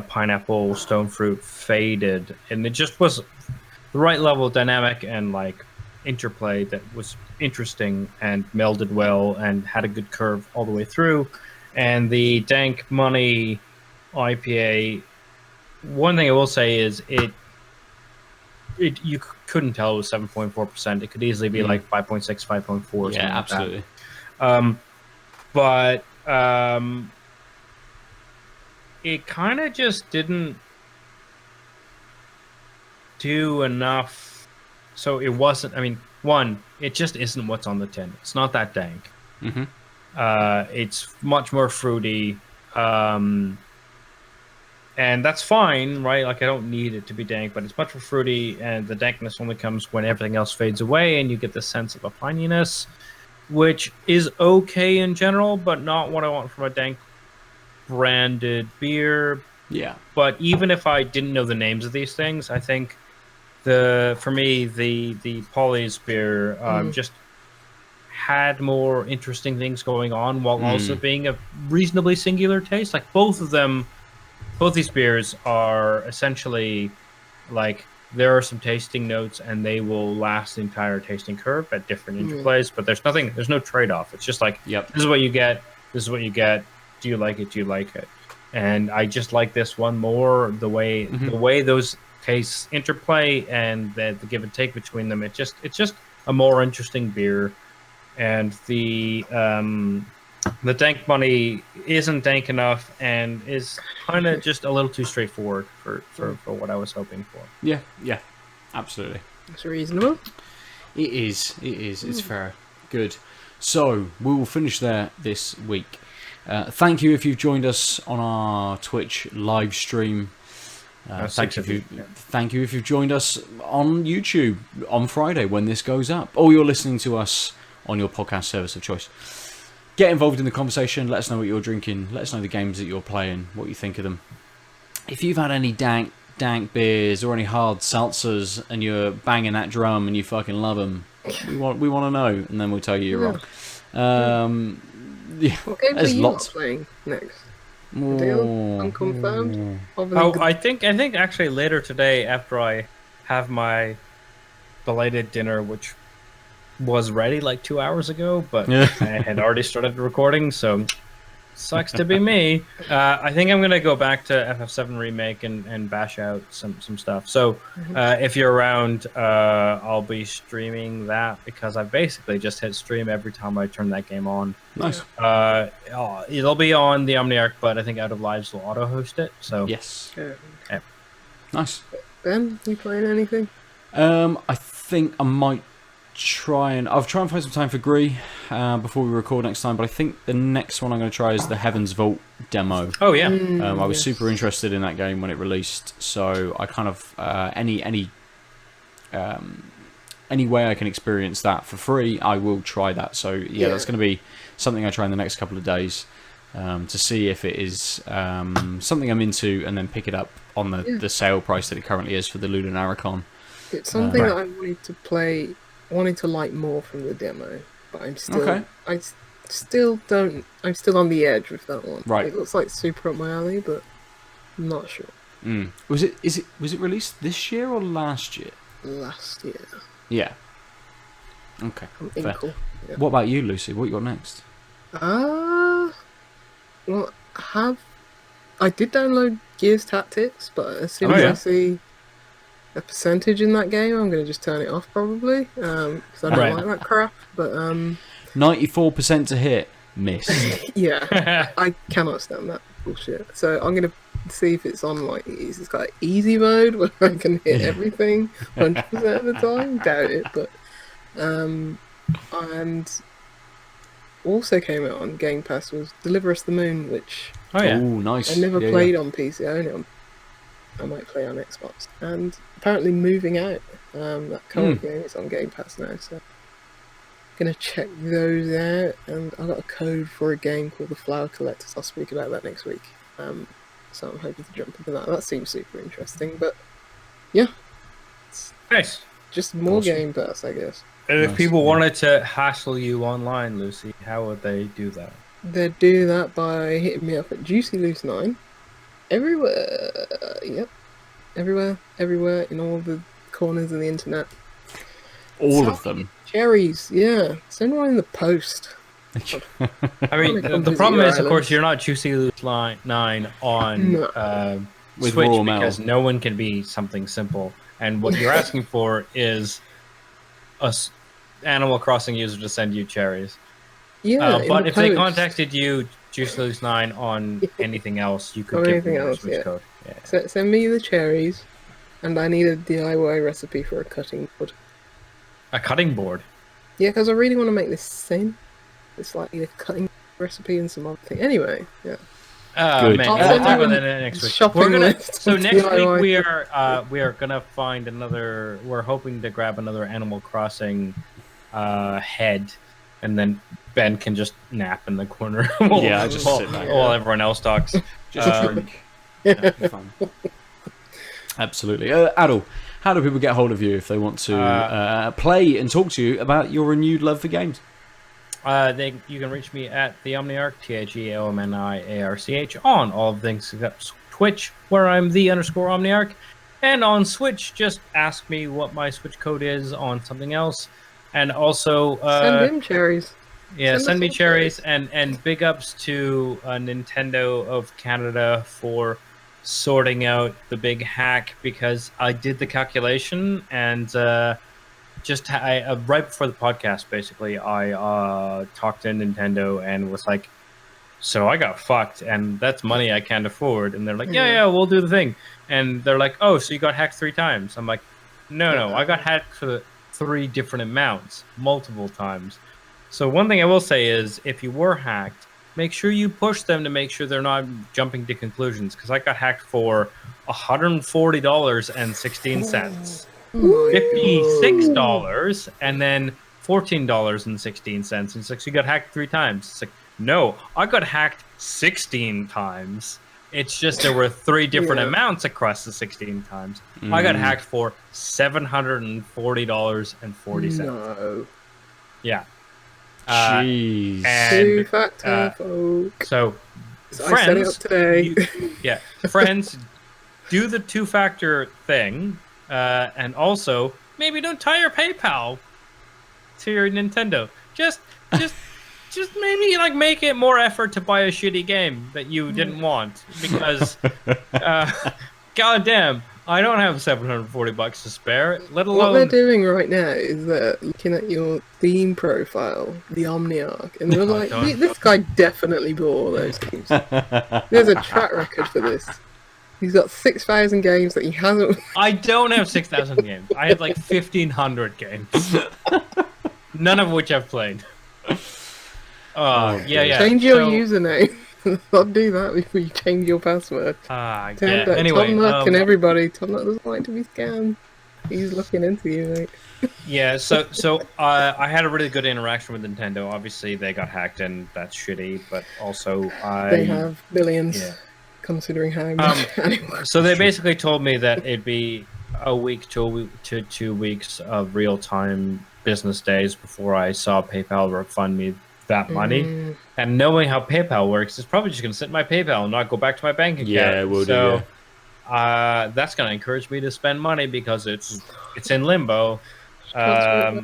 pineapple stone fruit faded, and it just was the right level of dynamic and like interplay that was interesting and melded well and had a good curve all the way through. And the Dank Money IPA, one thing I will say is it you couldn't tell it was 7.4%. It could easily be like 5.6, 5.4. Yeah, absolutely. But it kind of just didn't do enough. So it wasn't, I mean, one, it just isn't what's on the tin. It's not that dank. It's much more fruity. And that's fine, right? Like, I don't need it to be dank, but it's much more fruity, and the dankness only comes when everything else fades away, and you get the sense of a pininess, which is okay in general, but not what I want from a dank branded beer. Yeah. But even if I didn't know the names of these things, I think for me the Pollys beer just had more interesting things going on while also being a reasonably singular taste. Like both these beers are essentially like there are some tasting notes and they will last the entire tasting curve at different interplays, but there's no trade-off. It's just like, this is what you get, this is what you get. Do you like it? Do you like it? And I just like this one more, the way those tastes interplay and the give and take between them. It's just a more interesting beer. And the Dank Money isn't dank enough and is kind of just a little too straightforward for what I was hoping for. Yeah, absolutely. It's reasonable. It is. It's fair. Good. So we will finish there this week. Thank you if you've joined us on our Twitch live stream. Thank you if you've joined us on YouTube on Friday when this goes up, or you're listening to us on your podcast service of choice. Get involved in the conversation. Let us know what you're drinking. Let us know the games that you're playing, what you think of them. If you've had any dank beers or any hard seltzers and you're banging that drum and you fucking love them, we want to know, and then we'll tell you you're wrong. What games are you not playing next? Aadil? Unconfirmed? I think actually later today, after I have my belated dinner, which was ready like 2 hours ago, but I had already started recording, so sucks to be me. I think I'm gonna go back to FF7 Remake and bash out some stuff. So if you're around, I'll be streaming that because I basically just hit stream every time I turn that game on. Nice. It'll be on the Omniarch, but I think Out of Lives will auto-host it. So yes. Yeah. Nice. Ben, you playing anything? I think I might I'll try and find some time for Gris before we record next time, but I think the next one I'm going to try is the Heaven's Vault demo. Oh yeah. I was super interested in that game when it released, so I kind of any way I can experience that for free, I will try that. So yeah, that's going to be something I try in the next couple of days to see if it is something I'm into, and then pick it up on the sale price that it currently is for the Lunaricon. It's something that I wanted to play. Wanted to like more from the demo, but I'm still I'm still on the edge with that one. Right. It looks like super up my alley, but I'm not sure. Was it released this year or last year? Last year. Yeah. Okay. Fair. Cool. Yeah. What about you, Lucy? What you got next? Well, I did download Gears Tactics, but as soon as I see a percentage in that game, I'm going to just turn it off probably, because I don't like that crap. But 94% to hit, missed. yeah, I cannot stand that bullshit. So I'm going to see if it's on like it's got easy mode where I can hit everything 100% of the time. Doubt it, but and also came out on Game Pass was Deliver Us the Moon, which nice. I never played on PC. I might play on Xbox, and apparently moving out. That current game is on Game Pass now, so gonna check those out. And I got a code for a game called The Flower Collectors. I'll speak about that next week. So I'm hoping to jump into that. That seems super interesting, but yeah, nice. Just more Game Pass, I guess. And if people wanted to hassle you online, Lucy, how would they do that? They'd do that by hitting me up at Juicy Loose 9. Everywhere, yep. Everywhere, in all the corners of the internet. All of them? Cherries, yeah. Send one in the post. I mean, the problem is, of course, you're not Juicy Loose 9 on with Switch raw because no one can be something simple. And what you're asking for is a Animal Crossing user to send you cherries. Yeah, but if they contacted you, Juicy Loose 9 on anything else, you could give them your Switch code. Yeah. So send me the cherries, and I need a DIY recipe for a cutting board. A cutting board? Yeah, because I really want to make this same. It's like a cutting recipe and some other thing. Anyway, yeah. Good. Man, I'll talk about that next week. So next week we are gonna find another. We're hoping to grab another Animal Crossing head, and then Ben can just nap in the corner. Just sit back while everyone else talks. Just drink. That'd be fun. Absolutely. Aadil, how do people get hold of you if they want to play and talk to you about your renewed love for games? You can reach me at the Omniarch, TheOmniarch, on all of things except Twitch, where I'm _Omniarch, and on Switch, just ask me what my Switch code is on something else, and also send him cherries. Yeah, send me cherries, and big ups to Nintendo of Canada for sorting out the big hack, because I did the calculation and. Right before the podcast, basically, I talked to Nintendo and was like, so I got fucked, and that's money I can't afford. And they're like, yeah, we'll do the thing. And they're like, oh, so you got hacked 3 times. I'm like, no, I got hacked for 3 different amounts, multiple times. So one thing I will say is, if you were hacked, make sure you push them to make sure they're not jumping to conclusions, because I got hacked for $140.16. $56 and then $14.16. And it's like, so you got hacked 3 times. It's like, no, I got hacked 16 times. It's just there were 3 different amounts across the 16 times. I got hacked for $740.40. No. Yeah. Jeez. And, 2-factor, folks. So, friends, I set it up today. Friends, do the 2-factor thing. And also, maybe don't tie your PayPal to your Nintendo. Just maybe like make it more effort to buy a shitty game that you didn't want, because goddamn, I don't have $740 to spare. Let alone what they're doing right now is they're looking at your Steam profile, the Omniarch, and they're like, this guy definitely bought all those games. There's a track record for this. He's got 6,000 games that he hasn't. I don't have 6,000 games. I have like 1,500 games, none of which I've played. Yeah. Change your username. I'll do that before you change your password. Anyway, Tom Nook and everybody. Tom Nook doesn't like to be scammed. He's looking into you, mate. Yeah, so I had a really good interaction with Nintendo. Obviously, they got hacked, and that's shitty. But also, they have billions, considering how much. So they basically told me that it'd be a week to 2 weeks of real-time business days before I saw PayPal refund me that money. And knowing how PayPal works, it's probably just going to sit in my PayPal and not go back to my bank account. Yeah, it will do. That's going to encourage me to spend money because it's in limbo. But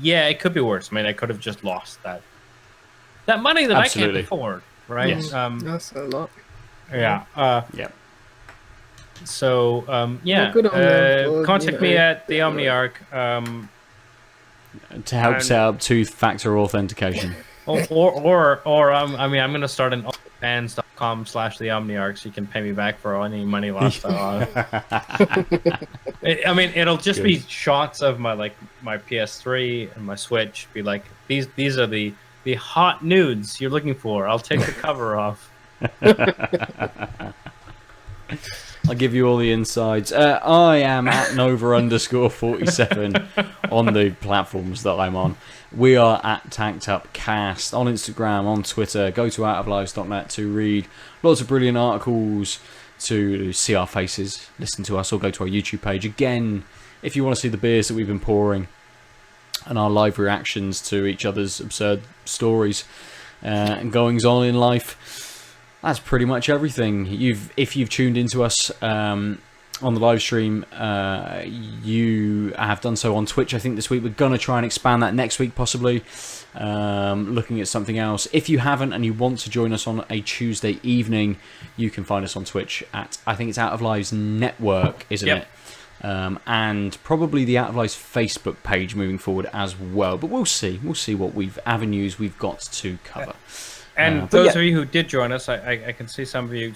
yeah, it could be worse. I mean, I could have just lost that money that I can't afford, right? Yes. That's a lot. Yeah. Yeah. So yeah, well, good on them, contact me at the Omniarch. To help set up two-factor authentication. or I mean, I'm going to start an fans.com/the Omniarch so you can pay me back for any money lost. I mean, it'll just be shots of my PS3 and my Switch. Be like, these are the hot nudes you're looking for. I'll take the cover off. I'll give you all the insides. I am at Nova_47 on the platforms that I'm on. We are at Tanked Up Cast on Instagram, on Twitter. Go to outoflives.net to read lots of brilliant articles, to see our faces, listen to us, or go to our YouTube page. Again, if you want to see the beers that we've been pouring and our live reactions to each other's absurd stories and goings on in life. That's pretty much everything. If you've tuned into us on the live stream, you have done so on Twitch. I think this week we're gonna try and expand that next week, possibly looking at something else. If you haven't and you want to join us on a Tuesday evening, you can find us on Twitch at, I think it's Out of Lives Network, isn't it? And probably the Out of Lives Facebook page moving forward as well. But we'll see. We'll see what avenues we've got to cover. And those of you who did join us, I can see some of you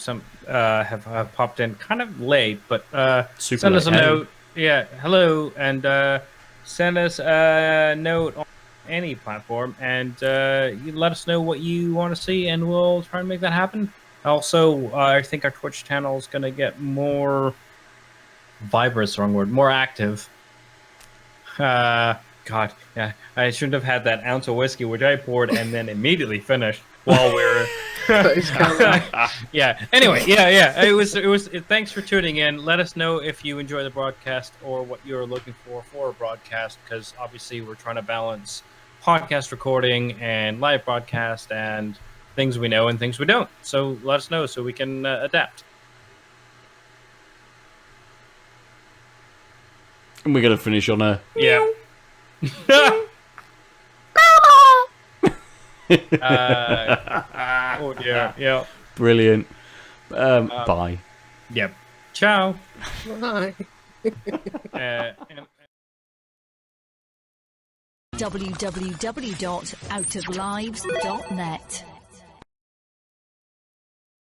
have popped in kind of late, but send us a note. Yeah, hello, and send us a note on any platform, and you let us know what you want to see, and we'll try and make that happen. Also, I think our Twitch channel is going to get more vibrant, wrong word, more active. God, yeah, I shouldn't have had that ounce of whiskey, which I poured and then immediately finished while we were. Yeah. Anyway, yeah. It was. Thanks for tuning in. Let us know if you enjoy the broadcast or what you're looking for a broadcast, because obviously we're trying to balance podcast recording and live broadcast and things we know and things we don't. So let us know so we can adapt. And we're gonna finish on a oh dear. Yeah. Brilliant. Bye. Yep. Ciao. Bye. www.outoflives.net